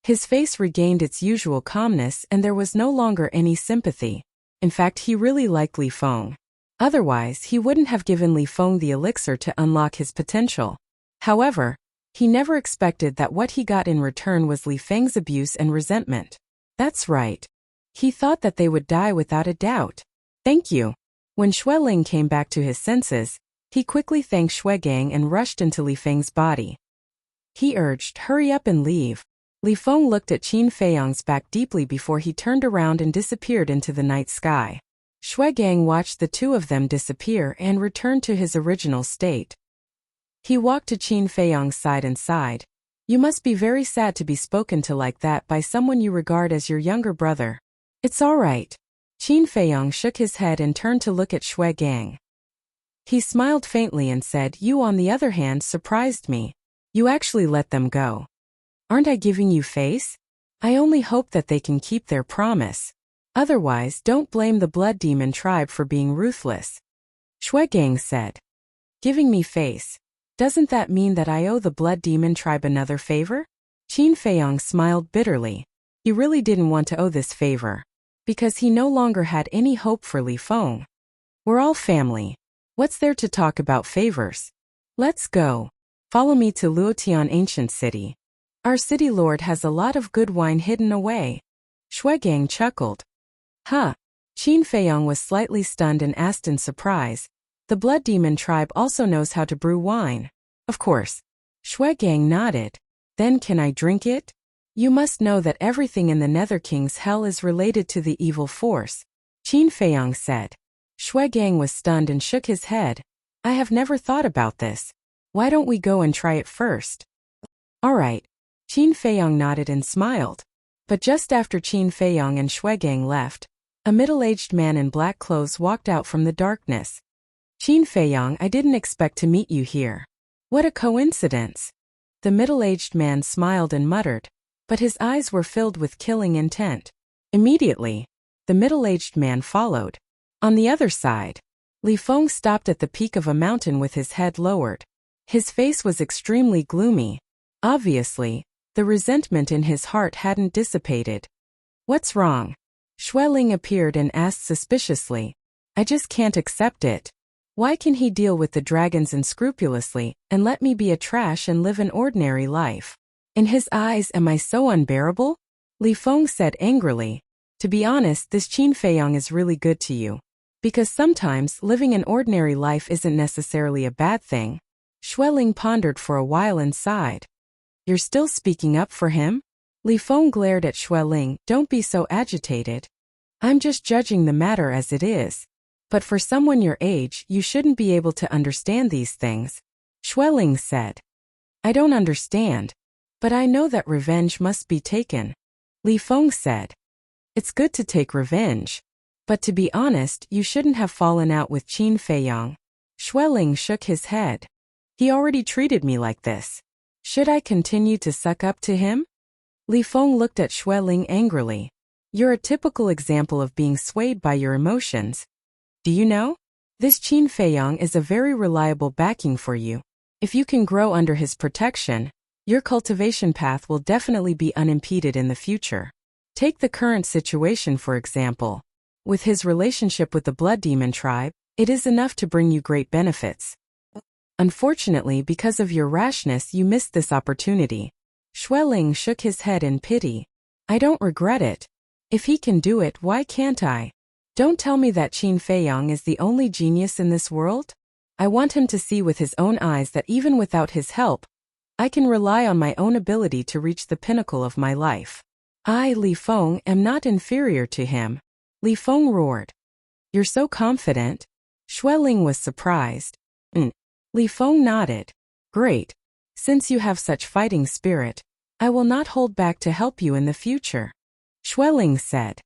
His face regained its usual calmness and there was no longer any sympathy. In fact, he really liked Li Feng. Otherwise, he wouldn't have given Li Feng the elixir to unlock his potential. However, he never expected that what he got in return was Li Feng's abuse and resentment. That's right. He thought that they would die without a doubt. "Thank you." When Xueling came back to his senses, he quickly thanked Shuegang and rushed into Li Feng's body. He urged, "Hurry up and leave." Li Feng looked at Qin Feiyong's back deeply before he turned around and disappeared into the night sky. Shuegang watched the two of them disappear and returned to his original state. He walked to Qin Feiyong's side and sighed. "You must be very sad to be spoken to like that by someone you regard as your younger brother." "It's all right." Qin Feiyong shook his head and turned to look at Shuegang. He smiled faintly and said, "You on the other hand surprised me. You actually let them go. Aren't I giving you face? I only hope that they can keep their promise. Otherwise, don't blame the Blood Demon tribe for being ruthless." Shuegang said. "Giving me face. Doesn't that mean that I owe the Blood Demon tribe another favor?" Qin Feiyong smiled bitterly. He really didn't want to owe this favor, because he no longer had any hope for Li Feng. "We're all family. What's there to talk about favors? Let's go. Follow me to Luotian Ancient City. Our city lord has a lot of good wine hidden away." Shuegang chuckled. "Huh." Qin Feiyong was slightly stunned and asked in surprise, "The Blood Demon tribe also knows how to brew wine?" "Of course." Shuegang nodded. "Then can I drink it?" "You must know that everything in the Nether King's hell is related to the evil force," Qin Feiyong said. Shuegang was stunned and shook his head. "I have never thought about this. Why don't we go and try it first?" "All right." Qin Feiyong nodded and smiled. But just after Qin Feiyong and Shuegang left, a middle-aged man in black clothes walked out from the darkness. "Qin Feiyong, I didn't expect to meet you here. What a coincidence." The middle-aged man smiled and muttered, but his eyes were filled with killing intent. Immediately, the middle-aged man followed. On the other side, Li Feng stopped at the peak of a mountain with his head lowered. His face was extremely gloomy. Obviously, the resentment in his heart hadn't dissipated. "What's wrong?" Xueling appeared and asked suspiciously. "I just can't accept it. Why can he deal with the dragons unscrupulously and let me be a trash and live an ordinary life? In his eyes, am I so unbearable?" Li Feng said angrily. "To be honest, this Qin Feiyong is really good to you. Because sometimes living an ordinary life isn't necessarily a bad thing." Xueling pondered for a while and sighed. "You're still speaking up for him?" Li Feng glared at Xueling. "Don't be so agitated. I'm just judging the matter as it is. But for someone your age, you shouldn't be able to understand these things," Xueling said. "I don't understand." But I know that revenge must be taken. Li Feng said. It's good to take revenge. But to be honest, you shouldn't have fallen out with Qin Feiyang. Xueling shook his head. He already treated me like this. Should I continue to suck up to him? Li Feng looked at Xueling angrily. You're a typical example of being swayed by your emotions. Do you know? This Qin Feiyang is a very reliable backing for you. If you can grow under his protection, your cultivation path will definitely be unimpeded in the future. Take the current situation for example. With his relationship with the Blood Demon tribe, it is enough to bring you great benefits. Unfortunately, because of your rashness, you missed this opportunity. Xueling shook his head in pity. I don't regret it. If he can do it, why can't I? Don't tell me that Qin Feiyang is the only genius in this world. I want him to see with his own eyes that even without his help, I can rely on my own ability to reach the pinnacle of my life. I, Li Feng, am not inferior to him. Li Feng roared. You're so confident? Xueling was surprised. Li Feng nodded. Great. Since you have such fighting spirit, I will not hold back to help you in the future. Xueling said.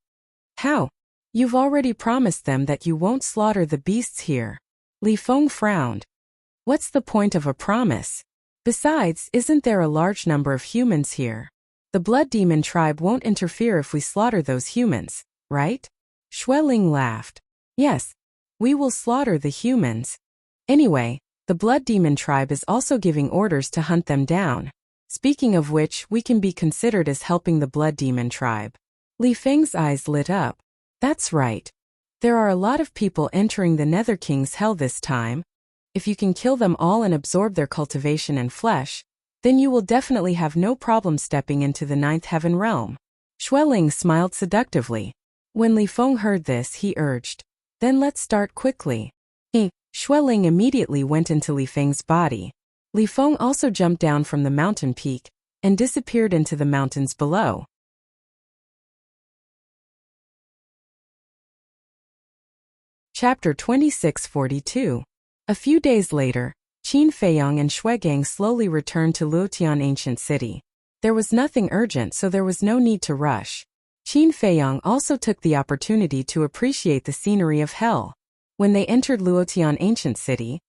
How? You've already promised them that you won't slaughter the beasts here. Li Feng frowned. What's the point of a promise? Besides, isn't there a large number of humans here? The Blood Demon tribe won't interfere if we slaughter those humans, right? Xueling laughed. Yes, we will slaughter the humans. Anyway, the Blood Demon tribe is also giving orders to hunt them down. Speaking of which, we can be considered as helping the Blood Demon tribe. Li Feng's eyes lit up. That's right. There are a lot of people entering the Nether King's hell this time. If you can kill them all and absorb their cultivation and flesh, then you will definitely have no problem stepping into the ninth heaven realm. Xueling smiled seductively. When Li Feng heard this, he urged, then let's start quickly. Xueling immediately went into Li Feng's body. Li Feng also jumped down from the mountain peak and disappeared into the mountains below. Chapter 2642. A few days later, Qin Feiyang and Xuegang slowly returned to Luotian Ancient City. There was nothing urgent, so there was no need to rush. Qin Feiyang also took the opportunity to appreciate the scenery of hell. When they entered Luotian Ancient City,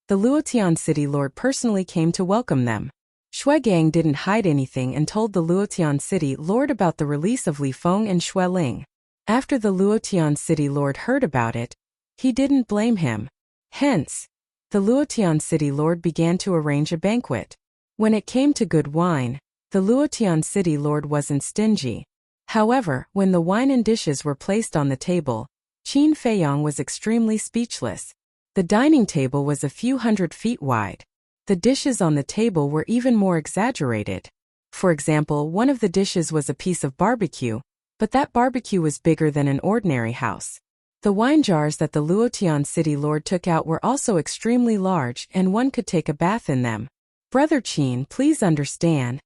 the Luotian City Lord personally came to welcome them. Xuegang didn't hide anything and told the Luotian City Lord about the release of Li Feng and Xueling. After the Luotian City Lord heard about it, he didn't blame him. Hence, the Luotian City Lord began to arrange a banquet. When it came to good wine, the Luotian City Lord wasn't stingy. However, when the wine and dishes were placed on the table, Qin Feiyang was extremely speechless. The dining table was a few 100 feet wide. The dishes on the table were even more exaggerated. For example, one of the dishes was a piece of barbecue, but that barbecue was bigger than an ordinary house. The wine jars that the Luotian City Lord took out were also extremely large, and one could take a bath in them. Brother Qin, please understand.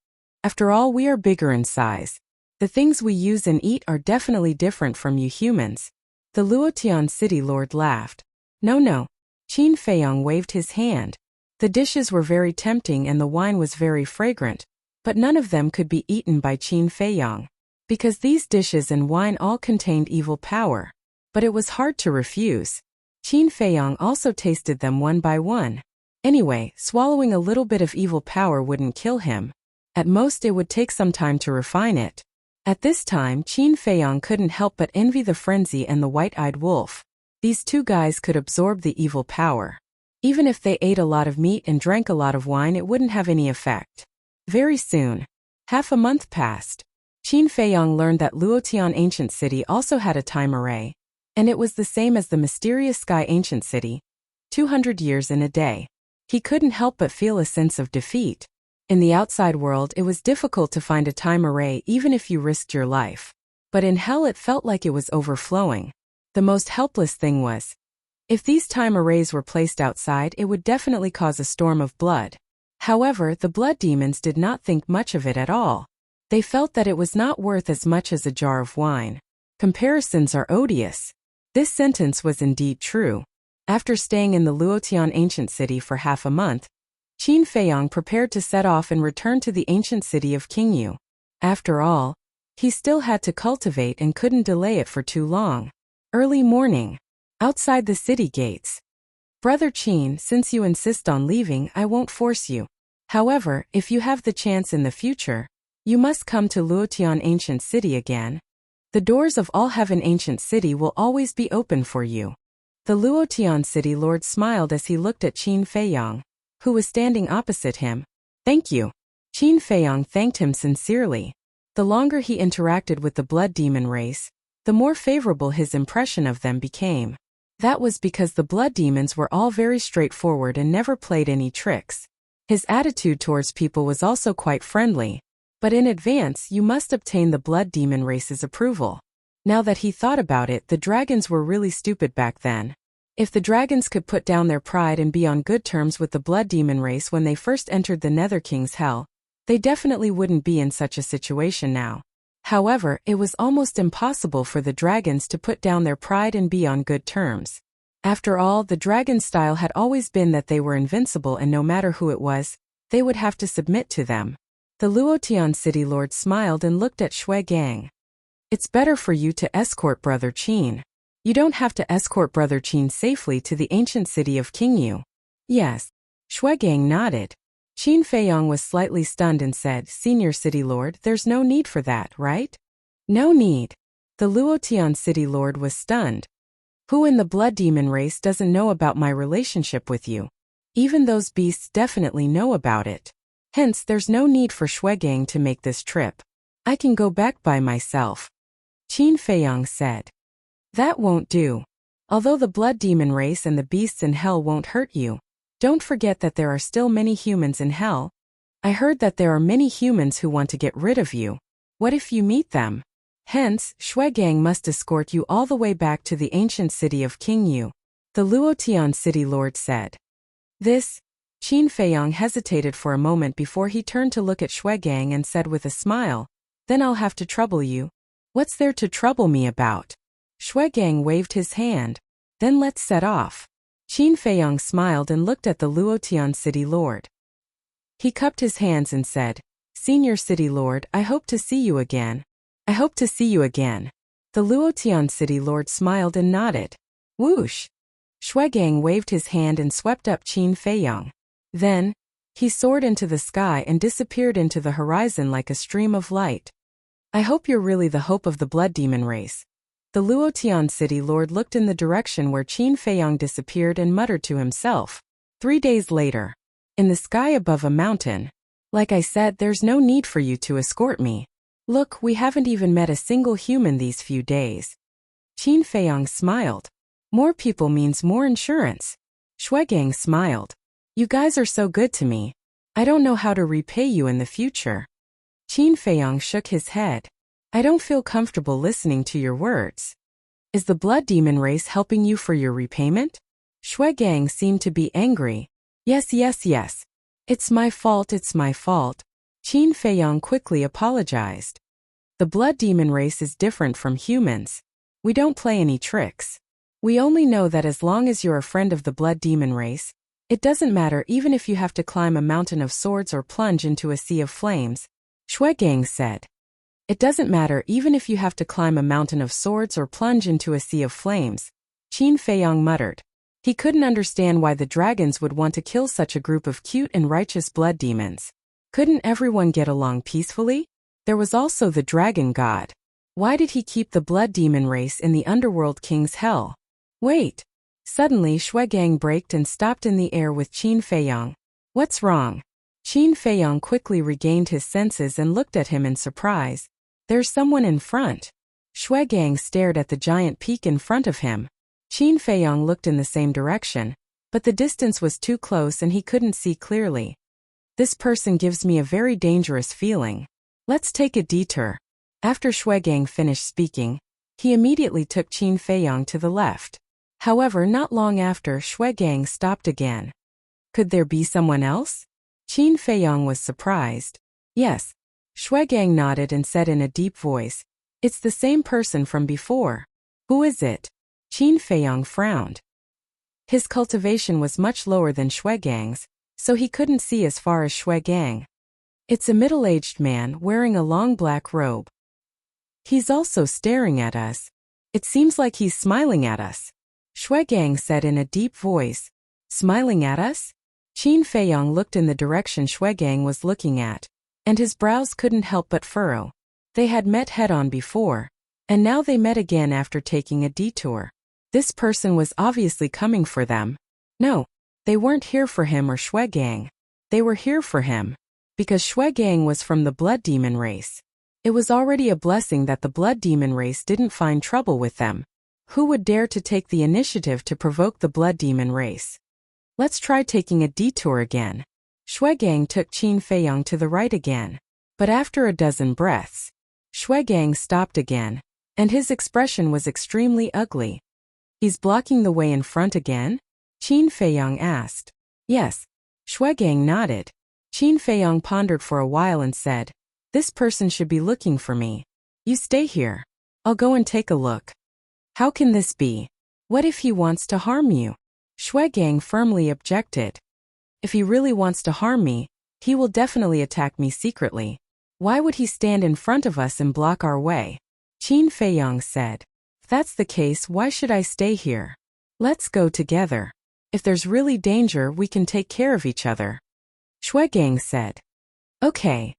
After all, we are bigger in size. The things we use and eat are definitely different from you humans. The Luotian City Lord laughed. No. Qin Feiyang waved his hand. The dishes were very tempting and the wine was very fragrant, but none of them could be eaten by Qin Feiyang. Because these dishes and wine all contained evil power. But it was hard to refuse. Qin Feiyang also tasted them one by one. Anyway, swallowing a little bit of evil power wouldn't kill him. At most it would take some time to refine it. At this time, Qin Feiyang couldn't help but envy the frenzy and the white-eyed wolf. These two guys could absorb the evil power. Even if they ate a lot of meat and drank a lot of wine, it wouldn't have any effect. Very soon, half a month passed. Qin Feiyang learned that Luotian Ancient City also had a time array, and it was the same as the mysterious Sky Ancient City, 200 years in a day. He couldn't help but feel a sense of defeat. In the outside world, it was difficult to find a time array even if you risked your life. But in hell it felt like it was overflowing. The most helpless thing was, if these time arrays were placed outside, it would definitely cause a storm of blood. However, the blood demons did not think much of it at all. They felt that it was not worth as much as a jar of wine. Comparisons are odious. This sentence was indeed true. After staying in the Luotian Ancient City for half a month, Qin Feiyang prepared to set off and return to the ancient city of Qingyu. After all, he still had to cultivate and couldn't delay it for too long. Early morning. Outside the city gates. Brother Qin, since you insist on leaving, I won't force you. However, if you have the chance in the future, you must come to Luotian Ancient City again. The doors of All Heaven Ancient City will always be open for you. The Luotian City Lord smiled as he looked at Qin Feiyang, who was standing opposite him. Thank you. Qin Feiyang thanked him sincerely. The longer he interacted with the blood demon race, the more favorable his impression of them became. That was because the blood demons were all very straightforward and never played any tricks. His attitude towards people was also quite friendly, but in advance you must obtain the blood demon race's approval. Now that he thought about it, the dragons were really stupid back then. If the dragons could put down their pride and be on good terms with the blood demon race when they first entered the Nether King's hell, they definitely wouldn't be in such a situation now. However, it was almost impossible for the dragons to put down their pride and be on good terms. After all, the dragon style had always been that they were invincible and no matter who it was, they would have to submit to them. The Luotian City Lord smiled and looked at Shui Gang. It's better for you to escort Brother Qin. You don't have to escort Brother Qin safely to the ancient city of Qingyu. Yes. Shui Gang nodded. Qin Feiyang was slightly stunned and said, Senior City Lord, there's no need for that, right? No need. The Luotian City Lord was stunned. Who in the blood demon race doesn't know about my relationship with you? Even those beasts definitely know about it. Hence, there's no need for Shui Gang to make this trip. I can go back by myself. Qin Feiyang said. That won't do. Although the blood demon race and the beasts in hell won't hurt you, don't forget that there are still many humans in hell. I heard that there are many humans who want to get rid of you. What if you meet them? Hence, Shui Gang must escort you all the way back to the ancient city of Qingyu. The Luotian City Lord said. This? Qin Feiyang hesitated for a moment before he turned to look at Shui Gang and said with a smile, Then I'll have to trouble you. What's there to trouble me about? Shui Gang waved his hand. Then let's set off. Qin Feiyang smiled and looked at the Luotian City Lord. He cupped his hands and said, Senior City Lord, I hope to see you again. I hope to see you again. The Luotian City Lord smiled and nodded. Whoosh! Shui Gang waved his hand and swept up Qin Feiyang. Then, he soared into the sky and disappeared into the horizon like a stream of light. I hope you're really the hope of the blood demon race. The Luotian City Lord looked in the direction where Qin Feiyang disappeared and muttered to himself. 3 days later. In the sky above a mountain. Like I said, there's no need for you to escort me. Look, we haven't even met a single human these few days. Qin Feiyang smiled. More people means more insurance. Shui Gang smiled. You guys are so good to me. I don't know how to repay you in the future. Qin Feiyang shook his head. I don't feel comfortable listening to your words. Is the blood demon race helping you for your repayment? Shui Gang seemed to be angry. Yes. It's my fault. Qin Feiyang quickly apologized. The blood demon race is different from humans. We don't play any tricks. We only know that as long as you're a friend of the blood demon race, it doesn't matter even if you have to climb a mountain of swords or plunge into a sea of flames. Shui Gang said. It doesn't matter even if you have to climb a mountain of swords or plunge into a sea of flames. Qin Feiyang muttered. He couldn't understand why the dragons would want to kill such a group of cute and righteous blood demons. Couldn't everyone get along peacefully? There was also the dragon god. Why did he keep the blood demon race in the underworld king's hell? Wait. Suddenly Shui Gang braked and stopped in the air with Qin Feiyang. What's wrong? Qin Feiyang quickly regained his senses and looked at him in surprise. There's someone in front. Shui Gang stared at the giant peak in front of him. Qin Feiyang looked in the same direction, but the distance was too close and he couldn't see clearly. This person gives me a very dangerous feeling. Let's take a detour. After Shui Gang finished speaking, he immediately took Qin Feiyang to the left. However, not long after, Shui Gang stopped again. Could there be someone else? Qin Feiyang was surprised. Yes. Shui Gang nodded and said in a deep voice, It's the same person from before. Who is it? Qin Feiyang frowned. His cultivation was much lower than Shui Gang's, so he couldn't see as far as Shui Gang. It's a middle-aged man wearing a long black robe. He's also staring at us. It seems like he's smiling at us. Shui Gang said in a deep voice. Smiling at us? Qin Feiyong looked in the direction Shui Gang was looking at, and his brows couldn't help but furrow. They had met head-on before, and now they met again after taking a detour. This person was obviously coming for them. No, they weren't here for him or Shui Gang. They were here for him, because Shui Gang was from the Blood Demon race. It was already a blessing that the Blood Demon race didn't find trouble with them. Who would dare to take the initiative to provoke the Blood Demon race? Let's try taking a detour again. Shui Gang took Qin Feiyong to the right again. But after a dozen breaths, Shui Gang stopped again, and his expression was extremely ugly. He's blocking the way in front again? Qin Feiyong asked. Yes. Shui Gang nodded. Qin Feiyong pondered for a while and said, this person should be looking for me. You stay here. I'll go and take a look. How can this be? What if he wants to harm you? Shui Gang firmly objected. If he really wants to harm me, he will definitely attack me secretly. Why would he stand in front of us and block our way? Qin Feiyong said. If that's the case, why should I stay here? Let's go together. If there's really danger, we can take care of each other. Shui Gang said. Okay.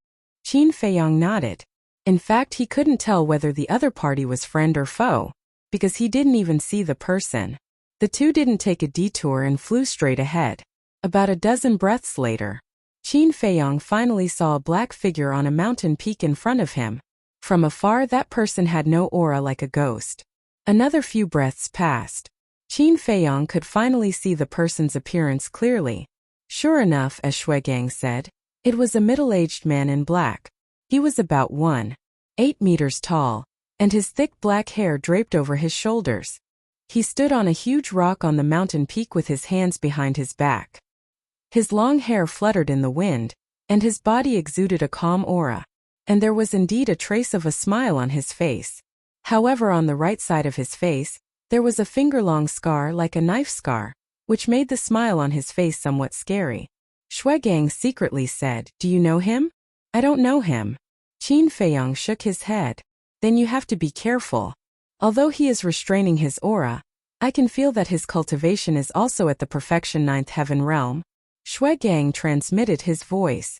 Qin Feiyong nodded. In fact, he couldn't tell whether the other party was friend or foe, because he didn't even see the person. The two didn't take a detour and flew straight ahead. About a dozen breaths later, Qin Feiyong finally saw a black figure on a mountain peak in front of him. From afar, that person had no aura like a ghost. Another few breaths passed. Qin Feiyong could finally see the person's appearance clearly. Sure enough, as Shui Gang said, it was a middle-aged man in black. He was about 1.8 meters tall, and his thick black hair draped over his shoulders. He stood on a huge rock on the mountain peak with his hands behind his back. His long hair fluttered in the wind, and his body exuded a calm aura. And there was indeed a trace of a smile on his face. However, on the right side of his face, there was a finger-long scar like a knife scar, which made the smile on his face somewhat scary. Shui Gang secretly said, Do you know him? I don't know him. Qin Feiyong shook his head. Then you have to be careful. Although he is restraining his aura, I can feel that his cultivation is also at the perfection 9th heaven realm. Shui Gang transmitted his voice.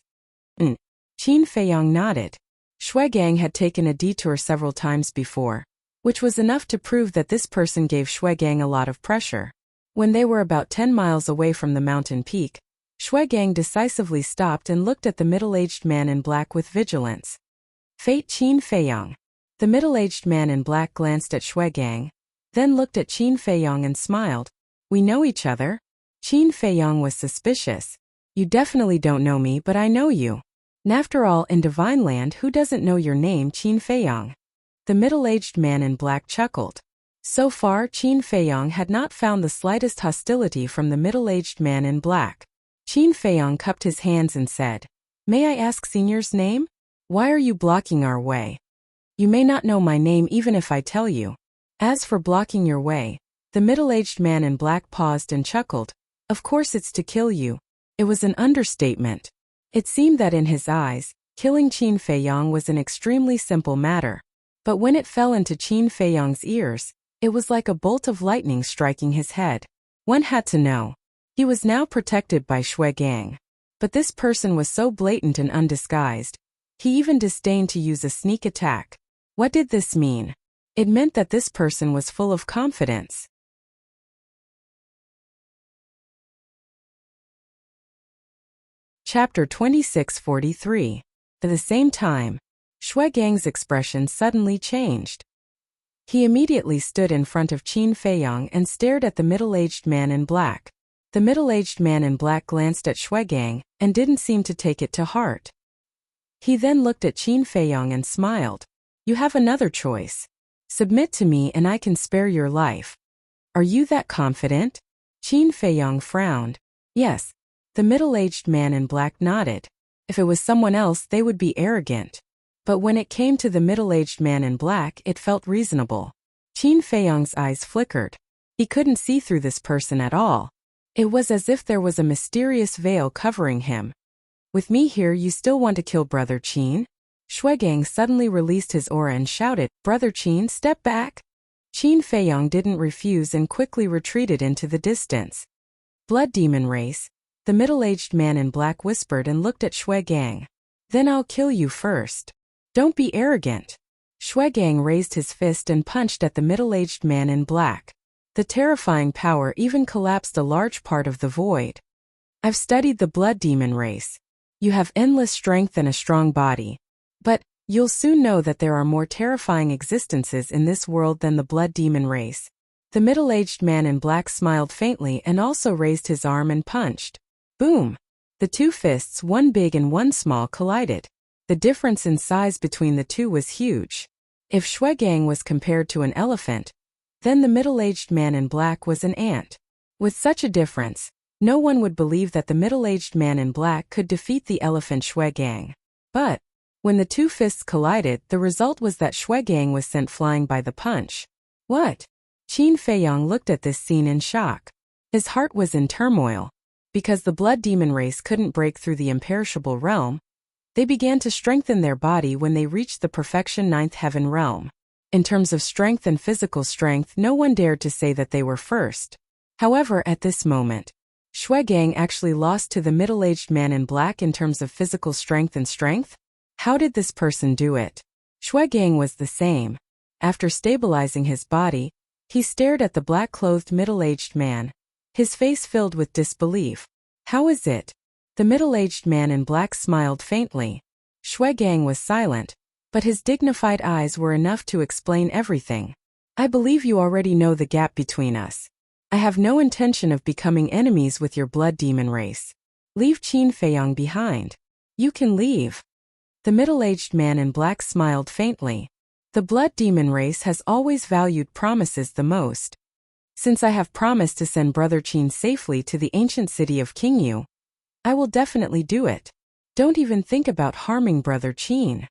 Qin Feiyong nodded. Shui Gang had taken a detour several times before, which was enough to prove that this person gave Shui Gang a lot of pressure. When they were about 10 miles away from the mountain peak, Shui Gang decisively stopped and looked at the middle-aged man in black with vigilance. Fate Qin Feiyong. The middle-aged man in black glanced at Shui Gang, then looked at Qin Feiyong and smiled. We know each other? Qin Feiyong was suspicious. You definitely don't know me, but I know you. And after all, in Divine Land, who doesn't know your name, Qin Feiyong? The middle-aged man in black chuckled. So far, Qin Feiyong had not found the slightest hostility from the middle-aged man in black. Qin Feiyong cupped his hands and said, May I ask Senior's name? Why are you blocking our way? You may not know my name even if I tell you. As for blocking your way, the middle-aged man in black paused and chuckled. Of course it's to kill you. It was an understatement. It seemed that in his eyes, killing Qin Feiyong was an extremely simple matter. But when it fell into Qin Feiyong's ears, it was like a bolt of lightning striking his head. One had to know. He was now protected by Shui Gang. But this person was so blatant and undisguised. He even disdained to use a sneak attack. What did this mean? It meant that this person was full of confidence. Chapter 2643. At the same time, Shui Gang's expression suddenly changed. He immediately stood in front of Qin Feiyong and stared at the middle-aged man in black. The middle-aged man in black glanced at Shui Gang and didn't seem to take it to heart. He then looked at Qin Feiyong and smiled. You have another choice. Submit to me and I can spare your life. Are you that confident? Qin Feiyong frowned. Yes. The middle-aged man in black nodded. If it was someone else, they would be arrogant. But when it came to the middle-aged man in black, it felt reasonable. Qin Feiyong's eyes flickered. He couldn't see through this person at all. It was as if there was a mysterious veil covering him. With me here, you still want to kill Brother Qin? Shuigang suddenly released his aura and shouted, Brother Qin, step back! Qin Feiyong didn't refuse and quickly retreated into the distance. Blood demon race, the middle-aged man in black whispered and looked at Shuigang. Then I'll kill you first. Don't be arrogant. Shuigang raised his fist and punched at the middle-aged man in black. The terrifying power even collapsed a large part of the void. I've studied the blood demon race. You have endless strength and a strong body. But you'll soon know that there are more terrifying existences in this world than the blood demon race. The middle-aged man in black smiled faintly and also raised his arm and punched. Boom! The two fists, one big and one small, collided. The difference in size between the two was huge. If Shuigang was compared to an elephant, then the middle-aged man in black was an ant. With such a difference, no one would believe that the middle-aged man in black could defeat the elephant Shuigang. But when the two fists collided, the result was that Shuigang was sent flying by the punch. What? Qin Feiyong looked at this scene in shock. His heart was in turmoil. Because the blood demon race couldn't break through the imperishable realm, they began to strengthen their body when they reached the perfection 9th heaven realm. In terms of strength and physical strength, no one dared to say that they were first. However, at this moment, Shuigang actually lost to the middle-aged man in black in terms of physical strength and strength. How did this person do it? Shuigang was the same. After stabilizing his body, he stared at the black-clothed middle-aged man, his face filled with disbelief. How is it? The middle-aged man in black smiled faintly. Shuigang was silent, but his dignified eyes were enough to explain everything. I believe you already know the gap between us. I have no intention of becoming enemies with your blood demon race. Leave Qin Feiyong behind. You can leave. The middle-aged man in black smiled faintly. The blood demon race has always valued promises the most. Since I have promised to send Brother Qin safely to the ancient city of Qingyu, I will definitely do it. Don't even think about harming Brother Qin.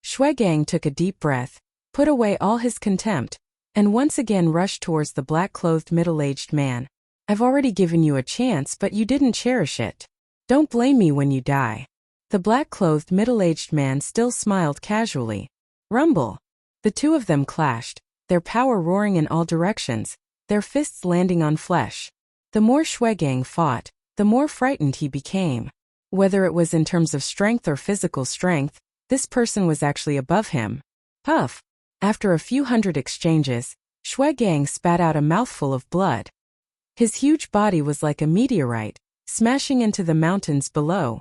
Shuigang took a deep breath, put away all his contempt, and once again rushed towards the black-clothed middle-aged man. I've already given you a chance, but you didn't cherish it. Don't blame me when you die. The black-clothed middle-aged man still smiled casually. Rumble. The two of them clashed, their power roaring in all directions, their fists landing on flesh. The more Shuigang fought, the more frightened he became. Whether it was in terms of strength or physical strength, this person was actually above him. Puff! After a few hundred exchanges, Shuigang spat out a mouthful of blood. His huge body was like a meteorite, smashing into the mountains below.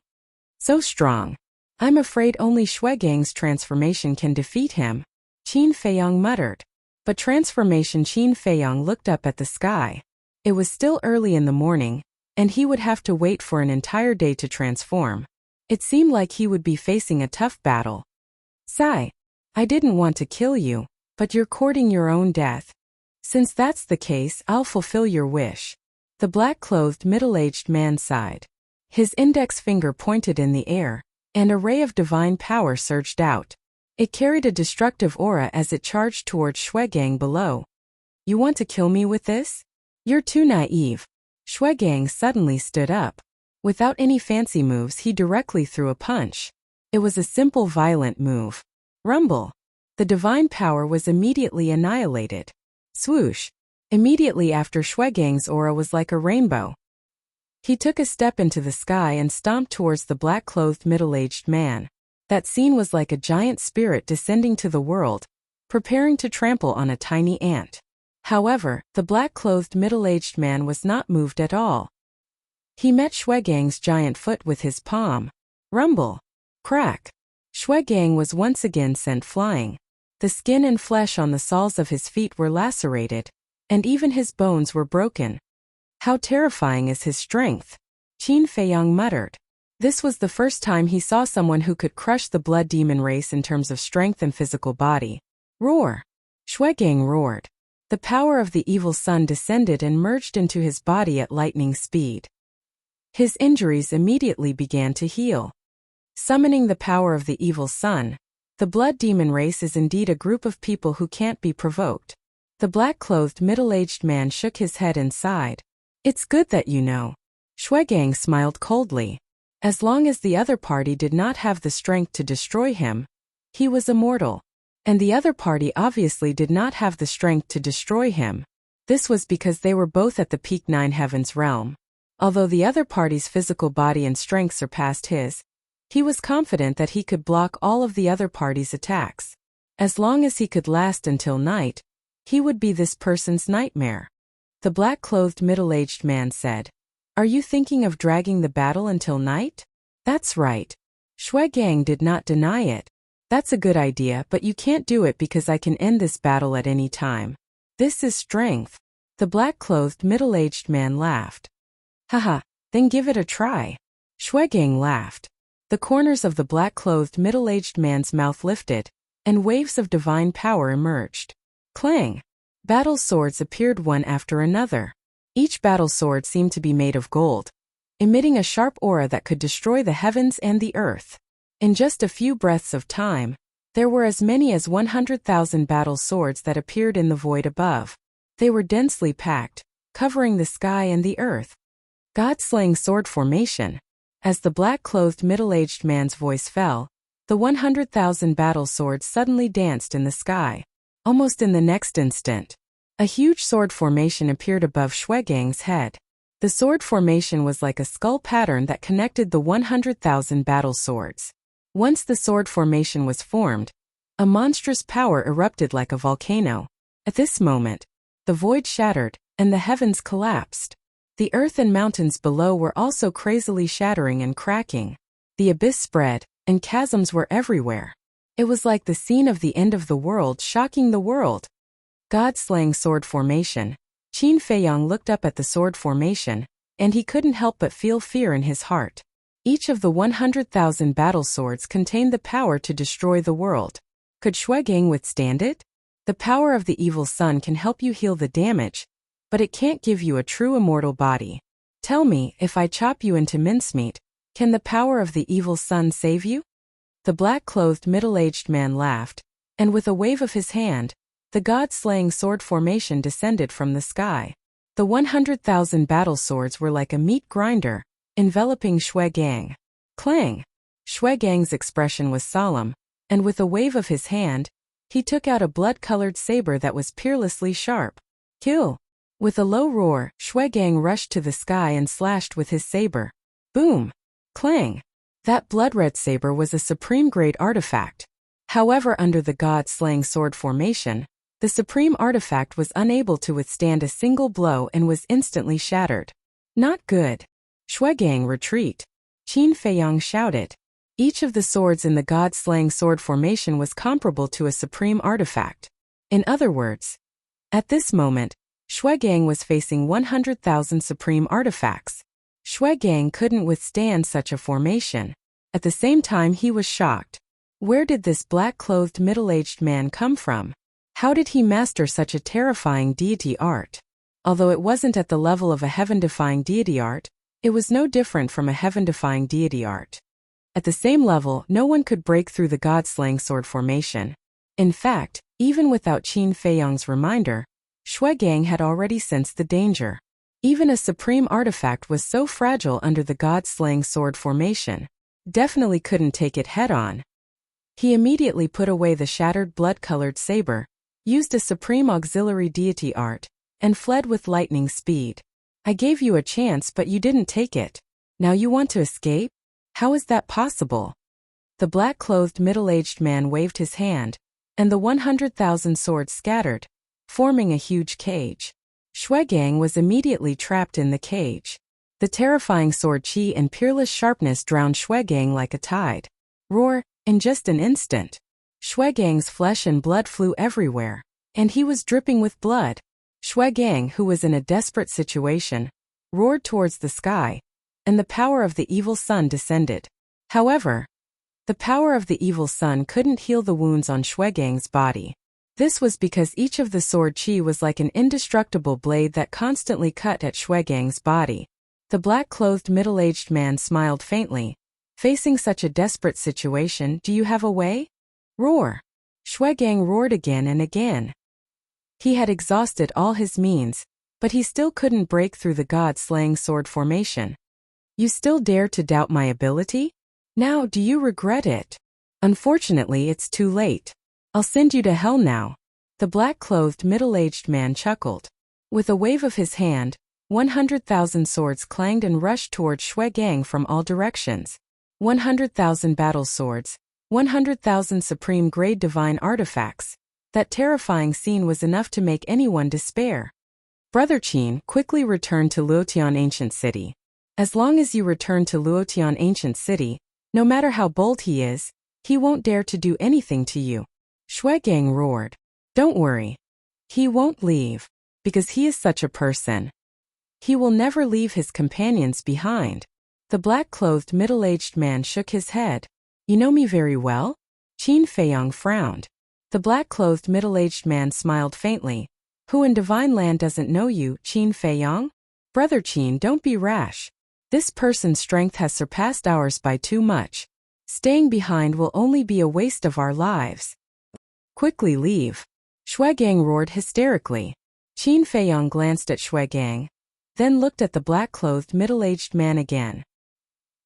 So strong. I'm afraid only Shuigang's transformation can defeat him, Qin Feiyong muttered. But transformation. Qin Feiyong looked up at the sky. It was still early in the morning, and he would have to wait for an entire day to transform. It seemed like he would be facing a tough battle. Sigh. I didn't want to kill you, but you're courting your own death. Since that's the case, I'll fulfill your wish. The black-clothed middle-aged man sighed. His index finger pointed in the air, and a ray of divine power surged out. It carried a destructive aura as it charged towards Shuigang below. You want to kill me with this? You're too naive. Shuigang suddenly stood up. Without any fancy moves, he directly threw a punch. It was a simple violent move. Rumble. The divine power was immediately annihilated. Swoosh. Immediately after, Shuigang's aura was like a rainbow. He took a step into the sky and stomped towards the black-clothed middle-aged man. That scene was like a giant spirit descending to the world, preparing to trample on a tiny ant. However, the black-clothed middle-aged man was not moved at all. He met Shuigang's giant foot with his palm. Rumble. Crack. Shuigang was once again sent flying. The skin and flesh on the soles of his feet were lacerated, and even his bones were broken. How terrifying is his strength, Qin Feiyong muttered. This was the first time he saw someone who could crush the blood demon race in terms of strength and physical body. Roar! Shuigang roared. The power of the evil sun descended and merged into his body at lightning speed. His injuries immediately began to heal. Summoning the power of the evil sun, the blood demon race is indeed a group of people who can't be provoked. The black-clothed middle-aged man shook his head and sighed. It's good that you know. Shuegang smiled coldly. As long as the other party did not have the strength to destroy him, he was immortal. And the other party obviously did not have the strength to destroy him. This was because they were both at the peak 9 heavens realm. Although the other party's physical body and strength surpassed his, he was confident that he could block all of the other party's attacks. As long as he could last until night, he would be this person's nightmare. The black-clothed middle-aged man said, "Are you thinking of dragging the battle until night?" "That's right." Shuegang did not deny it. "That's a good idea, but you can't do it because I can end this battle at any time. This is strength." The black-clothed middle-aged man laughed. "Haha, then give it a try." Shuegang laughed. The corners of the black-clothed middle-aged man's mouth lifted, and waves of divine power emerged. Clang! Battle swords appeared one after another. Each battle sword seemed to be made of gold, emitting a sharp aura that could destroy the heavens and the earth. In just a few breaths of time, there were as many as 100,000 battle swords that appeared in the void above. They were densely packed, covering the sky and the earth. God-slaying sword formation. As the black-clothed middle-aged man's voice fell, the 100,000 battle swords suddenly danced in the sky. Almost in the next instant, a huge sword formation appeared above Shuegang's head. The sword formation was like a skull pattern that connected the 100,000 battle swords. Once the sword formation was formed, a monstrous power erupted like a volcano. At this moment, the void shattered, and the heavens collapsed. The earth and mountains below were also crazily shattering and cracking. The abyss spread, and chasms were everywhere. It was like the scene of the end of the world shocking the world. God-slaying sword formation. Qin Feiyang looked up at the sword formation, and he couldn't help but feel fear in his heart. Each of the 100,000 battle swords contained the power to destroy the world. Could Shuegang withstand it? The power of the evil sun can help you heal the damage, but it can't give you a true immortal body. Tell me, if I chop you into mincemeat, can the power of the evil sun save you? The black-clothed middle-aged man laughed, and with a wave of his hand, the god-slaying sword formation descended from the sky. The 100,000 battle swords were like a meat grinder, enveloping Shuegang. Clang! Shuegang's expression was solemn, and with a wave of his hand, he took out a blood-colored saber that was peerlessly sharp. Kill! With a low roar, Shuegang rushed to the sky and slashed with his saber. Boom! Clang! That blood-red saber was a supreme-grade artifact. However, under the god-slaying sword formation, the supreme artifact was unable to withstand a single blow and was instantly shattered. Not good. Shuegang, retreat! Qin Feiyang shouted. Each of the swords in the god-slaying sword formation was comparable to a supreme artifact. In other words, at this moment, Shuegang was facing 100,000 supreme artifacts. Shuegang couldn't withstand such a formation. At the same time, he was shocked. Where did this black-clothed middle-aged man come from? How did he master such a terrifying deity art? Although it wasn't at the level of a heaven-defying deity art, it was no different from a heaven-defying deity art. At the same level, no one could break through the god-slaying sword formation. In fact, even without Qin Feiyang's reminder, Shuegang had already sensed the danger. Even a supreme artifact was so fragile under the god-slaying sword formation. Definitely couldn't take it head-on. He immediately put away the shattered blood-colored saber, used a supreme auxiliary deity art, and fled with lightning speed. I gave you a chance, but you didn't take it. Now you want to escape? How is that possible? The black-clothed middle-aged man waved his hand, and the 100,000 swords scattered, forming a huge cage. Shuegang was immediately trapped in the cage. The terrifying sword chi and peerless sharpness drowned Shuegang like a tide. Roar! In just an instant, Shuegang's flesh and blood flew everywhere, and he was dripping with blood. Shuegang, who was in a desperate situation, roared towards the sky, and the power of the evil sun descended. However, the power of the evil sun couldn't heal the wounds on Shuegang's body. This was because each of the sword chi was like an indestructible blade that constantly cut at Shuegang's body. The black-clothed middle-aged man smiled faintly. Facing such a desperate situation, do you have a way? Roar! Shuegang roared again and again. He had exhausted all his means, but he still couldn't break through the god-slaying sword formation. You still dare to doubt my ability? Now do you regret it? Unfortunately, it's too late. I'll send you to hell now. The black-clothed middle-aged man chuckled. With a wave of his hand, 100,000 swords clanged and rushed toward Shui Gang from all directions. 100,000 battle swords, 100,000 supreme-grade divine artifacts. That terrifying scene was enough to make anyone despair. Brother Qin quickly returned to Luotian Ancient City. As long as you return to Luotian Ancient City, no matter how bold he is, he won't dare to do anything to you. Shui Gang roared. Don't worry. He won't leave, because he is such a person. He will never leave his companions behind. The black-clothed middle-aged man shook his head. You know me very well? Qin Feiyang frowned. The black-clothed middle-aged man smiled faintly. Who in divine land doesn't know you, Qin Feiyang? Brother Qin, don't be rash. This person's strength has surpassed ours by too much. Staying behind will only be a waste of our lives. Quickly leave. Shui Gang roared hysterically. Qin Feiyang glanced at Shui Gang, then looked at the black-clothed middle-aged man again.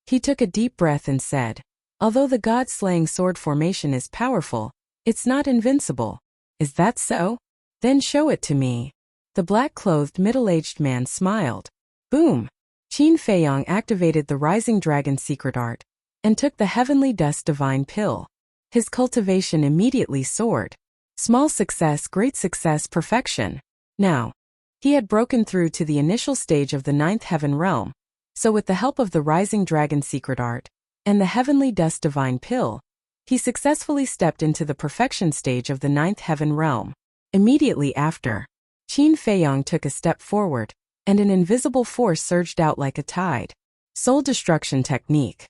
He took a deep breath and said, although the god-slaying sword formation is powerful, it's not invincible. Is that so? Then show it to me. The black-clothed middle-aged man smiled. Boom! Qin Feiyang activated the Rising Dragon secret art and took the Heavenly Dust Divine Pill. His cultivation immediately soared. Small success, great success, perfection. Now, he had broken through to the initial stage of the 9th Heaven Realm, so with the help of the Rising Dragon secret art and the Heavenly Dust Divine Pill, he successfully stepped into the perfection stage of the 9th Heaven Realm. Immediately after, Qin Feiyang took a step forward, and an invisible force surged out like a tide. Soul Destruction Technique.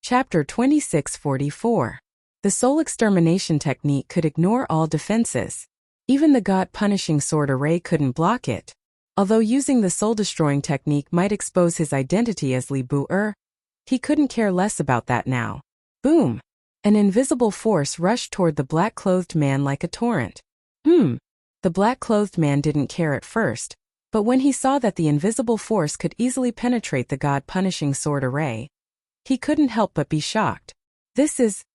Chapter 2644. The Soul Extermination Technique could ignore all defenses. Even the God-punishing sword array couldn't block it. Although using the soul-destroying technique might expose his identity as Li Bu-er, he couldn't care less about that now. Boom! An invisible force rushed toward the black-clothed man like a torrent. The black-clothed man didn't care at first, but when he saw that the invisible force could easily penetrate the God-punishing sword array, he couldn't help but be shocked.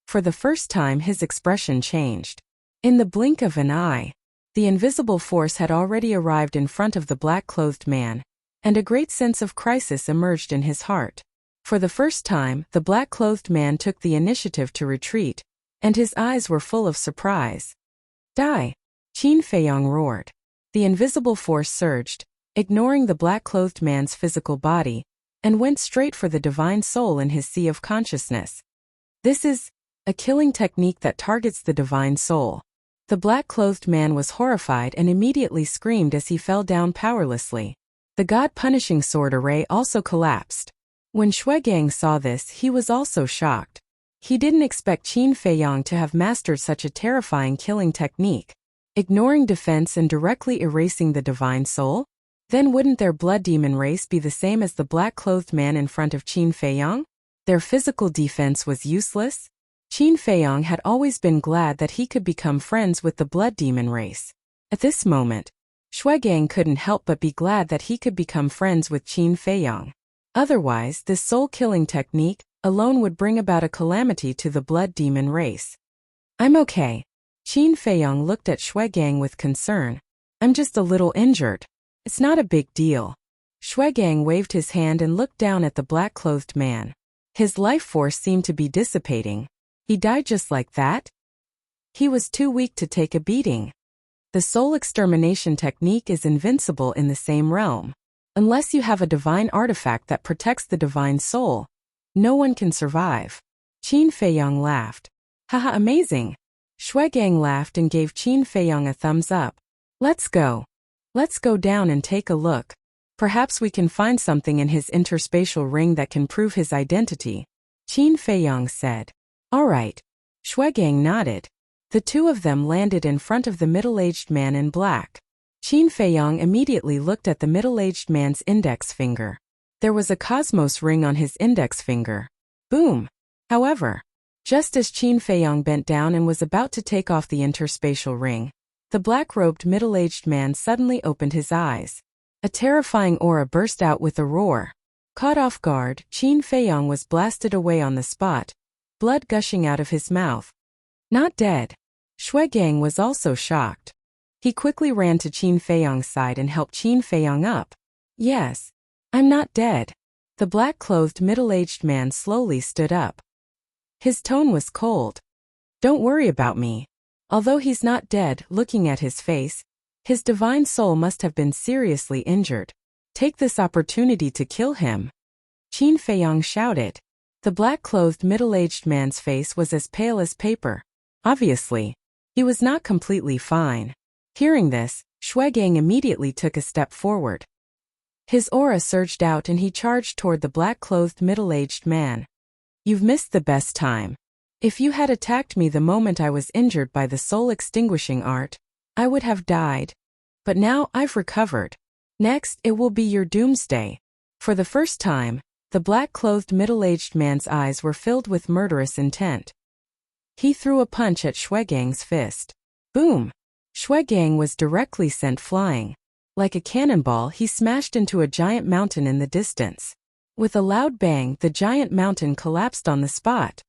For the first time his expression changed. In the blink of an eye, the invisible force had already arrived in front of the black-clothed man, and a great sense of crisis emerged in his heart. For the first time, the black-clothed man took the initiative to retreat, and his eyes were full of surprise. Die! Qin Feiyang roared. The invisible force surged, ignoring the black-clothed man's physical body, and went straight for the divine soul in his sea of consciousness. This is a killing technique that targets the divine soul. The black-clothed man was horrified and immediately screamed as he fell down powerlessly. The God-punishing sword array also collapsed. When Shui Gang saw this, he was also shocked. He didn't expect Qin Feiyang to have mastered such a terrifying killing technique. Ignoring defense and directly erasing the divine soul? Then wouldn't their blood demon race be the same as the black-clothed man in front of Qin Feiyang? Their physical defense was useless? Qin Feiyang had always been glad that he could become friends with the blood demon race. At this moment, Shui Gang couldn't help but be glad that he could become friends with Qin Feiyang. Otherwise, this soul-killing technique alone would bring about a calamity to the blood demon race. I'm okay. Qin Feiyang looked at Shui Gang with concern. I'm just a little injured. It's not a big deal. Shui Gang waved his hand and looked down at the black-clothed man. His life force seemed to be dissipating. He died just like that? He was too weak to take a beating. The soul extermination technique is invincible in the same realm. Unless you have a divine artifact that protects the divine soul, no one can survive. Qin Feiyang laughed. Haha, amazing. Shui Gang laughed and gave Qin Feiyang a thumbs up. Let's go. Let's go down and take a look. Perhaps we can find something in his interspatial ring that can prove his identity. Qin Feiyang said. All right. Shui Gang nodded. The two of them landed in front of the middle-aged man in black. Qin Feiyang immediately looked at the middle-aged man's index finger. There was a cosmos ring on his index finger. Boom! However, Just as Qin Feiyang bent down and was about to take off the interspatial ring, the black-robed middle-aged man suddenly opened his eyes. A terrifying aura burst out with a roar. Caught off guard, Qin Feiyang was blasted away on the spot, blood gushing out of his mouth. Not dead. Shuigang was also shocked. He quickly ran to Qin Feiyang's side and helped Qin Feiyang up. Yes, I'm not dead. The black-clothed middle-aged man slowly stood up. His tone was cold. Don't worry about me. Although he's not dead, looking at his face, his divine soul must have been seriously injured. Take this opportunity to kill him. Qin Feiyang shouted. The black-clothed middle-aged man's face was as pale as paper. Obviously, he was not completely fine. Hearing this, Shuigang immediately took a step forward. His aura surged out and he charged toward the black-clothed middle-aged man. You've missed the best time. If you had attacked me the moment I was injured by the soul-extinguishing art, I would have died. But now I've recovered. Next, it will be your doomsday. For the first time, the black-clothed middle-aged man's eyes were filled with murderous intent. He threw a punch at Shuigang's fist. Boom! Shuigang was directly sent flying. Like a cannonball, he smashed into a giant mountain in the distance. With a loud bang, the giant mountain collapsed on the spot.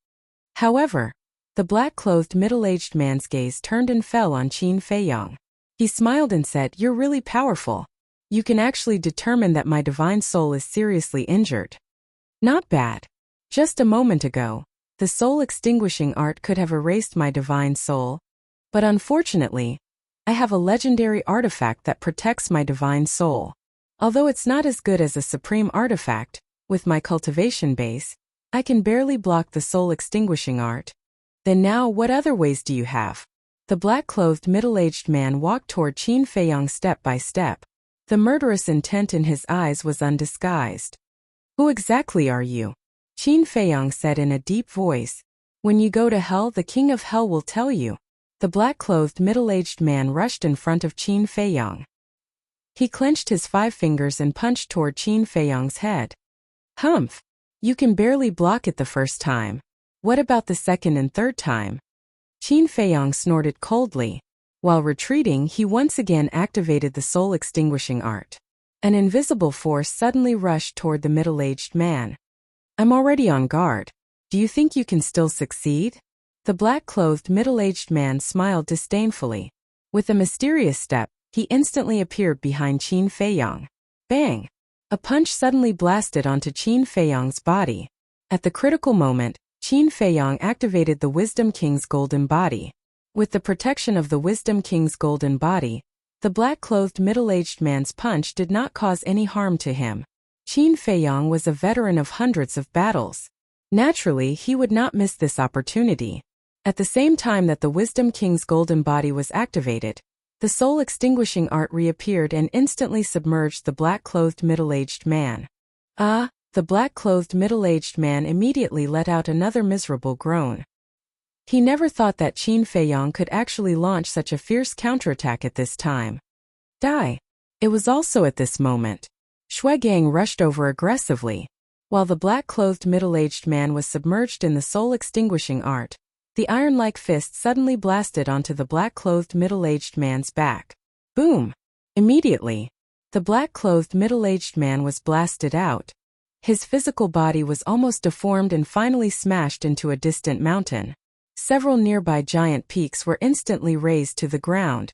However, the black-clothed middle-aged man's gaze turned and fell on Qin Feiyang. He smiled and said, "You're really powerful. You can actually determine that my divine soul is seriously injured. Not bad. Just a moment ago, the soul-extinguishing art could have erased my divine soul, but unfortunately, I have a legendary artifact that protects my divine soul. Although it's not as good as a supreme artifact, with my cultivation base, I can barely block the soul-extinguishing art. Then now what other ways do you have?" The black-clothed middle-aged man walked toward Qin Feiyang step by step. The murderous intent in his eyes was undisguised. "Who exactly are you?" Qin Feiyang said in a deep voice. "When you go to hell, the king of hell will tell you." The black-clothed middle-aged man rushed in front of Qin Feiyang. He clenched his 5 fingers and punched toward Qin Feiyang's head. "Humph! You can barely block it the first time. What about the second and third time?" Qin Feiyang snorted coldly. While retreating, he once again activated the soul-extinguishing art. An invisible force suddenly rushed toward the middle-aged man. "I'm already on guard. Do you think you can still succeed?" The black-clothed middle-aged man smiled disdainfully. With a mysterious step, he instantly appeared behind Qin Feiyang. Bang! A punch suddenly blasted onto Qin Feiyang's body. At the critical moment, Qin Feiyang activated the Wisdom King's golden body. With the protection of the Wisdom King's golden body, the black-clothed middle-aged man's punch did not cause any harm to him. Qin Feiyang was a veteran of hundreds of battles. Naturally, he would not miss this opportunity. At the same time that the Wisdom King's golden body was activated, the soul-extinguishing art reappeared and instantly submerged the black-clothed middle-aged man. "Ah!" The black-clothed middle-aged man immediately let out another miserable groan. He never thought that Qin Feiyang could actually launch such a fierce counterattack at this time. Die! It was also at this moment. Shuigang rushed over aggressively. While the black-clothed middle-aged man was submerged in the soul-extinguishing art, the iron-like fist suddenly blasted onto the black-clothed middle-aged man's back. Boom! Immediately, the black-clothed middle-aged man was blasted out. His physical body was almost deformed and finally smashed into a distant mountain. Several nearby giant peaks were instantly razed to the ground.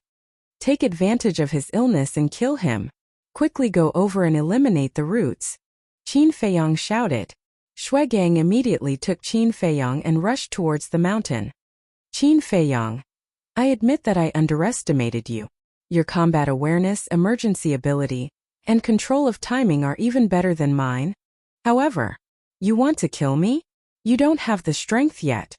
Take advantage of his illness and kill him. Quickly go over and eliminate the roots. Qin Feiyang shouted. Shuigang immediately took Qin Feiyang and rushed towards the mountain. "Qin Feiyang, I admit that I underestimated you. Your combat awareness, emergency ability, and control of timing are even better than mine. However, you want to kill me? You don't have the strength yet."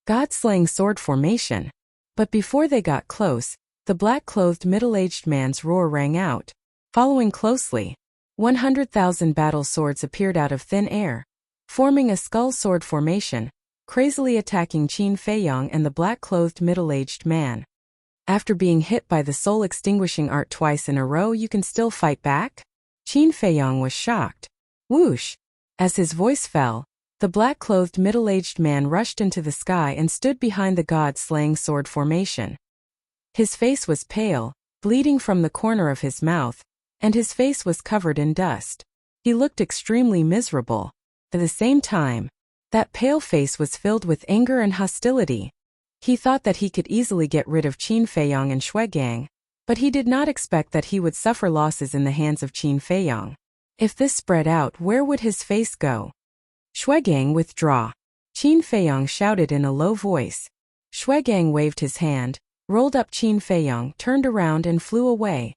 God-slaying sword formation. But before they got close, the black-clothed middle-aged man's roar rang out. Following closely, 100,000 battle swords appeared out of thin air, forming a skull sword formation, crazily attacking Qin Feiyang and the black-clothed middle-aged man. "After being hit by the soul-extinguishing art twice in a row, you can still fight back?" Qin Feiyang was shocked. Whoosh! As his voice fell, The black-clothed middle-aged man rushed into the sky and stood behind the god-slaying sword formation. His face was pale, bleeding from the corner of his mouth, and his face was covered in dust. He looked extremely miserable. At the same time, that pale face was filled with anger and hostility. He thought that he could easily get rid of Qin Feiyong and Shuegang, but he did not expect that he would suffer losses in the hands of Qin Feiyong. If this spread out, where would his face go? Shuegang, withdraw! Qin Feiyong shouted in a low voice. Shuegang waved his hand, rolled up Qin Feiyong, turned around and flew away.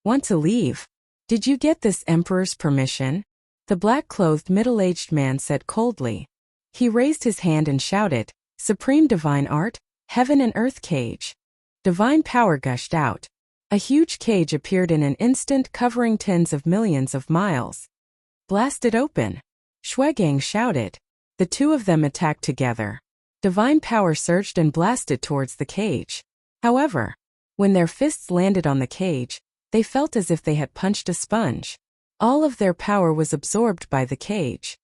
Want to leave? Did you get this emperor's permission? The black-clothed middle-aged man said coldly. He raised his hand and shouted, Supreme Divine Art, Heaven and Earth Cage. Divine power gushed out. A huge cage appeared in an instant, covering tens of millions of miles. Blast it open! Shuegang shouted. The two of them attacked together. Divine power surged and blasted towards the cage. However, when their fists landed on the cage, they felt as if they had punched a sponge. All of their power was absorbed by the cage.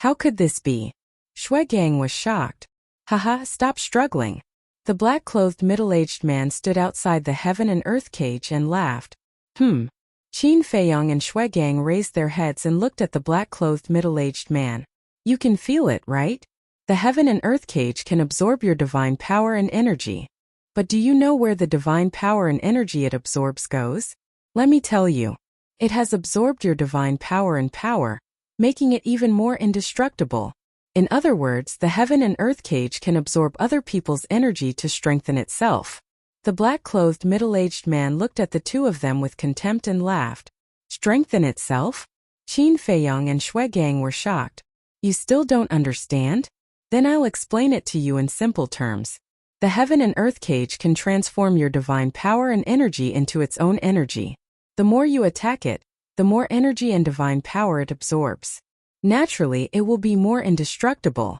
How could this be? Shuegang was shocked. Haha, stop struggling. The black-clothed middle-aged man stood outside the Heaven and Earth cage and laughed. Qin Feiyong and Shuegang raised their heads and looked at the black-clothed middle-aged man. You can feel it, right? The Heaven and Earth cage can absorb your divine power and energy. But do you know where the divine power and energy it absorbs goes? Let me tell you. It has absorbed your divine power and power, making it even more indestructible. In other words, the Heaven and Earth cage can absorb other people's energy to strengthen itself. The black-clothed middle-aged man looked at the two of them with contempt and laughed. Strengthen itself? Qin Feiyong and Shuegang were shocked. You still don't understand? Then I'll explain it to you in simple terms. The Heaven and Earth cage can transform your divine power and energy into its own energy. The more you attack it, the more energy and divine power it absorbs. Naturally, it will be more indestructible.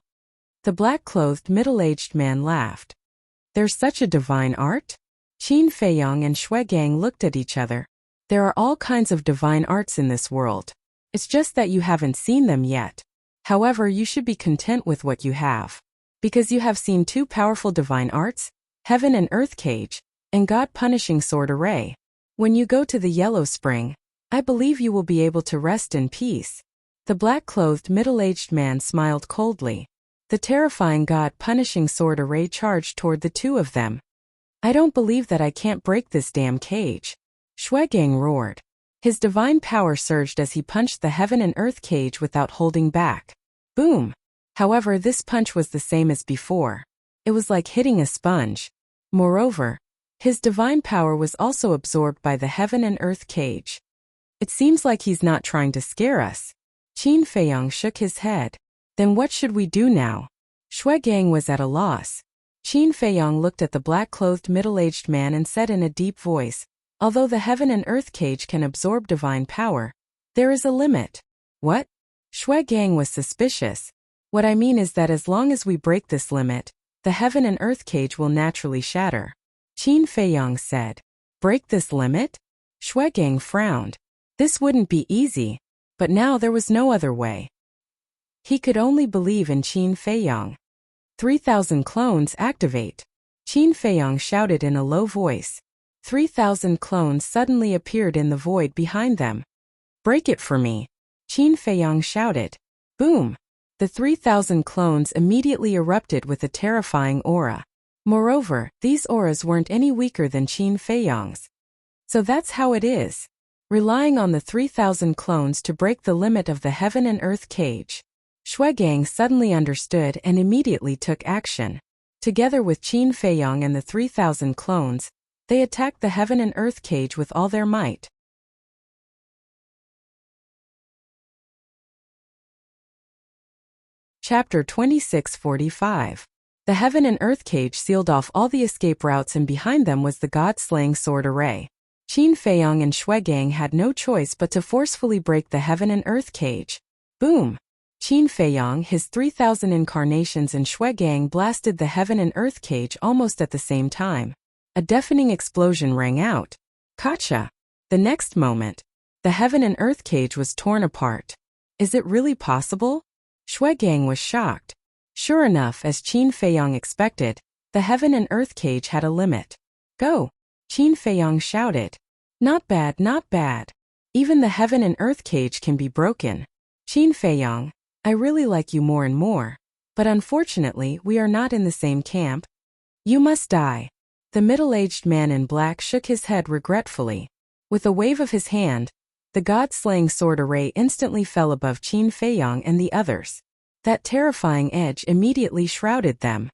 The black-clothed middle-aged man laughed. There's such a divine art? Qin Feiyong and Shuegang looked at each other. There are all kinds of divine arts in this world. It's just that you haven't seen them yet. However, you should be content with what you have. Because you have seen two powerful divine arts, Heaven and Earth cage, and God-punishing sword array. When you go to the Yellow Spring, I believe you will be able to rest in peace. The black-clothed middle-aged man smiled coldly. The terrifying God-punishing sword array charged toward the two of them. I don't believe that I can't break this damn cage. Shuegang roared. His divine power surged as he punched the Heaven and Earth cage without holding back. Boom! However, this punch was the same as before. It was like hitting a sponge. Moreover, his divine power was also absorbed by the Heaven and Earth cage. It seems like he's not trying to scare us. Qin Feiyong shook his head. Then what should we do now? Shuegang was at a loss. Qin Feiyong looked at the black-clothed middle-aged man and said in a deep voice, although the Heaven and Earth cage can absorb divine power, there is a limit. What? Shuegang was suspicious. What I mean is that as long as we break this limit, the Heaven and Earth cage will naturally shatter. Qin Feiyong said. Break this limit? Shuegang frowned. This wouldn't be easy, but now there was no other way. He could only believe in Qin Feiyong. 3,000 clones activate. Qin Feiyong shouted in a low voice. 3,000 clones suddenly appeared in the void behind them. Break it for me. Qin Feiyong shouted. Boom! The 3,000 clones immediately erupted with a terrifying aura. Moreover, these auras weren't any weaker than Qin Feiyong's. So that's how it is. Relying on the 3,000 clones to break the limit of the Heaven and Earth cage. Shuegang suddenly understood and immediately took action. Together with Qin Feiyong and the 3,000 clones, they attacked the Heaven and Earth cage with all their might. Chapter 2645. The Heaven and Earth cage sealed off all the escape routes, and behind them was the God-slaying sword array. Qin Feiyong and Shuegang had no choice but to forcefully break the Heaven and Earth cage. Boom! Qin Feiyong, his 3,000 incarnations, and Shuegang blasted the Heaven and Earth cage almost at the same time. A deafening explosion rang out. Gotcha! The next moment, the Heaven and Earth cage was torn apart. Is it really possible? Shuigang was shocked. Sure enough, as Qin Feiyang expected, the heaven and earth cage had a limit. Go! Qin Feiyang shouted. Not bad, not bad. Even the heaven and earth cage can be broken. Qin Feiyang, I really like you more and more. But unfortunately, we are not in the same camp. You must die. The middle-aged man in black shook his head regretfully. With a wave of his hand, the god-slaying sword array instantly fell above Qin Feiyang and the others. That terrifying edge immediately shrouded them.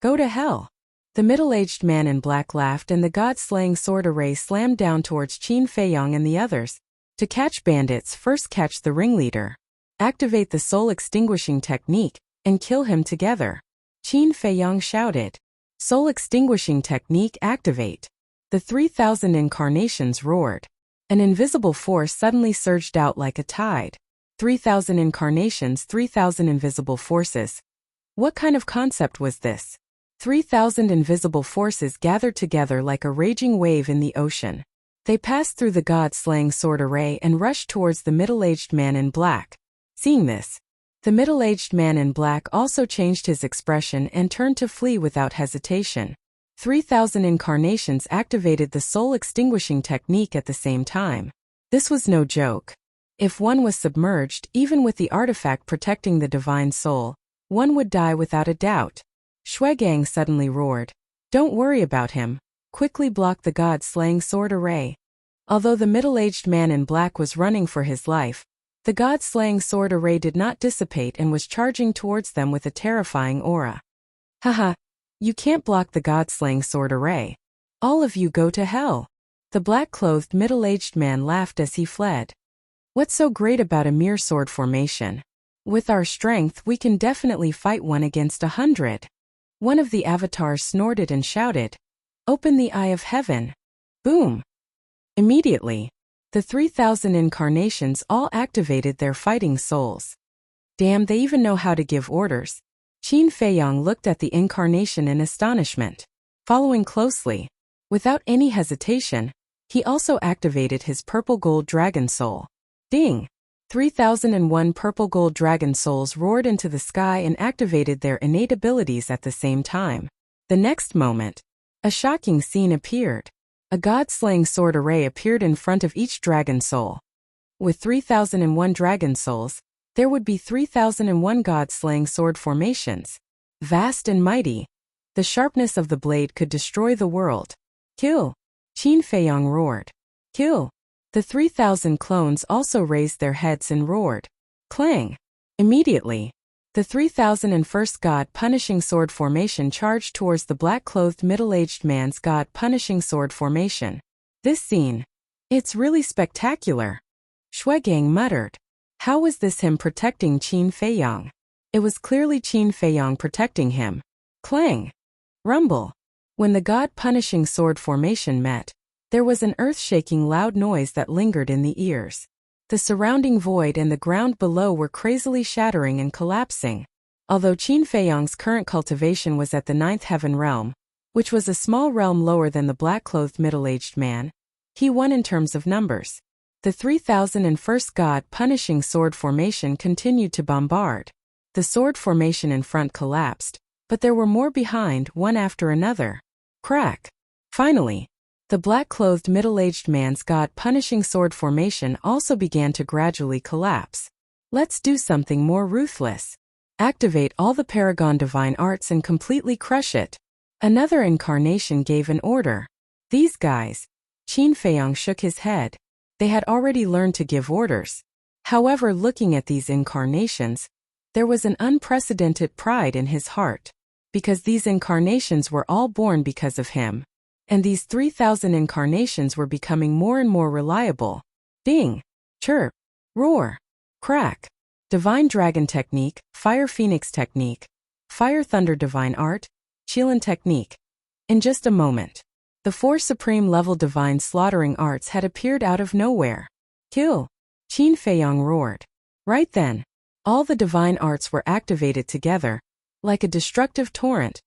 Go to hell. The middle-aged man in black laughed and the god-slaying sword array slammed down towards Qin Feiyang and the others. To catch bandits, first catch the ringleader. Activate the soul-extinguishing technique, and kill him together. Qin Feiyang shouted. Soul-extinguishing technique activate. The 3,000 incarnations roared. An invisible force suddenly surged out like a tide. 3,000 incarnations, 3,000 invisible forces. What kind of concept was this? 3,000 invisible forces gathered together like a raging wave in the ocean. They passed through the god-slaying sword array and rushed towards the middle-aged man in black. Seeing this, the middle-aged man in black also changed his expression and turned to flee without hesitation. 3,000 incarnations activated the soul-extinguishing technique at the same time. This was no joke. If one was submerged, even with the artifact protecting the divine soul, one would die without a doubt. Shuigang suddenly roared. Don't worry about him. Quickly block the god-slaying sword array. Although the middle-aged man in black was running for his life, the god-slaying sword array did not dissipate and was charging towards them with a terrifying aura. Haha, you can't block the god-slaying sword array. All of you go to hell. The black-clothed middle-aged man laughed as he fled. What's so great about a mere sword formation? With our strength, we can definitely fight 1 against 100. One of the avatars snorted and shouted, Open the eye of heaven. Boom! Immediately, the 3,000 incarnations all activated their fighting souls. Damn, they even know how to give orders. Qin Feiyang looked at the incarnation in astonishment. Following closely, without any hesitation, he also activated his purple gold dragon soul. Ding! 3,001 purple gold dragon souls roared into the sky and activated their innate abilities at the same time. The next moment, a shocking scene appeared. A god-slaying sword array appeared in front of each dragon soul. With 3,001 dragon souls, there would be 3,001 god-slaying sword formations. Vast and mighty. The sharpness of the blade could destroy the world. Kill! Qin Feiyang roared. Kill! The 3,000 clones also raised their heads and roared. Clang! Immediately, the 3,001st god-punishing sword formation charged towards the black-clothed middle-aged man's god-punishing sword formation. This scene. It's really spectacular. Shuigang muttered. How was this him protecting Qin Feiyang? It was clearly Qin Feiyang protecting him. Clang! Rumble! When the god-punishing sword formation met, there was an earth-shaking loud noise that lingered in the ears. The surrounding void and the ground below were crazily shattering and collapsing. Although Qin Feiyang's current cultivation was at the 9th heaven realm, which was a small realm lower than the black-clothed middle-aged man, he won in terms of numbers. The 3,001st god-punishing sword formation continued to bombard. The sword formation in front collapsed, but there were more behind, one after another. Crack! Finally, the black-clothed middle-aged man's god-punishing sword formation also began to gradually collapse. Let's do something more ruthless. Activate all the Paragon Divine Arts and completely crush it. Another incarnation gave an order. These guys. Qin Feiyang shook his head. They had already learned to give orders. However, looking at these incarnations, there was an unprecedented pride in his heart. Because these incarnations were all born because of him. And these 3,000 incarnations were becoming more and more reliable. Ding! Chirp! Roar! Crack! Divine Dragon Technique, Fire Phoenix Technique, Fire Thunder Divine Art, Qilin Technique. In just a moment, the 4 supreme level divine slaughtering arts had appeared out of nowhere. Kill! Qin Feiyang roared. Right then, all the divine arts were activated together, like a destructive torrent.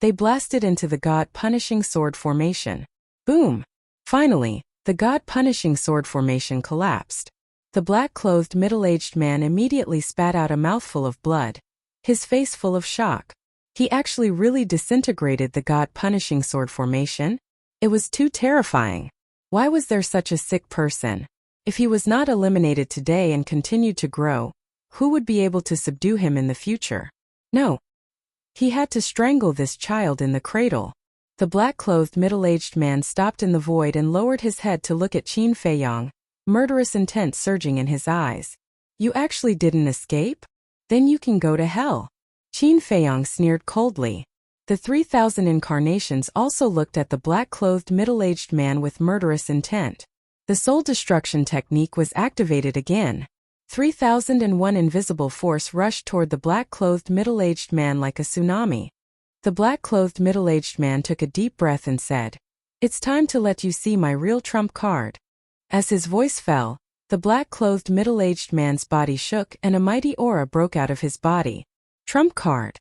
They blasted into the god-punishing sword formation. Boom! Finally, the god-punishing sword formation collapsed. The black-clothed middle-aged man immediately spat out a mouthful of blood, his face full of shock. He actually really disintegrated the god-punishing sword formation? It was too terrifying. Why was there such a sick person? If he was not eliminated today and continued to grow, who would be able to subdue him in the future? No. He had to strangle this child in the cradle. The black-clothed middle-aged man stopped in the void and lowered his head to look at Qin Feiyang, murderous intent surging in his eyes. You actually didn't escape? Then you can go to hell. Qin Feiyang sneered coldly. The 3,000 incarnations also looked at the black-clothed middle-aged man with murderous intent. The soul destruction technique was activated again. 3001 invisible force rushed toward the black-clothed middle-aged man like a tsunami. The black-clothed middle-aged man took a deep breath and said, "It's time to let you see my real trump card." As his voice fell, the black-clothed middle-aged man's body shook and a mighty aura broke out of his body. Trump card.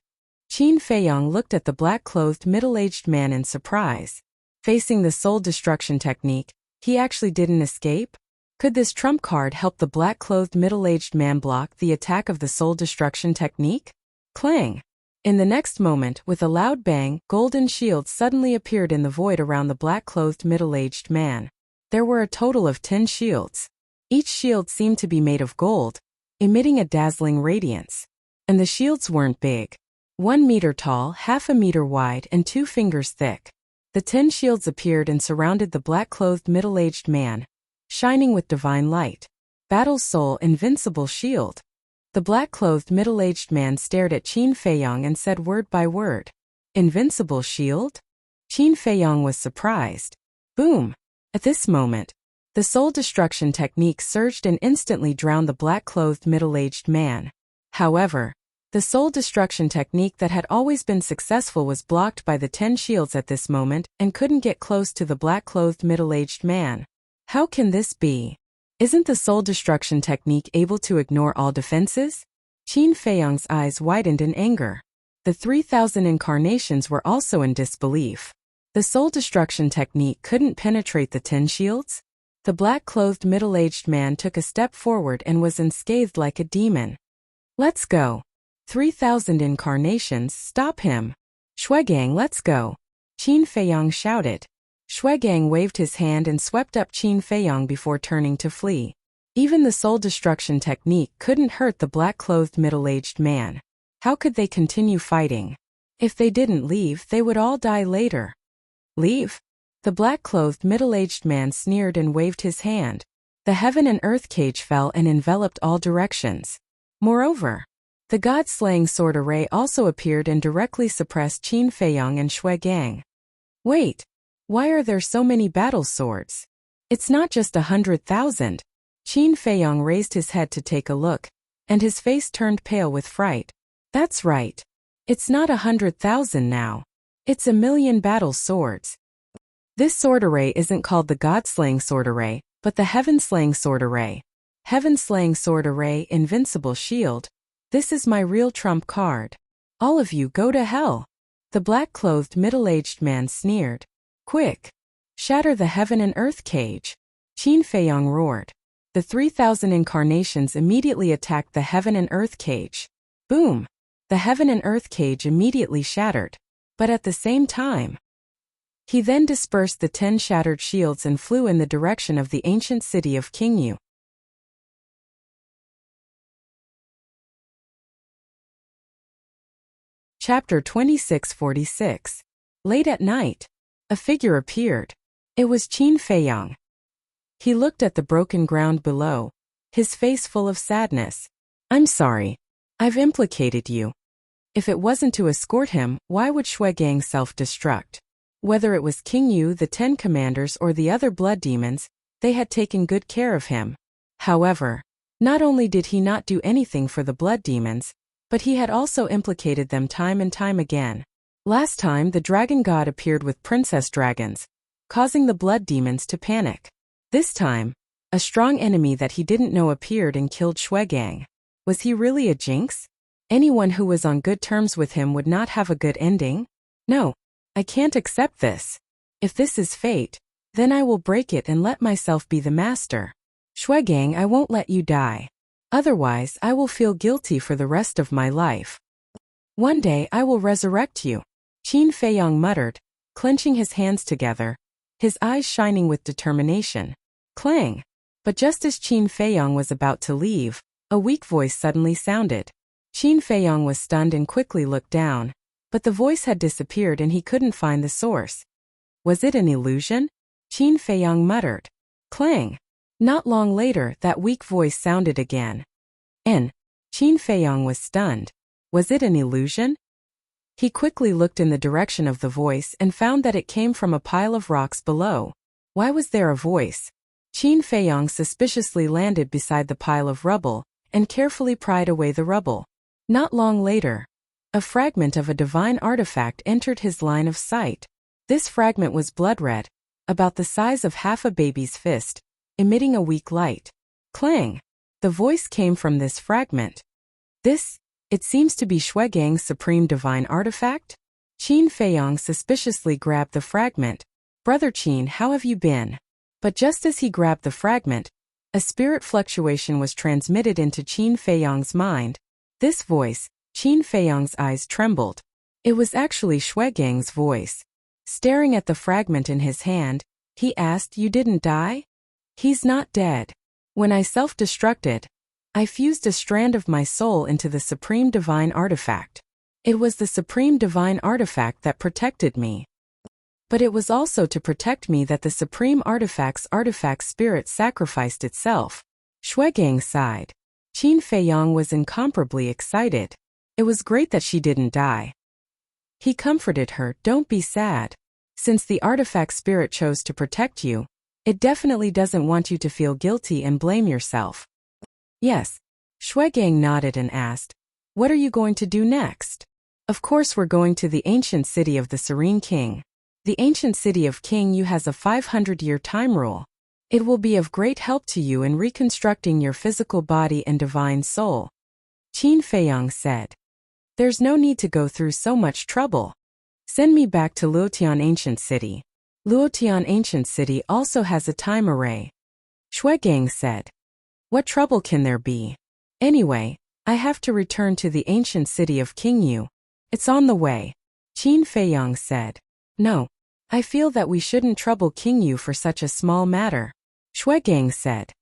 Qin Feiyang looked at the black-clothed middle-aged man in surprise. Facing the soul destruction technique, he actually didn't escape? Could this trump card help the black-clothed middle-aged man block the attack of the soul destruction technique? Clang! In the next moment, with a loud bang, golden shields suddenly appeared in the void around the black-clothed middle-aged man. There were a total of 10 shields. Each shield seemed to be made of gold, emitting a dazzling radiance. And the shields weren't big. 1 meter tall, half a meter wide, and 2 fingers thick. The 10 shields appeared and surrounded the black-clothed middle-aged man, shining with divine light. Battle Soul Invincible Shield. The black-clothed middle-aged man stared at Qin Feiyang and said word by word, "Invincible shield?" Qin Feiyang was surprised. Boom! At this moment, the soul destruction technique surged and instantly drowned the black-clothed middle-aged man. However, the soul destruction technique that had always been successful was blocked by the 10 shields at this moment and couldn't get close to the black-clothed middle-aged man. How can this be? Isn't the soul destruction technique able to ignore all defenses? Qin Feiyang's eyes widened in anger. The 3,000 incarnations were also in disbelief. The soul destruction technique couldn't penetrate the 10 shields? The black-clothed middle-aged man took a step forward and was unscathed like a demon. Let's go. 3,000 incarnations, stop him. Shuegang, let's go. Qin Feiyang shouted. Shuegang waved his hand and swept up Qin Feiyang before turning to flee. Even the soul destruction technique couldn't hurt the black-clothed middle-aged man. How could they continue fighting? If they didn't leave, they would all die later. Leave? The black-clothed middle-aged man sneered and waved his hand. The heaven and earth cage fell and enveloped all directions. Moreover, the god-slaying sword array also appeared and directly suppressed Qin Feiyang and Shuegang. Wait, why are there so many battle swords? It's not just 100,000. Qin Feiyang raised his head to take a look, and his face turned pale with fright. That's right. It's not 100,000 now. It's 1,000,000 battle swords. This sword array isn't called the god-slaying sword array, but the heaven-slaying sword array. Heaven-slaying sword array, invincible shield. This is my real trump card. All of you go to hell. The black-clothed middle-aged man sneered. Quick! Shatter the heaven and earth cage. Qin Feiyang roared. The 3,000 incarnations immediately attacked the heaven and earth cage. Boom! The heaven and earth cage immediately shattered. But at the same time, he then dispersed the 10 shattered shields and flew in the direction of the ancient city of Qingyu. Chapter 2646. Late at night, a figure appeared. It was Qin Feiyang. He looked at the broken ground below, his face full of sadness. I'm sorry. I've implicated you. If it wasn't to escort him, why would Shuegang self-destruct? Whether it was Qingyu, the 10 commanders, or the other blood demons, they had taken good care of him. However, not only did he not do anything for the blood demons, but he had also implicated them time and time again. Last time the dragon god appeared with princess dragons, causing the blood demons to panic. This time, a strong enemy that he didn't know appeared and killed Shuegang. Was he really a jinx? Anyone who was on good terms with him would not have a good ending? No, I can't accept this. If this is fate, then I will break it and let myself be the master. Shuegang, I won't let you die. Otherwise, I will feel guilty for the rest of my life. One day I will resurrect you, Qin Feiyong muttered, clenching his hands together, his eyes shining with determination. Clang! But just as Qin Feiyong was about to leave, a weak voice suddenly sounded. Qin Feiyong was stunned and quickly looked down, but the voice had disappeared and he couldn't find the source. Was it an illusion? Qin Feiyong muttered. Clang! Not long later, that weak voice sounded again. Qin Feiyong was stunned. Was it an illusion? He quickly looked in the direction of the voice and found that it came from a pile of rocks below. Why was there a voice? Qin Feiyong suspiciously landed beside the pile of rubble and carefully pried away the rubble. Not long later, a fragment of a divine artifact entered his line of sight. This fragment was blood-red, about the size of half a baby's fist, emitting a weak light. Clang! The voice came from this fragment. It seems to be Shuegang's supreme divine artifact? Qin Feiyong suspiciously grabbed the fragment. Brother Qin, how have you been? But just as he grabbed the fragment, a spirit fluctuation was transmitted into Qin Feiyong's mind. This voice, Qin Feiyong's eyes trembled. It was actually Shuegang's voice. Staring at the fragment in his hand, he asked, "You didn't die?" "He's not dead. When I self-destructed, I fused a strand of my soul into the supreme divine artifact. It was the supreme divine artifact that protected me. But it was also to protect me that the supreme artifact's artifact spirit sacrificed itself." Shuegang sighed. Qin Feiyong was incomparably excited. It was great that she didn't die. He comforted her, "Don't be sad. Since the artifact spirit chose to protect you, it definitely doesn't want you to feel guilty and blame yourself." "Yes." Shuegang nodded and asked, "What are you going to do next?" "Of course we're going to the ancient city of the Serene King. The ancient city of King Yu has a 500-year time rule. It will be of great help to you in reconstructing your physical body and divine soul," Qin Feiyong said. "There's no need to go through so much trouble. Send me back to Luotian Ancient City. Luotian Ancient City also has a time array," Shuegang said. "What trouble can there be? Anyway, I have to return to the ancient city of King Yu. It's on the way," Qin Feiyong said. "No, I feel that we shouldn't trouble King Yu for such a small matter," Shuegang said.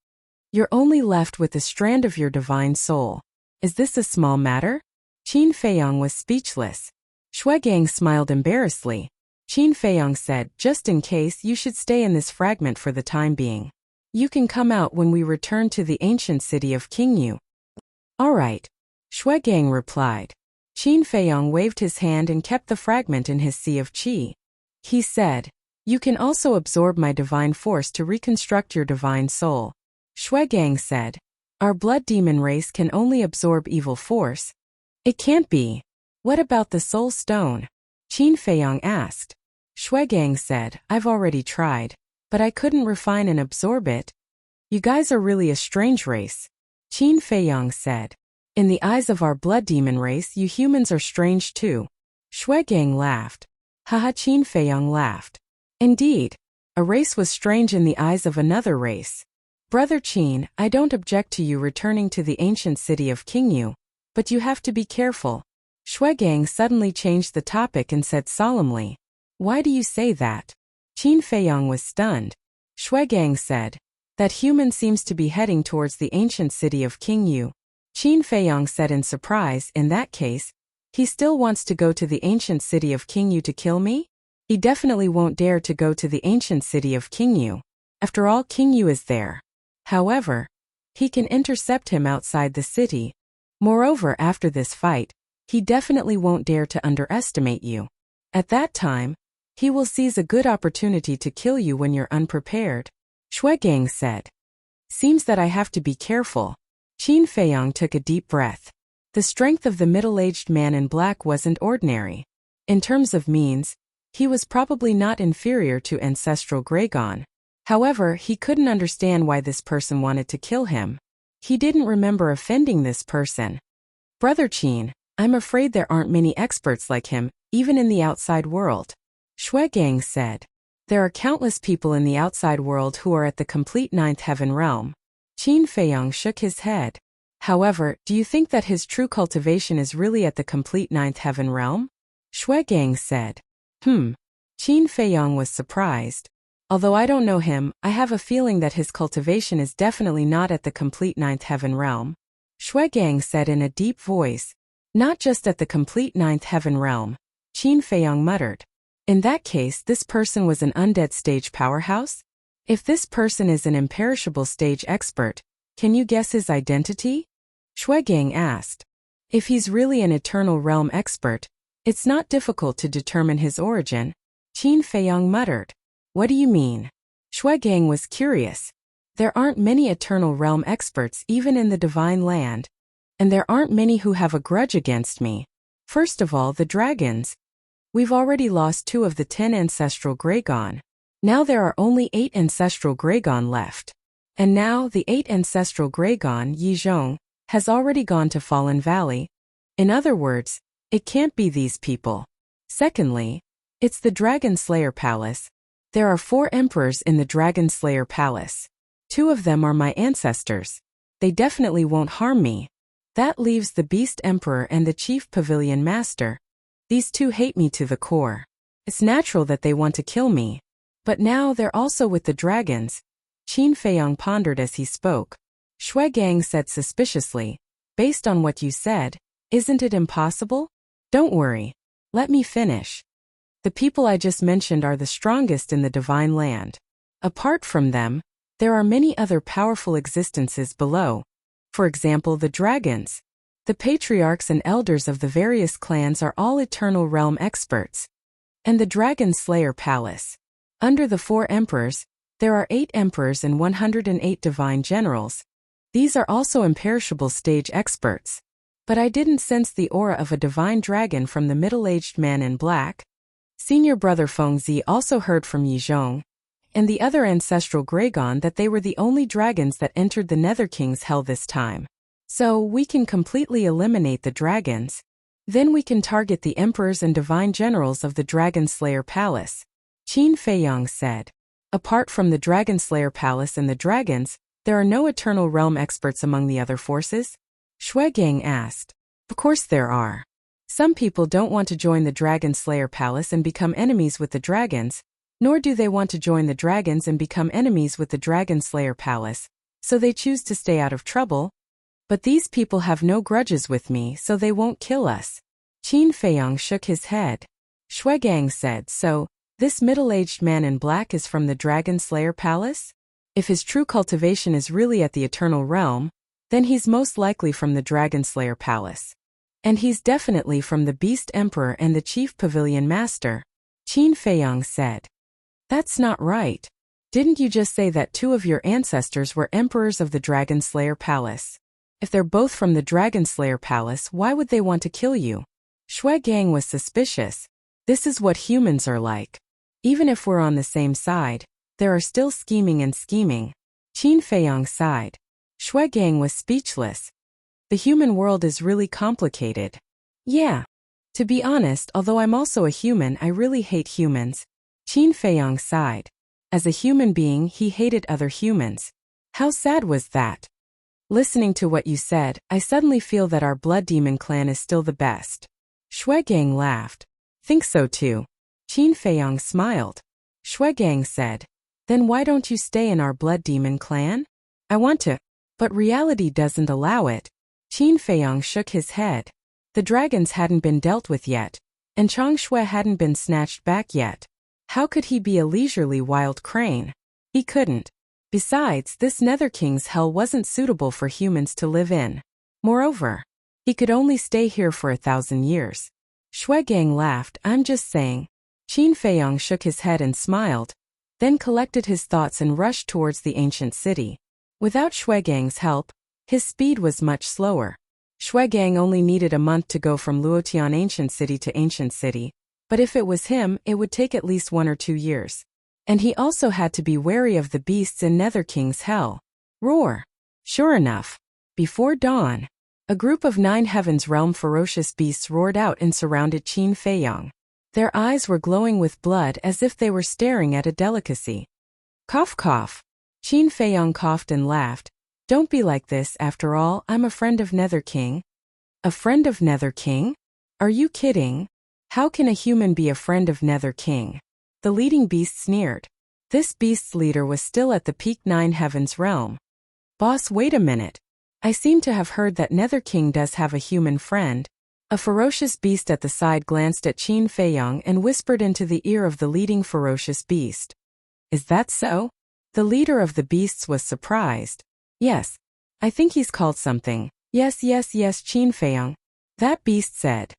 "You're only left with a strand of your divine soul. Is this a small matter?" Qin Feiyong was speechless. Shuegang smiled embarrassedly. Qin Feiyong said, "Just in case, you should stay in this fragment for the time being. You can come out when we return to the ancient city of King Yu." "All right," Shuegang replied. Qin Feiyong waved his hand and kept the fragment in his sea of qi. He said, "You can also absorb my divine force to reconstruct your divine soul." Shuegang said, "Our blood demon race can only absorb evil force." "It can't be. What about the soul stone?" Qin Feiyong asked. Shuegang said, "I've already tried, but I couldn't refine and absorb it." "You guys are really a strange race," Qin Feiyong said. "In the eyes of our blood demon race, you humans are strange too." Shuegang laughed. Haha, Qin Feiyong laughed. Indeed, a race was strange in the eyes of another race. "Brother Qin, I don't object to you returning to the ancient city of King Yu, but you have to be careful." Shuegang suddenly changed the topic and said solemnly, "Why do you say that?" Qin Feiyong was stunned. Shuegang said, "That human seems to be heading towards the ancient city of King Yu." Qin Feiyong said in surprise, "In that case, he still wants to go to the ancient city of King Yu to kill me? He definitely won't dare to go to the ancient city of King Yu. After all, King Yu is there. However, he can intercept him outside the city. Moreover, after this fight, he definitely won't dare to underestimate you. At that time, he will seize a good opportunity to kill you when you're unprepared." Shuegang said, "Seems that I have to be careful." Qin Feiyong took a deep breath. The strength of the middle-aged man in black wasn't ordinary. In terms of means, he was probably not inferior to ancestral Gragon. However, he couldn't understand why this person wanted to kill him. He didn't remember offending this person. "Brother Qin, I'm afraid there aren't many experts like him, even in the outside world," Shuegang said. "There are countless people in the outside world who are at the complete ninth heaven realm. Qin Feiyang shook his head. However, do you think that his true cultivation is really at the complete ninth heaven realm? Shui Gang said. Qin Feiyang was surprised. Although I don't know him, I have a feeling that his cultivation is definitely not at the complete ninth heaven realm. Shui Gang said in a deep voice. Not just at the complete ninth heaven realm, Qin Feiyang muttered. In that case, this person was an undead stage powerhouse? If this person is an imperishable stage expert, can you guess his identity? Shui Gang asked. If he's really an eternal realm expert, it's not difficult to determine his origin, Qin Feiyang muttered. What do you mean? Shui Gang was curious. There aren't many eternal realm experts even in the divine land, and there aren't many who have a grudge against me. First of all, the dragons. We've already lost 2 of the 10 ancestral Greygon. Now there are only 8 ancestral Greygon left. And now the 8 ancestral Greygon, Yizhong, has already gone to Fallen Valley. In other words, it can't be these people. Secondly, it's the Dragon Slayer Palace. There are 4 emperors in the Dragon Slayer Palace. 2 of them are my ancestors. They definitely won't harm me. That leaves the Beast Emperor and the Chief Pavilion Master. These 2 hate me to the core. It's natural that they want to kill me. But now they're also with the dragons. Qin Feiyang pondered as he spoke. Shui Gang said suspiciously, based on what you said, isn't it impossible? Don't worry. Let me finish. The people I just mentioned are the strongest in the divine land. Apart from them, there are many other powerful existences below. For example, the dragons. The patriarchs and elders of the various clans are all eternal realm experts. And the Dragon Slayer Palace. Under the 4 emperors, there are 8 emperors and 108 divine generals. These are also imperishable stage experts. But I didn't sense the aura of a divine dragon from the middle-aged man in black. Senior brother Fengzi also heard from Yizhong and the other ancestral Greygon that they were the only dragons that entered the Nether King's hell this time. So, we can completely eliminate the dragons. Then we can target the emperors and divine generals of the Dragon Slayer Palace. Qin Feiyang said. Apart from the Dragon Slayer Palace and the dragons, there are no eternal realm experts among the other forces? Shui Gang asked. Of course there are. Some people don't want to join the Dragon Slayer Palace and become enemies with the dragons, nor do they want to join the dragons and become enemies with the Dragon Slayer Palace, so they choose to stay out of trouble. But these people have no grudges with me, so they won't kill us. Qin Feiyang shook his head. Shui Gang said, so, this middle-aged man in black is from the Dragon Slayer Palace? If his true cultivation is really at the Eternal Realm, then he's most likely from the Dragon Slayer Palace. And he's definitely from the Beast Emperor and the Chief Pavilion Master. Qin Feiyang said. That's not right. Didn't you just say that 2 of your ancestors were emperors of the Dragon Slayer Palace? If they're both from the Dragon Slayer Palace, why would they want to kill you? Shui Gang was suspicious. This is what humans are like. Even if we're on the same side, there are still scheming and scheming. Qin Feiyang sighed. Shui Gang was speechless. The human world is really complicated. Yeah. To be honest, although I'm also a human, I really hate humans. Qin Feiyang sighed. As a human being, he hated other humans. How sad was that? Listening to what you said, I suddenly feel that our Blood Demon clan is still the best. Shui Gang laughed. Think so too. Qin Feiyang smiled. Shui Gang said, then why don't you stay in our Blood Demon clan? I want to, but reality doesn't allow it. Qin Feiyang shook his head. The dragons hadn't been dealt with yet, and Chang Shui hadn't been snatched back yet. How could he be a leisurely wild crane? He couldn't. Besides, this Nether King's hell wasn't suitable for humans to live in. Moreover, he could only stay here for 1,000 years. Shui Gang laughed. I'm just saying. Qin Feiyang shook his head and smiled, then collected his thoughts and rushed towards the ancient city. Without Shui Gang's help, his speed was much slower. Shui Gang only needed a month to go from Luotian Ancient City to Ancient City, but if it was him, it would take at least 1 or 2 years. And he also had to be wary of the beasts in Nether King's hell. Roar! Sure enough, before dawn, a group of 9 heavens realm ferocious beasts roared out and surrounded Qin Feiyang. Their eyes were glowing with blood as if they were staring at a delicacy. Cough cough. Qin Feiyang coughed and laughed. Don't be like this, after all, I'm a friend of Nether King. A friend of Nether King? Are you kidding? How can a human be a friend of Nether King? The leading beast sneered. This beast's leader was still at the peak 9 heavens realm. Boss, wait a minute. I seem to have heard that Nether King does have a human friend. A ferocious beast at the side glanced at Qin Feiyang and whispered into the ear of the leading ferocious beast. Is that so? The leader of the beasts was surprised. Yes. I think he's called something. Yes, Qin Feiyang. That beast said.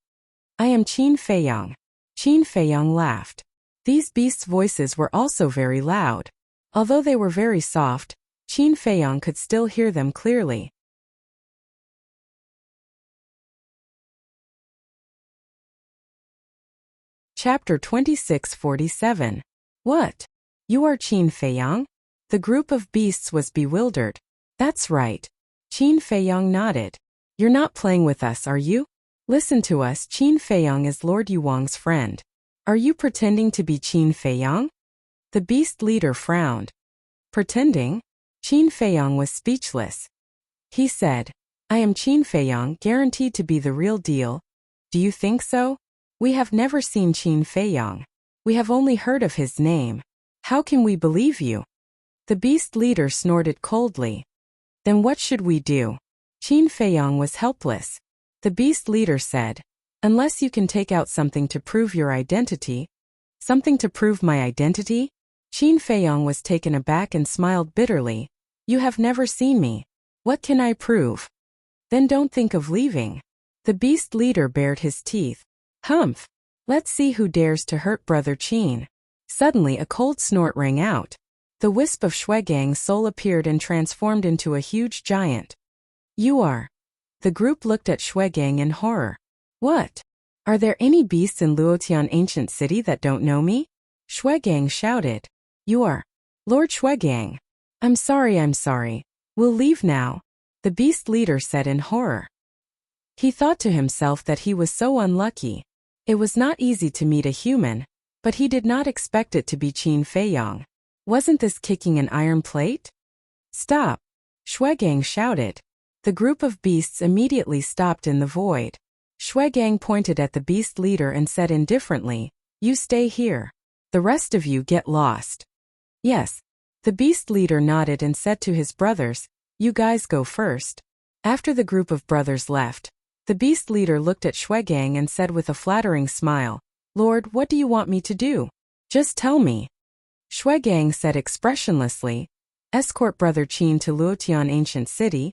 I am Qin Feiyang. Qin Feiyang laughed. These beasts' voices were also very loud. Although they were very soft, Qin Feiyang could still hear them clearly. Chapter 2647. What? You are Qin Feiyang? The group of beasts was bewildered. That's right. Qin Feiyang nodded. You're not playing with us, are you? Listen to us, Qin Feiyang is Lord Yuwang's friend. Are you pretending to be Qin Feiyang? The beast leader frowned. Pretending? Qin Feiyang was speechless. He said, I am Qin Feiyang, guaranteed to be the real deal. Do you think so? We have never seen Qin Feiyang. We have only heard of his name. How can we believe you? The beast leader snorted coldly. Then what should we do? Qin Feiyang was helpless. The beast leader said, unless you can take out something to prove your identity. Something to prove my identity? Qin Feiyang was taken aback and smiled bitterly. You have never seen me. What can I prove? Then don't think of leaving. The beast leader bared his teeth. Humph. Let's see who dares to hurt Brother Qin. Suddenly a cold snort rang out. The wisp of Shuegang's soul appeared and transformed into a huge giant. You are. The group looked at Shuegang in horror. What? Are there any beasts in Luotian ancient city that don't know me? Shuegang shouted. You are. Lord Shuegang. I'm sorry. We'll leave now. The beast leader said in horror. He thought to himself that he was so unlucky. It was not easy to meet a human, but he did not expect it to be Qin Feiyang. Wasn't this kicking an iron plate? Stop! Shuegang shouted. The group of beasts immediately stopped in the void. Shuegang pointed at the beast leader and said indifferently, you stay here. The rest of you get lost. Yes. The beast leader nodded and said to his brothers, you guys go first. After the group of brothers left, the beast leader looked at Shuegang and said with a flattering smile, Lord, what do you want me to do? Just tell me. Shuegang said expressionlessly, escort Brother Qin to Luotian ancient city.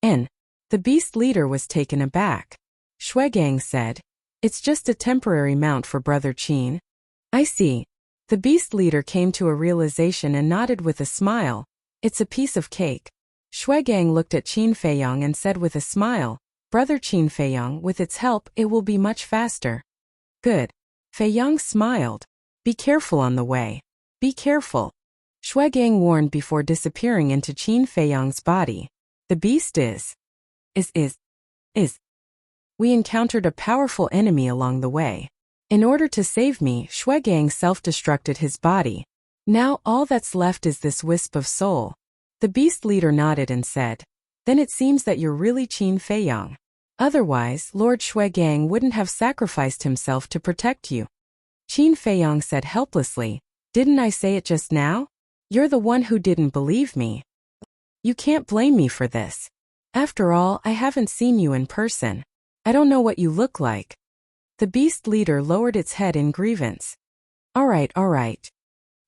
The beast leader was taken aback. Shuegang said, it's just a temporary mount for Brother Qin. I see. The beast leader came to a realization and nodded with a smile. It's a piece of cake. Shuegang looked at Qin Feiyang and said with a smile, Brother Qin Feiyang, with its help, it will be much faster. Good. Feiyang smiled. Be careful on the way. Be careful. Shuegang warned before disappearing into Qin Feiyang's body. The beast is. We encountered a powerful enemy along the way. In order to save me, Shuegang self-destructed his body. Now all that's left is this wisp of soul. The beast leader nodded and said, then it seems that you're really Qin Feiyang. Otherwise, Lord Shuegang wouldn't have sacrificed himself to protect you. Qin Feiyang said helplessly, didn't I say it just now? You're the one who didn't believe me. You can't blame me for this. After all, I haven't seen you in person. I don't know what you look like. The beast leader lowered its head in grievance. All right.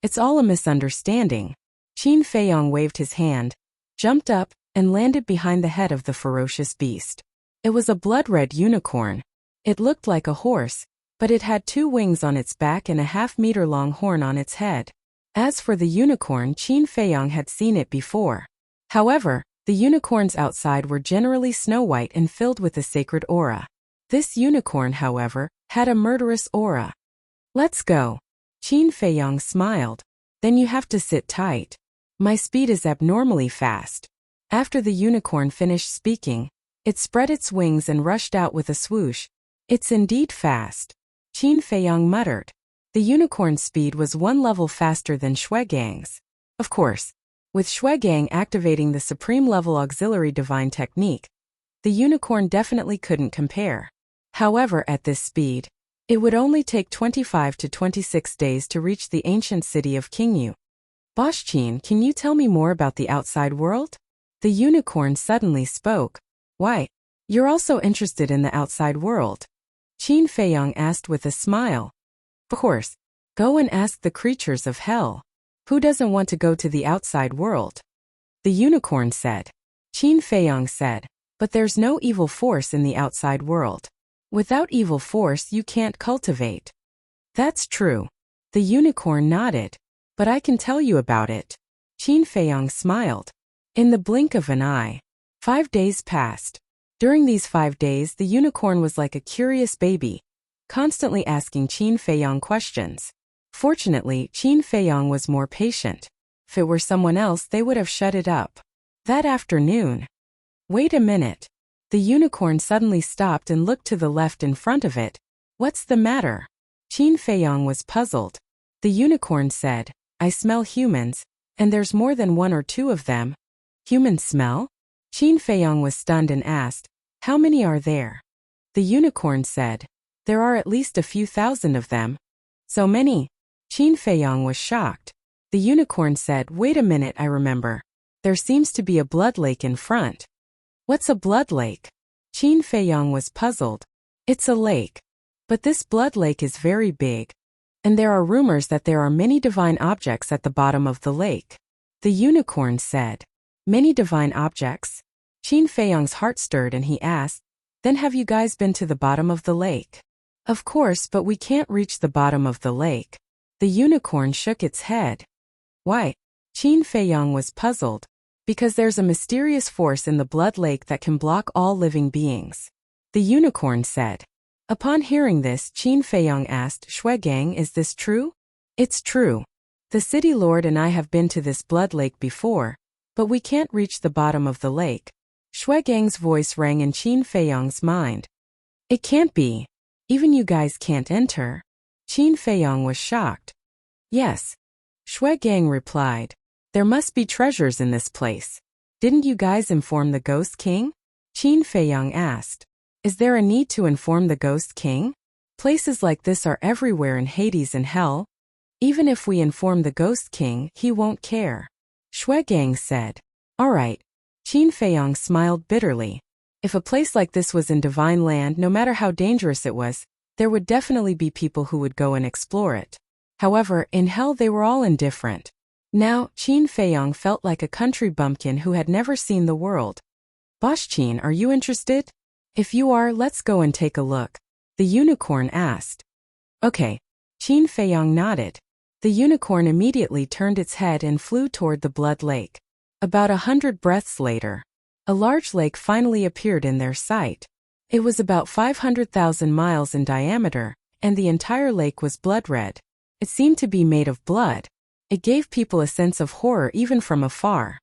It's all a misunderstanding. Qin Feiyang waved his hand, jumped up, and landed behind the head of the ferocious beast. It was a blood-red unicorn. It looked like a horse, but it had 2 wings on its back and a half-meter-long horn on its head. As for the unicorn, Qin Feiyang had seen it before. However, the unicorns outside were generally snow-white and filled with a sacred aura. This unicorn, however, had a murderous aura. Let's go. Qin Feiyang smiled. Then you have to sit tight. My speed is abnormally fast. After the unicorn finished speaking, it spread its wings and rushed out with a swoosh. It's indeed fast. Qin Feiyang muttered. The unicorn's speed was 1 level faster than Shuegang's. Of course. With Shuegang activating the supreme-level auxiliary divine technique, the unicorn definitely couldn't compare. However, at this speed, it would only take 25 to 26 days to reach the ancient city of Qingyu. Boss Qin, can you tell me more about the outside world? The unicorn suddenly spoke. Why, you're also interested in the outside world? Qin Feiyang asked with a smile. Of course. Go and ask the creatures of hell. Who doesn't want to go to the outside world? The unicorn said. Qin Feiyang said, but there's no evil force in the outside world. Without evil force you can't cultivate. That's true. The unicorn nodded. But I can tell you about it. Qin Feiyang smiled. In the blink of an eye, 5 days passed. During these 5 days the unicorn was like a curious baby, constantly asking Qin Feiyang questions. Fortunately, Qin Feiyang was more patient. If it were someone else they would have shut it up. That afternoon. Wait a minute. The unicorn suddenly stopped and looked to the left in front of it. What's the matter? Qin Feiyang was puzzled. The unicorn said, I smell humans, and there's more than 1 or 2 of them. Human smell? Qin Feiyang was stunned and asked, how many are there? The unicorn said, there are at least a few thousand of them. So many? Qin Feiyang was shocked. The unicorn said, wait a minute, I remember. There seems to be a blood lake in front. What's a blood lake? Qin Feiyang was puzzled. It's a lake. But this blood lake is very big. And there are rumors that there are many divine objects at the bottom of the lake. The unicorn said, many divine objects? Qin Feiyang's heart stirred and he asked, then have you guys been to the bottom of the lake? Of course, but we can't reach the bottom of the lake. The unicorn shook its head. Why? Qin Feiyang was puzzled. Because there's a mysterious force in the blood lake that can block all living beings. The unicorn said. Upon hearing this, Qin Feiyang asked, Shuegang, is this true? It's true. The city lord and I have been to this blood lake before, but we can't reach the bottom of the lake. Shuegang's voice rang in Qin Feiyang's mind. It can't be. Even you guys can't enter. Qin Feiyang was shocked. Yes. Shuegang replied. There must be treasures in this place. Didn't you guys inform the Ghost King? Qin Feiyang asked. Is there a need to inform the Ghost King? Places like this are everywhere in Hades and Hell. Even if we inform the Ghost King, he won't care. Shuegang said. Alright. Qin Feiyang smiled bitterly. If a place like this was in divine land, no matter how dangerous it was, there would definitely be people who would go and explore it. However, in Hell they were all indifferent. Now, Qin Feiyang felt like a country bumpkin who had never seen the world. Boss Qin, are you interested? If you are, let's go and take a look. The unicorn asked. Okay. Qin Feiyang nodded. The unicorn immediately turned its head and flew toward the blood lake. About 100 breaths later, a large lake finally appeared in their sight. It was about 500,000 miles in diameter, and the entire lake was blood red. It seemed to be made of blood. It gave people a sense of horror even from afar.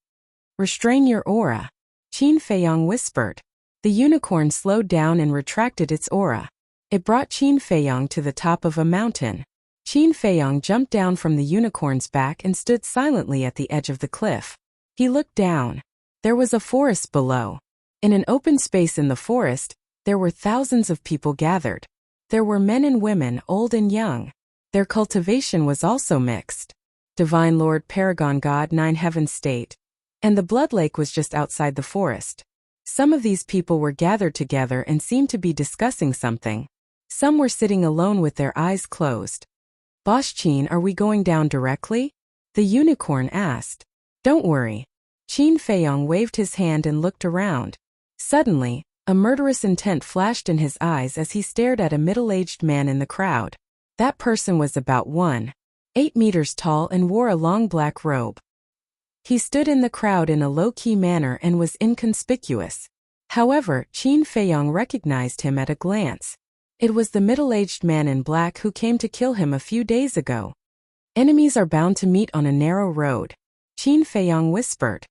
Restrain your aura, Qin Feiyang whispered. The unicorn slowed down and retracted its aura. It brought Qin Feiyang to the top of a mountain. Qin Feiyang jumped down from the unicorn's back and stood silently at the edge of the cliff. He looked down. There was a forest below. In an open space in the forest, there were thousands of people gathered. There were men and women, old and young. Their cultivation was also mixed. Divine Lord, Paragon God, 9 Heavens State. And the blood lake was just outside the forest. Some of these people were gathered together and seemed to be discussing something. Some were sitting alone with their eyes closed. Boss Qin, are we going down directly? The unicorn asked. Don't worry. Qin Feiyang waved his hand and looked around. Suddenly, a murderous intent flashed in his eyes as he stared at a middle-aged man in the crowd. That person was about 1.8 meters tall and wore a long black robe. He stood in the crowd in a low-key manner and was inconspicuous. However, Qin Feiyang recognized him at a glance. It was the middle-aged man in black who came to kill him a few days ago. Enemies are bound to meet on a narrow road, Qin Feiyang whispered.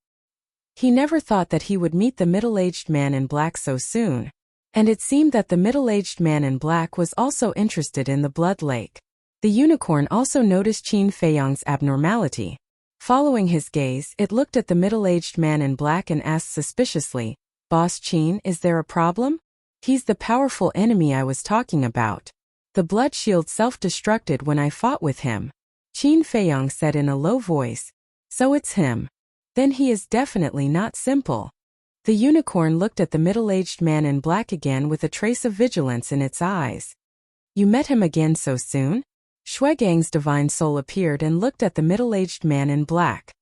He never thought that he would meet the middle-aged man in black so soon. And it seemed that the middle-aged man in black was also interested in the blood lake. The unicorn also noticed Qin Feiyang's abnormality. Following his gaze, it looked at the middle-aged man in black and asked suspiciously, "Boss Qin, is there a problem?" "He's the powerful enemy I was talking about. The blood shield self-destructed when I fought with him," Qin Feiyong said in a low voice. "So it's him. Then he is definitely not simple." The unicorn looked at the middle-aged man in black again with a trace of vigilance in its eyes. "You met him again so soon?" Shuigang's divine soul appeared and looked at the middle-aged man in black.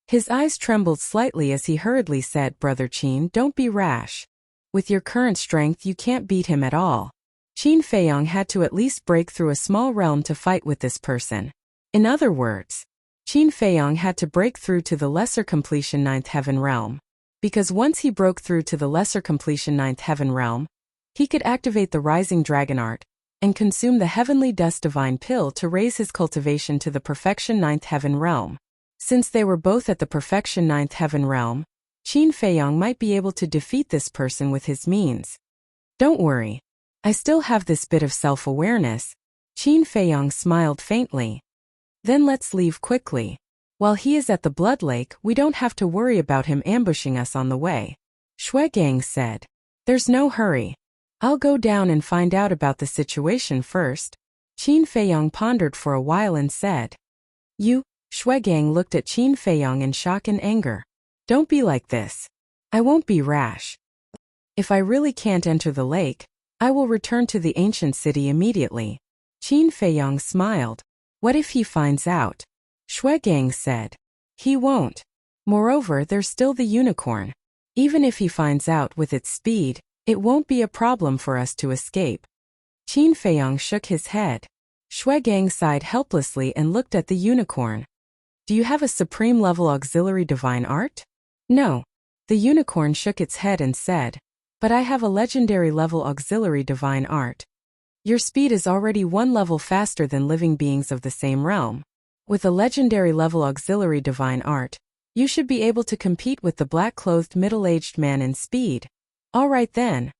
His eyes trembled slightly as he hurriedly said, "Brother Qin, don't be rash. With your current strength you can't beat him at all." Qin Feiyong had to at least break through a small realm to fight with this person. In other words, Qin Feiyong had to break through to the lesser completion 9th heaven realm. Because once he broke through to the lesser completion 9th heaven realm, he could activate the rising dragon art and consume the heavenly dust divine pill to raise his cultivation to the perfection 9th heaven realm. Since they were both at the perfection 9th heaven realm, Qin Feiyong might be able to defeat this person with his means. "Don't worry. I still have this bit of self-awareness." Qin Feiyong smiled faintly. "Then let's leave quickly. While he is at the Blood Lake, we don't have to worry about him ambushing us on the way," Shuigang said. "There's no hurry. I'll go down and find out about the situation first." Qin Feiyong pondered for a while and said, "You?" Shuigang looked at Qin Feiyong in shock and anger. "Don't be like this. I won't be rash. If I really can't enter the lake, I will return to the ancient city immediately." Qin Feiyong smiled. "What if he finds out?" Shuigang said. "He won't. Moreover, there's still the unicorn. Even if he finds out with its speed, it won't be a problem for us to escape." Qin Feiyong shook his head. Shuigang sighed helplessly and looked at the unicorn. "Do you have a supreme level auxiliary divine art?" "No." The unicorn shook its head and said, "But I have a legendary level auxiliary divine art. Your speed is already one level faster than living beings of the same realm. With a legendary level auxiliary divine art, you should be able to compete with the black-clothed middle-aged man in speed. All right then.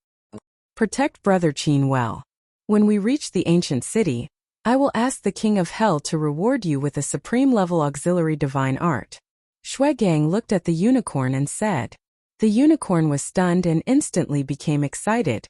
Protect Brother Qin well. When we reach the ancient city, I will ask the King of Hell to reward you with a supreme level auxiliary divine art." Shuigang looked at the unicorn and said. The unicorn was stunned and instantly became excited.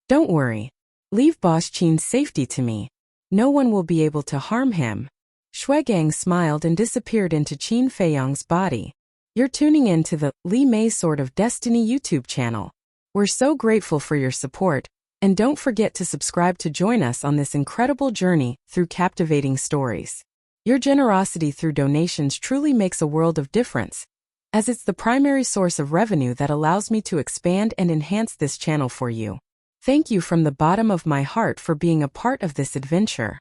"Don't worry. Leave Boss Qin's safety to me. No one will be able to harm him." Shuigang smiled and disappeared into Qin Feiyong's body. You're tuning in to the Li Mei Sword of Destiny YouTube channel. We're so grateful for your support, and don't forget to subscribe to join us on this incredible journey through captivating stories. Your generosity through donations truly makes a world of difference, as it's the primary source of revenue that allows me to expand and enhance this channel for you. Thank you from the bottom of my heart for being a part of this adventure.